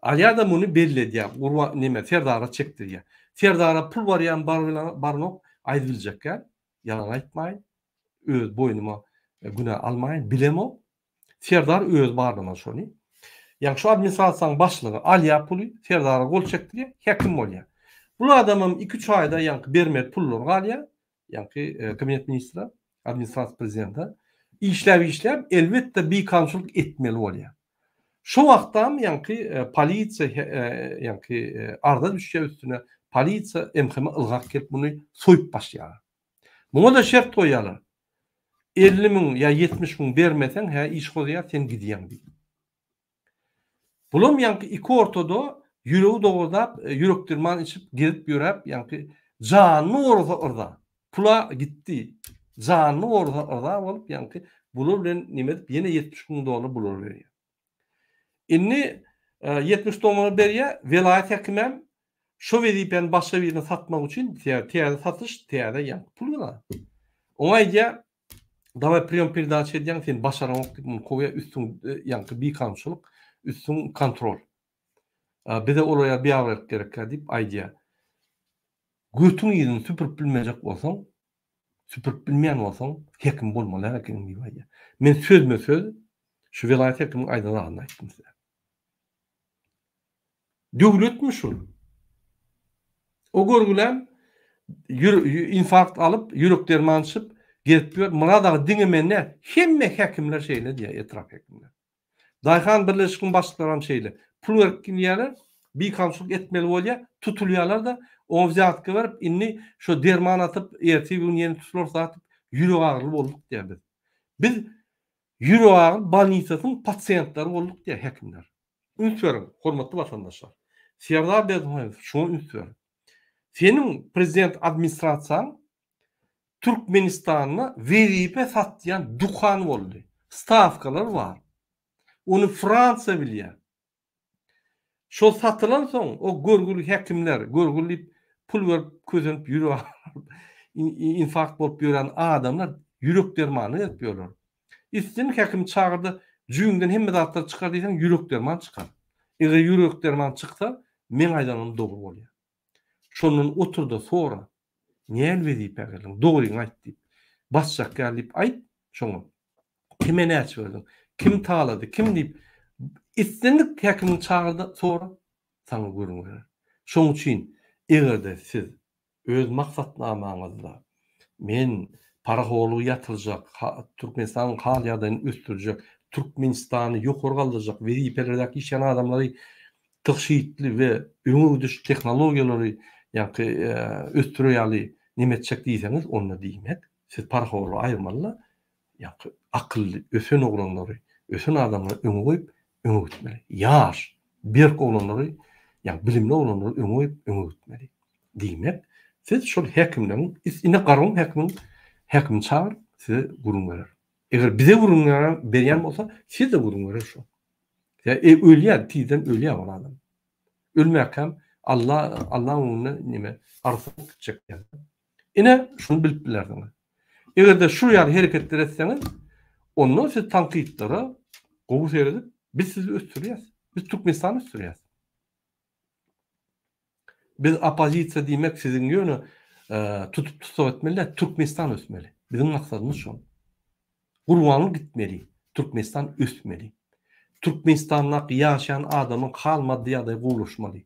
Alýar da muny belledýär, urwa näme serdara çekdirýär. Serdara pul barýan barnok aýdyljak, ýalan aýtmaýyn, öz boýnuma günä almaýyn, bilemo. Serdar öz bardyna şonu. Ýa şu administrasiýanyň başlygy alýar puly, serdara gol çekdirýär, häkim bolýar. Bu adamym 2-3 aýda ýa bermek pullary alýar, ýa kabinet ministri, administrasiýa prezidenti işläp elbetde bir kançylyk etmeli bolýar. Şu wagtdan ýa polisiýa ýa arda düşýär üstüne polisiýa MHM ılgak kelip muny soýup başlaýar. Muňa da şert goýýarlar. 50.000 ýa 70.000 bermesen, iş goýýar, sen gidýän diýip. Bulum ýa iki ortada yüreği doğudap, yürektirman içip gelip yürep, yani canlı orada. Pula gitti. Canlı orada olup, yani bulur bilen nimet yine 70 bin dolar bulur veriyor. Inni 70 dolar beriye velayet hekimem şu vedipen başka birini satmak için tiyada satış, tiyada yani puluna. Onayca dava priyon pirdan çediyen sen başaramak bunu koya üstün yani bir kançılık, üstün kontrol. Bir de oraya bir avrak gerek deyip aydiya. Götün yedin süpürüp bilmeyecek olsan, süpürüp bilmeyen olsan hekim bolmalı hekim gibi aydiya. Men söz şu velayet hekimin aydın anlayttım size. Dövletmiş ol. O görgülem infarkt alıp yürek derman içip gelip mana da diňemenne hemme hekimler şeyle diye etraf hekimler. Dayhan birleşikin başlıklarım şeyle pul verkinýärler bir kançylyk etmeli bolýa tutulýarlar da o zatky berip inni şu derman atıp erti gün ýeni tutulur satyp yürek ağrılı bolduk diýär biz yürek ağrı balnisasyň pasientleri bolduk diýär hekimler. Ünsörüm hormatly vatandaşlar. Serdar Berdimuhamedow şunu ünsör. Senin prezident administrasiýaň Türkmenistan'a veripe satyan dukan oldu. Stavkalar var. Onu Fransa bilýär. Şol satylan soň o görgülü hekimler, görgülü pul verip közünüp yürüyor. İnfarkt bolup ýören adamlar yürek dermanı etýärler. İstin hekim çağırdı, jüňden hemme zatlar çykar diýsen yürek derman çykar. Eger yürek derman çyksa, men aýdanam dogry bolýar. Şonun oturdu sonra niye verip geldim? Doğruyu ayt deyip. Basacak gelip ayt. Şonu. Kime ne açıyordun? Kim tağladı? Kim deyip. İstendik hekimin çağırdı sonra sana görün. Şonun için eğer de siz öz maksatnamaňyzda men parahoğlu yatıracak, Türkmenistan'ın halyadan üstürecek, Türkmenistan'ı ýokary galdyrjak, veripelerdeki işen adamları tıkşiitli ve öňüdüş teknologiýalary östürýärli nimetçek diýseniz onu diýmek. Siz parahoğlu aýrmaly, akylly, ösen oglanlary, ösen adamlary öňe goýup öňe gitmeli. Ýaş, berk oglanlary, bilimli oglanlary öňe goýup öňe gitmeli diýmek. Siz şol hekimden ine garun hekim çağır size gurun verer. Eger bize gurun berýän bolsa, siz de gurun verer şo. Ölýär, tiýden ölýär o adam. Ölmäkem Allah onu nime arsyp gitjek. Ine şunu bilip bilerdiňiz. Eger de şu ýaly hereketler etseňiz, onu siz tanqidlere gowy seredip biz sizi östürýäs. Biz Türkmenistany östürýäs. Biz opozisiýa diýmek siziň ýöne tutup tutap etmeli, Türkmenistan ösmeli. Bizim maksadymyz şu. Gurbanlyk gitmeli, Türkmenistan ösmeli. Türkmenistan'da ýaşayan adamın kalmadığı ýagdaý gowlaşmaly.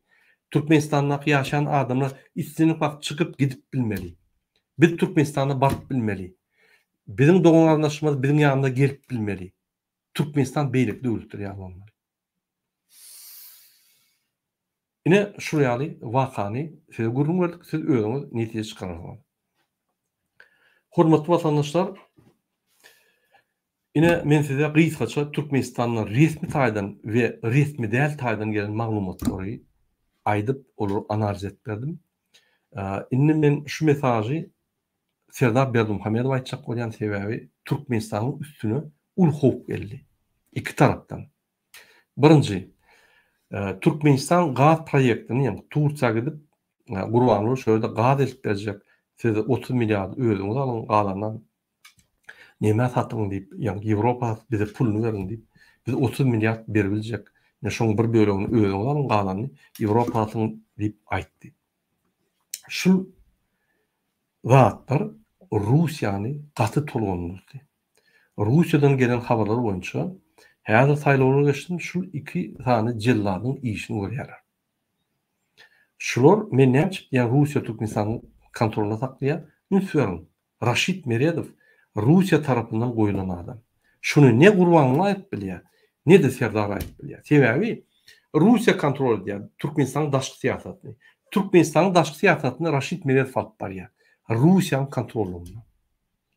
Türkmenistan'da ýaşayan adamlar istinip bak çıkıp gidip bilmeli. Biz Türkmenistan'a barıp bilmeli. Bizim doganlaşmamız bizim ýanymyza gelip bilmeli. Türkmenistan beýlik döwletdir ýaglanmaly. Ine şu ýaly wakany size gurrun berdik, siz özüňiz netije çykaryrsınız. Hormatly vatandaşlar, ine men size gysgaça Türkmenistanyň resmi taýdan we resmi däl taýdan gelen maglumatlary aýdyp olur analiz etdirdim. Inni men şu mesajy Serdar Berdimuhamedow aýtjak bolýan sebebi Türkmenistanyň üstüne ul howp geldi. İki tarapdan. Birinji, Türkmenistan gaz proyektini, yani Turkiýa gidip gurbanlygy şöyle gaz elip berjek. Siz 30 milliard özüňiz alın galandan näme satyň diýip, yani Ýewropa bize pulunu berin diýip, biz 30 milliard beriljek. Ne şoň bir bölegini özüňiz alyn galany Ýewropasyň diýip aýtdy. Şu zatlar Russiýany gaty tolgandyrdy. Russiýadan gelen habarlar boýunça häzir saýlawlara geçdim, şu iki tane jelladyň işini görýärler. Şular men näçip, ýa Russiýa Türkmenistanyň kontroluna saklaýar. Ünsörüm, Raşid Meredow Russiýa tarapyndan goýulan adam. Şunu ne gurbanlyk aýyp bilýär, ne de Serdar aýyp bilýär. Sebebi Russiýa kontrol edýär Türkmenistanyň daşky siýasatyny. Türkmenistanyň daşky siýasatyny Raşid Meredow alyp barýar. Russiýanyň kontrolunda.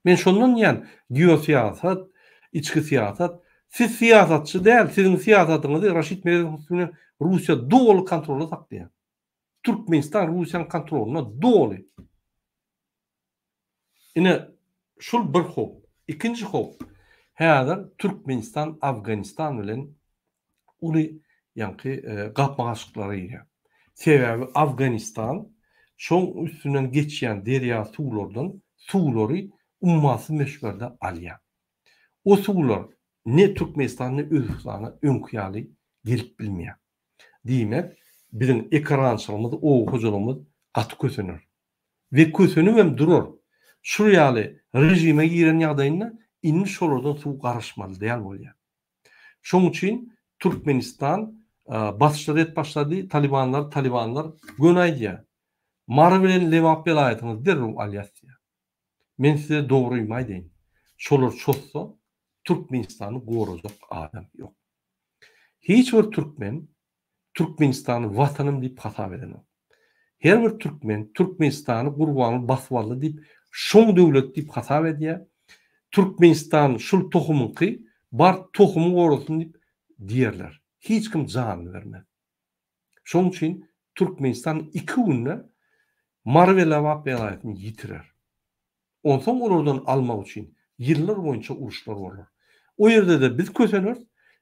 Men şondan ýan geosiýasat, içki siýasat Siz siyasatçı değil, sizin siyasatyňyzy Raşid Merezowskiň Russiýa dogly kontrolda saklaýar. Türkmenistan Russiýanyň kontroluna dogly. Ine şol bir hop. İkinci hop. Häzir Türkmenistan, Afganistan bilen uly ýanky gapmaşyklary ýa. Sebäbi Afganistan şoň üstünden geçýän derýa suwlardan suwlary ummasy meşberde alýar. O suwlar ne Türkmenistan ne Özbekistana öňküýäli gelip bilmeýär. Diýmek, bizim ekrançylygymyz, o hojulygymyz gaty kösenir. Ve kösenip hem durur. Şuryaly rejime giren ýagdaýynda inni şolardan suw garaşmaly diýär bolýar. Şoň üçin Türkmenistan başladı, Talibanlar gönaýdy. Mara bilen lewap belaýatyňyz derrew alýasy. Men size dogry aýdyn. Şolar çotsa Türkmenistan'ı gorajak adam yok. Hiç bir Türkmen Türkmenistan'ı vatanım deyip hata veren. Her bir Türkmen Türkmenistan'ı gurbany baswaly deyip şoň döwlet deyip hata edýär. Türkmenistan şul tohumyňky bar tohumy gorasyň deyip diýerler. Hiç kim jan vermez. Şoň üçin Türkmenistan 2 günde marwelawap belaýatyny ýitirer. Onsoň oradan almak üçin yıllar boyunca uruşlar olur. O yerde de biz kösenir,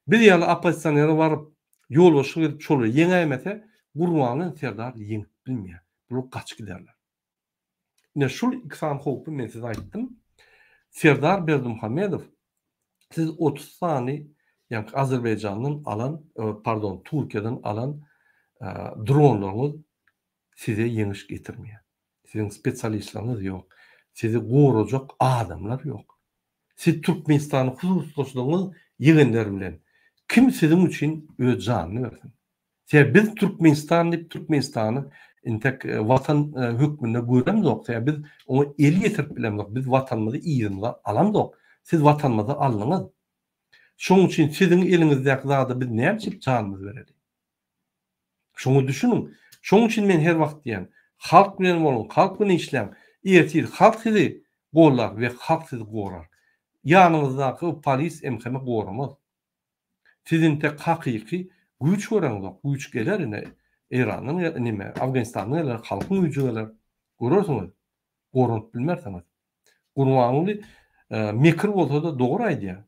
bir ýaly opozisiýonera baryp ýol başy berip çolu ýeňämese gurbanyň serdar ýeňip bilmeýär. Bu kaç giderler. Ne şol ikisam hopy men size aýtdym. Serdar Berdimuhammedow siz 30 sany ýa Azerbaýjanyň alan, Türkiýeden alan dronlaryňyz size ýeňiş getirmeýär. Sizin spesialistleriniz ýok. Sizi gorajak adamlar ýok. Siz Türkmenistanyň hususlaşdygyňyz ýegenler bilen kim sizin üçin öz janyny bersin? Biz Türkmenistany intek vatan hökmünde göremzok. Biz onu eli getirip bilemzok. Biz vatanymyzy ýygyny alamzok. Siz vatanymyzy aldyňyz. Şoň üçin sizin eliňizdäki zada biz näçe janymyzy bereli? Şoňu düşünün. Şoň üçin men her wagt diýen, halk bilen bolun, halk bilen işleň. Ertir halk sizi gorlar ve halk sizi gorar. Ýanyňyzdaky polis emheme goramaz. Sizin tek hakyky güýç göreňiz, güýç geler ine Iranyň nime, Afganistanyň halkyň güýçi geler. Görürsiňiz. Gorun bilmersiňiz. Gurbanyny mekir bolsa da dogry aýdýar.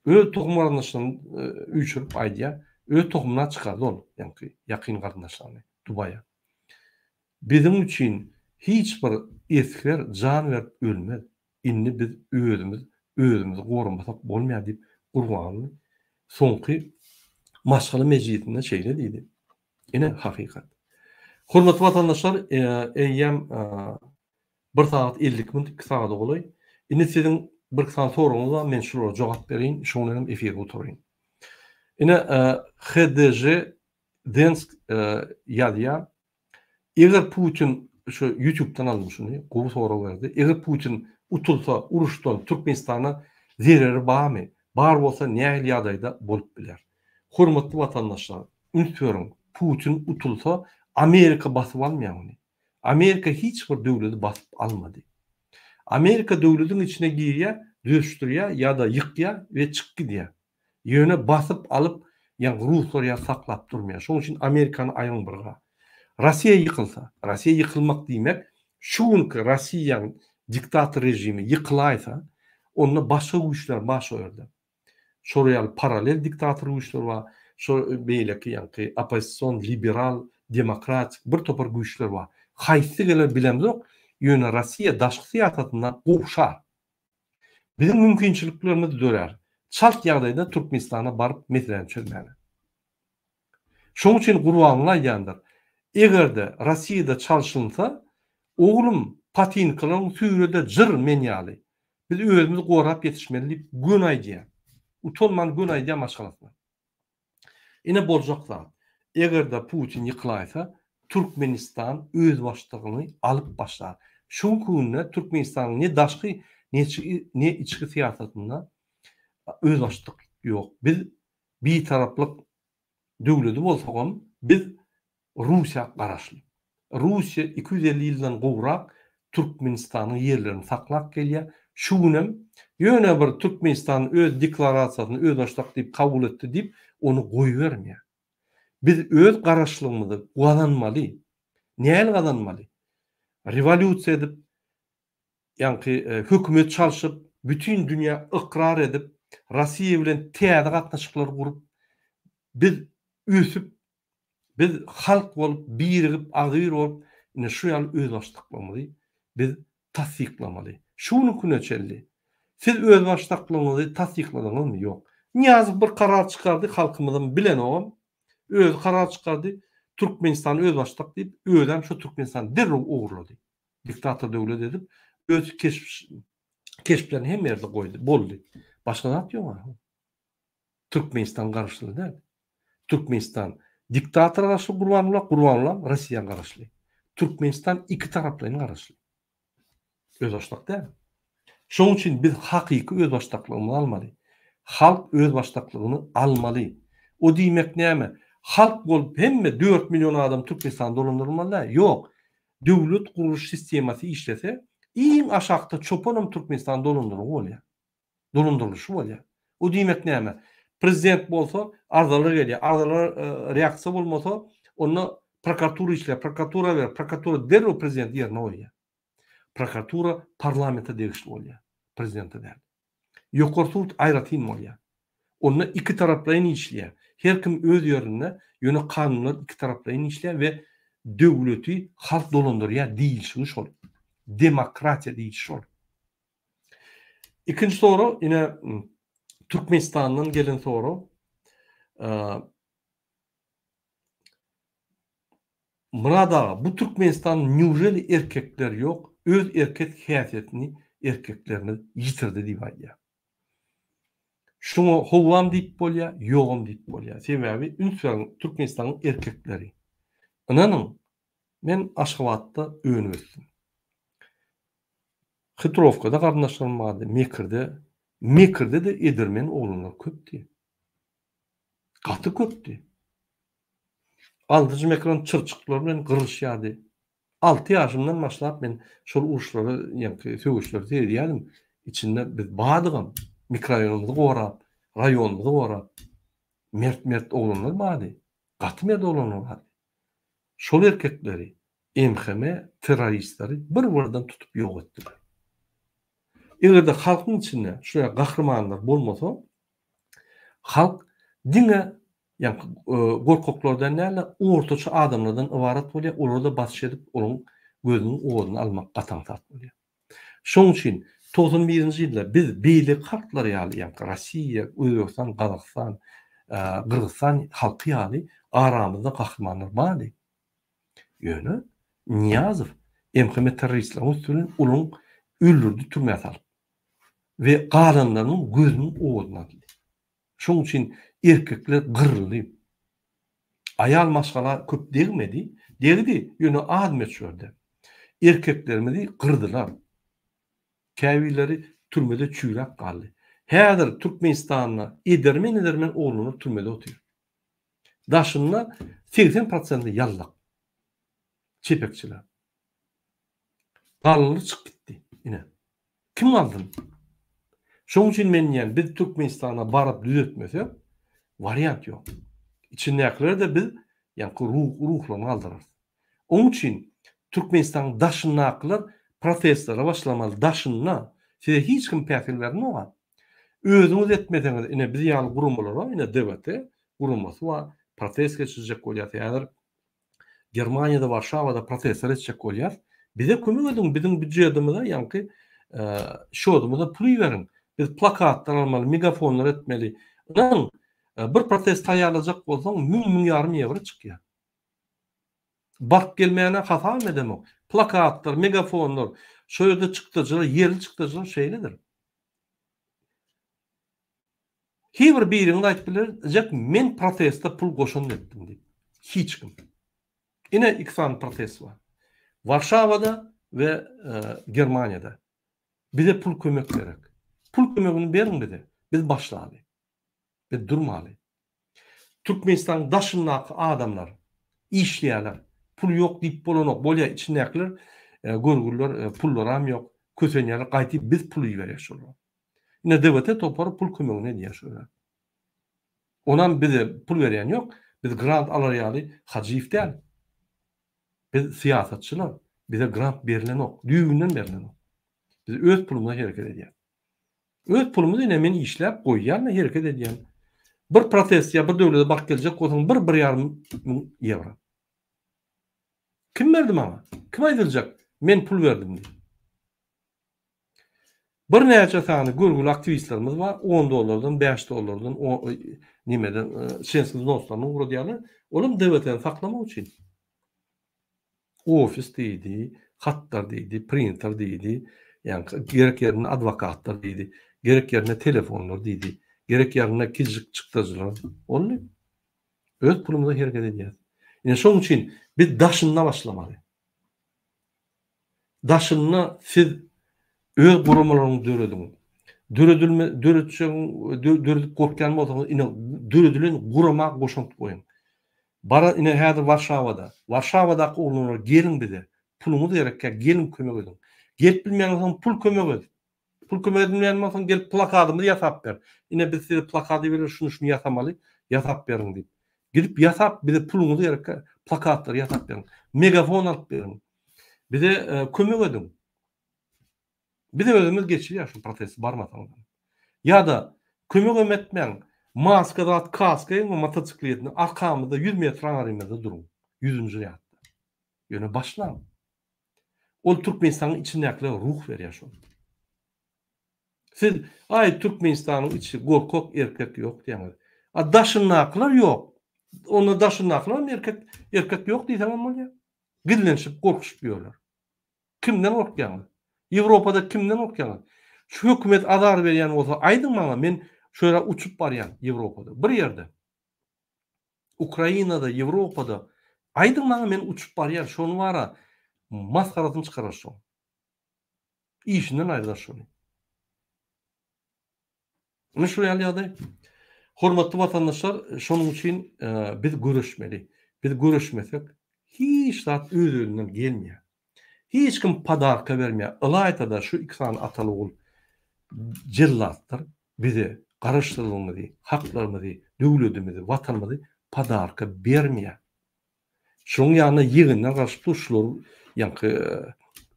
Öz tohumlarynyň üýçürip aýdýar. Öz tohumuna çykardy ol, ýa-ni ýakyn gardaşlaryny Dubaýa. Bizim üçin hiç bir eskler can verip ölmez. Inni biz özümüz goramasak bolmaýar diýip gurbanyny soňky maşgaly mejlisinde şeýle diýdi. Ine hakykat. Hormatly watandaşlar, eýýem 1 saat 50 minut 2 saat bolay. Ine sizin bir saat soragyňyza men şurada jogap berýin, şoňdan efirge oturýyn. Ine HDJ Densk ýadyar. Eger Putin şu YouTube'dan almış şunu, gowy soru verdi. Eger Putin utulsa uruşdan Türkmenistana zereri barmy? Bar bolsa nähili ýagdaýda bolup biler. Hormatly watandaşlar, unutmaýaryn, Putin utulsa Amerika basyp almaýar ony. Amerika hiç bir döwleti basyp almady. Amerika döwletiň içine girýär, döşdürýär ýa-da ýykýar we çykyp gidýär. Ýöne basyp alyp, ýa Russiýa saklap durmaýar. Şoň üçin Amerikany aýyň birga. Rossiya yıkılsa, Rossiya yıkılmak demek, şu günkü Rossiýanyň diktator rejimi yıkılaysa, onunla başka güýçler baş öýärdi. Şoraýaly paralel diktator güýçler bar, şo beýleki ýa-ni opozisiýon, liberal, demokratik bir topar güýçler bar. Haýsy geler bilemzok, ýöne Rossiýa daşky siýasatyndan gowşar. Bizim mümkinçiliklerimiz dörer. Çalt ýagdaýda Türkmenistana baryp meseleni çözmäli. Şoň üçin gurbanylar ýandyr. Egerde Rossiýada çalşynsa, oglum patinkalan süýrede jyr men ýaly. Biz özümüzi gorap ýetişmeli diýip gün aýdýar. Utolman gün aýdýar maşgalasyna. Ine boljak zat. Egerde Putin ýykylaysa, Türkmenistan öz başlygyny alyp başlar. Şu günde Türkmenistanyň ne daşky ne içki siýasatynda öz başlyk ýok. Biz bir taraplyk döwleti bolsak, biz Russiýa garaşly. Russiýa 250 ýyldan gowrak Türkmenistanyň ýerlerini saklap gelýär. Şu günem ýöne bir Türkmenistan öz deklarasiýasyny özbaşlyk diýip kabul etdi diýip onu goýubermeýär. Biz öz garaşlygymyzy gazanmaly. Näle gazanmaly? Revolüsiýa edip, ýa-ni hökümet çalyşyp, bütün dünýä ykrar edip, Rossiýa bilen täze gatnaşyklar gurup, biz üsüp, biz halk bolup, birigip, agyr bolup, ine şu ýaly özbaşlyklarymyzy biz tasdiklamaly. Şunu küneçelli. Siz özbaşlyklığınızı tasdikladyňyzmy? Ýok. Niýazy bir karar çykardy, halkymyzyň bilen ogam, öz karar çykardy, Türkmenistan özbaşlyk diýip, özem şu Türkmenistan derrew ugurlady. Diktator döwlet edip, öz keşplerini hem yerde goýdy, boldy. Başga zat ýok. Türkmenistan garaşly däl. Türkmenistan diktator garaşly Gurbanullah Rossiýa garaşly. Türkmenistan iki taraplyň garaşly. Özbaşlyk däl. Şoň üçin biz hakyky özbaşlyklygyny almaly. Halk özbaşlyklygyny almaly. O diýmek näme? Halk bolup hemme 4 milyon adam Türkmenistan dolandyrylmaly. Ýok. Döwlet guruş sistemasy işlese, iň aşakda çopanam Türkmenistan dolandyrylýar. Dolandyrylýar bolýar. O diýmek näme? Prezident bolsa, arzalar gelýär. Arzalar reaksiýa bolmasa, onu prokuratura işler, prokuratura ber, prokuratura derrew prezident ýerine goýýar. Prokuratura parlamenta degişli bolýar. Prezidente däl. Ýokary sud aýratyn bolýar. Onu iki taraplaryň işleýär. Her kim öz ýerine ýöne kanunlar iki taraplaryň işleýär we döwleti halk dolandyrýar diýilşi şol. Demokratiýa diýilşi şol. İkinci soru ine Türkmenistan'dan gelen soru. Murada bu Türkmenistan nüjeli erkekler yok. Öz erkek häsiýetini erkeklerini yitirdi diýip aýdýar. Şunu howam diýip bolýar, ýogum diýip bolýar. Sebebi ünsüň Türkmenistan'ın erkekleri. Ananyň men Aşgabatda öňüsüm. Hitrovkada garnaşlarym bardy, Mekirde de Edirmen oğlanlar köpdi. Gaty köpdi. Aldyjy ekran çyrçyklar bilen gyrylşýardy. 6 ýaşymdan başlap men şol uruşlary, ýa-ni söwüşleri edýärdim. İçinde biz badygam, mikroraýonumyzy gorap, raýonumyzy gorap, mert oğlanlar bardy. Gaty mert oğlanlar bardy. Şol erkekleri, MHM terroristleri bir-birinden tutup ýok etdiler. Egerde halkyň içinde şuya gahrmanlar bolmasa, halk diňe ýa-ni gorkoklardan näle ortaça adamlardan ibaret bolýar, olary basy edip olaryň gözüniň owadyny almak gatan tat bolýar. Şoň üçin 91-nji ýylda biz beýlik halklar ýaly, ýa-ni Rossiýa, Özbegistan, Gazakystan, Kyrgyzstan halky ýaly aramyzda gahrmanlar bardy. Ýöne Niýazow MHM terroristlaryň üstüne olaryň öldürdi, türmäge salyp we galanlaryň gözüniň owadyny aldy. Şoň üçin erkekler gyryldy. Ayal maşgala köp degmedi. Degdi, ýöne admet şörde. Erkeklerimizi gyrdylar. Käbileri türmede çüýrek galdy. Häzir Türkmenistan'da Edirmen oğluny türmede otyr. Daşynda 80% ýallak. Çepekçiler. Galanlar çykyp gitdi. Ine. Kim aldın? Şoň üçin men ýa biz Türkmenistan'a barıp düzeltmesek variant ýok. İçindekiler de biz ýa-ni ruhlaryny aldyrar. Onuň üçin Türkmenistan daşynaklar protestlara başlamaly. Daşyna size hiç kim päsel bermegi. Özüňiz etmeseňiz ine biz ýaly gurumlar, ine dewlete gurumasy we protest geçirecek bolýar. Ýa-ni Germaniýada, Warşawada protestler etjek bolýar. Bize kömek edin, bizim büdjetimize ýa-ni şodumyza pul beriň. Biz plakatlar almaly, megafonlar etmeli. Bir protest taýýarlajak bolsaň 1 ýarym euro çykýar. Bark gelmeýäne hasap edemek. Plakatlar, megafonlar, şo ýerde çykdyjylar, ýerli çykdyjylar şeýledir. Hiçbir biriňi aýtyp bilerjek, men protestde pul goşun etdim diýip. Hiç kim. Ine iksan protest var. Warşawada ve Germaniýada. Bize pul kömek gerek. Pul kömegini beriň bize. Biz başlaly. Biz durmaly. Türkmenistan daşyndaky adamlar, işleýärler. Pul ýok diýip bolanok bolýar, içindekiler görgürler, pullar hem ýok. kösenýär gaýty biz pul berýär. Ine devlete topar pul kömegine diýär. Onan bize pul berýän ýok, biz grant alaýaly hajyf däl. Biz siýasatçylar, bize grant berilen ok, düýgünden berilen ok. Biz öz pulumyzla hereket edýär. Öz pulumuzy ine men işläp goýýan, hereket edýän. Bir protestiýa bir döwlete bak geljek bolsaň 1,5 euro. Kim berdi maňa? Kim aýdyljak? Men pul berdim diýip. Bir näçe sany gurgul aktivistlerimiz var. $10, $5, nimeden şensiz dostlaryny uğradyýarlar. Olam devletden saklamak üçin. Ofis diýdi, hatlar diýdi, printer diýdi, ýani gerek ýerine adwokatlar diýdi, gerek ýerine telefonlar diýdi, gerek ýerine kizik çykdyjylar. Ol öz pulumyzda hereket edýär. Ýani şoň üçin biz daşyndan başlamaly. Daşyny siz öz gurumalaryny döredilip gorkýan bolsaňyz ine döredilen guruma goşup goýun. Bara ine häzir Warşawadaky oglanlar gelin bize. Pulumuzy gerekkä gelin kömek edin. Gelip bilmeýän pul kömek edin. Pul kömek edilmeýän bolsaň gelip plakatymyzy ýasap ber. Ine biz size plakaty berer, şunu ýasamaly, ýasap beriň diýip. Gidip ýasap bize pulumuzy gerekkä plakatlar ýasap beriň. Megafon alyp beriň. Bize kömek edin. Bize özümüz geçirýär şu protest barmasaň. Ya da kömek etmeýän maska da kaska ýa mototsikletini arkamyzda 100 metr araýmyzda durun. 100-nji ýatda. Ýöne başlan. Ol Türkmenistanyň içindäkle ruh berýär şol. Siz ay Türkmenistanyň içi gorkok erkek ýok diýäňiz. Daşynaklar ýok. Onda daşynaklar erkek ýok diýsem bolýar. Gillenşip gorkuşup ýörler. Kimden gorkýaňyz? Ýewropada kimden gorkýaňyz? Şu hökümet azar berýän bolsa aýdyň maňa, men şöyle uçup barýan Ýewropada. Bir ýerde. Ukrainada, Ýewropada aýdyň maňa men uçup barýan, şonu bara maskarasyny çykarar şo. İşinden aýdylar şonu. Ine şu ýaly hormatly watandaşlar, şonuň üçin biz görüşmeli. Biz görüşmesek hiç zat öz-özünden gelmeýär. Hiç kim padarka bermeýär. Ilaytada şu ikisany ataly ol jellatlar bize garaşdyrylmaly, haklarymyzy, döwletimizi, watanymyzy padarka bermeýär. Şoň ýanyna ýygynyna garşy turşular ýanky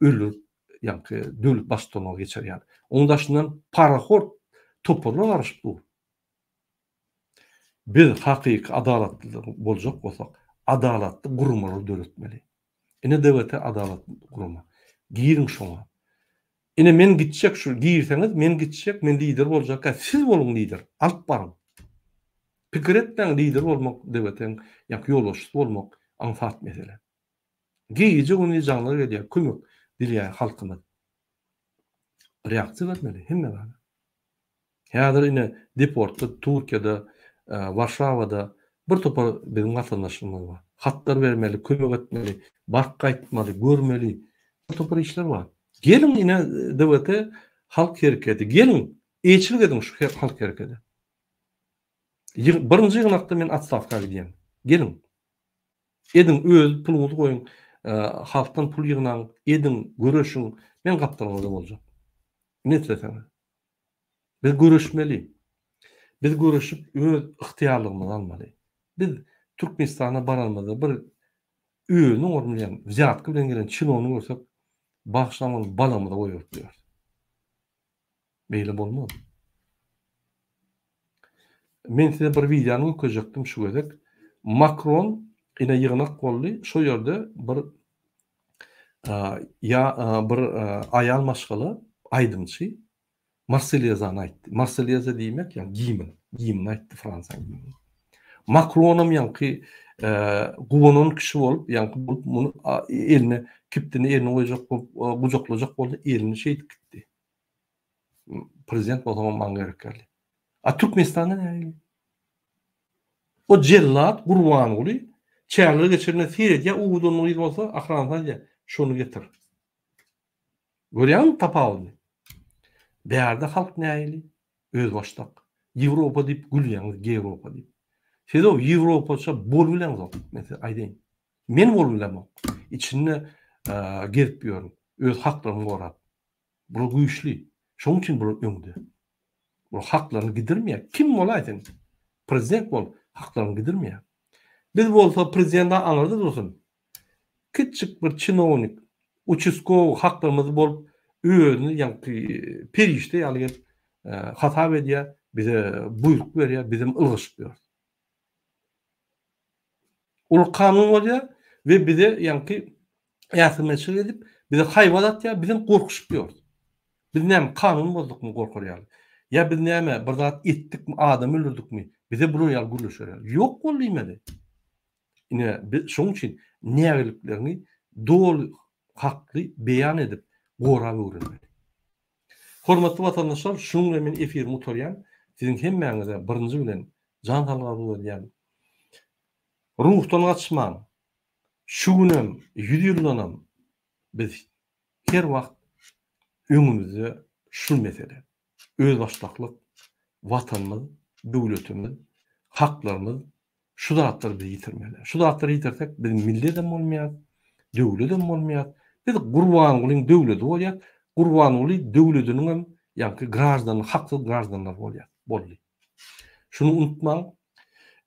ölür, ýanky döwlet başçylygyna geçerýär. Ondaşyndan paraxor toparlar garşyp dur. Biz hakyky adalatly boljak bolsak, adalatly gurumlar döretmeli. Ine devlete adalat guruma. Girin şoňa. Ine men gitjek şu girseňiz, men gitjek, men lider boljak. Siz bolun lider. Alyp baryň. Pikir etmeň lider bolmak devletin ýa-ki ýolbaşçy bolmak anfat mesele. Giýje ony jaňlar edýär, kömek dilýär halkyna. Reaksiýa bermeli, hemme bar. Häzir ine deportda, Türkiýede, Warşawada bir topar biziň watandaşlarymyz bar. Hatlar bermeli, kömek etmeli, bark gaýtmaly, görmeli. Bir topar işler bar. Gelin ine devlete halk hereketi, gelin eýçilik edin şu halk hereketi. Birinji ýygnakda men atstavka gidýän. Gelin. Edin öz puluňyzy goýun, halkdan pul ýygnan, edin görüşüň, men gapdalmada boljak. Ne etseň? Biz görüşmeli. Biz görüşüp öz ihtiýarlygymyzy almaly. Biz Türkmenistana baralmada bir öýüni ornulayan, ziyaretki bilen gelen çinony görsek, bagşlamaly balamyda goýup diýär. Beýle bolmaz. Men size bir videony öküjekdim şu gedek. Macron ine ýygnak boldy, şo ýerde bir bir aýal maşgaly aýdymçy Marsilyazany aýtdy. Marsilyaza diýmek ýa giýimin aýtdy Fransa giýimi. Macronum ýa-ki guwanyň kişi bolup, ýa-ki muny eline kipdini eline goýjak bolup, gujaklajak boldy, elini şeýdip gitdi. Prezident bolsaň maňa gerekli. Türkmenistanda näme? O jellat Gurban uly çärleri geçirne firet ya uwdun uly bolsa ahrandan ya şonu getir. Görýän tapawdy. Bäýerde halk näýli? Öz başdak. Ýewropa diýip gülýäňiz, Ýewropa diýip. Siz o Ýewropaça bol bileňiz. Mesela aýdyn. Men bol bilemok. İçinde gelip ýörüm. Öz haklarymy gorap. Bu güýçli. Şoň üçin bu öňde. Bu haklaryny gidirmeýär. Kim bolaýsyn? Prezident bol, haklaryny gidirmeýär. Biz bolsa prezidentden anardy dursun. Küçük bir çinownik, uçuskow haklarymyz bolup özüni ýa-ni perişte ýaly hata edýär, bize buyruk berýär, bizim ılgyş berýär. Ol kanun bolýar we bize ýa-ni ýasymeçilik edip bize haýwan atýar, bizim gorkuş berýär. Biz näme kanun bozdukmy gorkarýar. Ya biz näme bir zat etdikmi, adam öldürdükmi? Bize bunu ýal gürleşýär. Ýok bolýmady. Ine şoň üçin nägeliklerini dol hakly beýan edip gorap öwrenmeli. Hormatly watandaşlar, şoň bilen men efir mutarýan, siziň hemmäňize birinji bilen jan halga bolýan. Ruhdan açman, şu günem, 100 ýyldanam biz her wagt öňümizde şu mesele. Öz başlyklyk, watanymyz, döwletimiz, haklarymyz, şu zatları biz yitirmeli. Şu zatları yitirsek biz millet hem bolmaýar, döwlet hem bolmaýar. Biz Gurban Gulyň döwleti bolýar, Gurban Guly döwletiniň hem ýa-ni grażdan, hakly grażdanlar bolýar. Şunu unutmaň.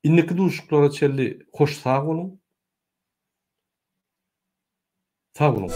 Inneki duşuklara çelli hoş sağ olun. Sağ olun.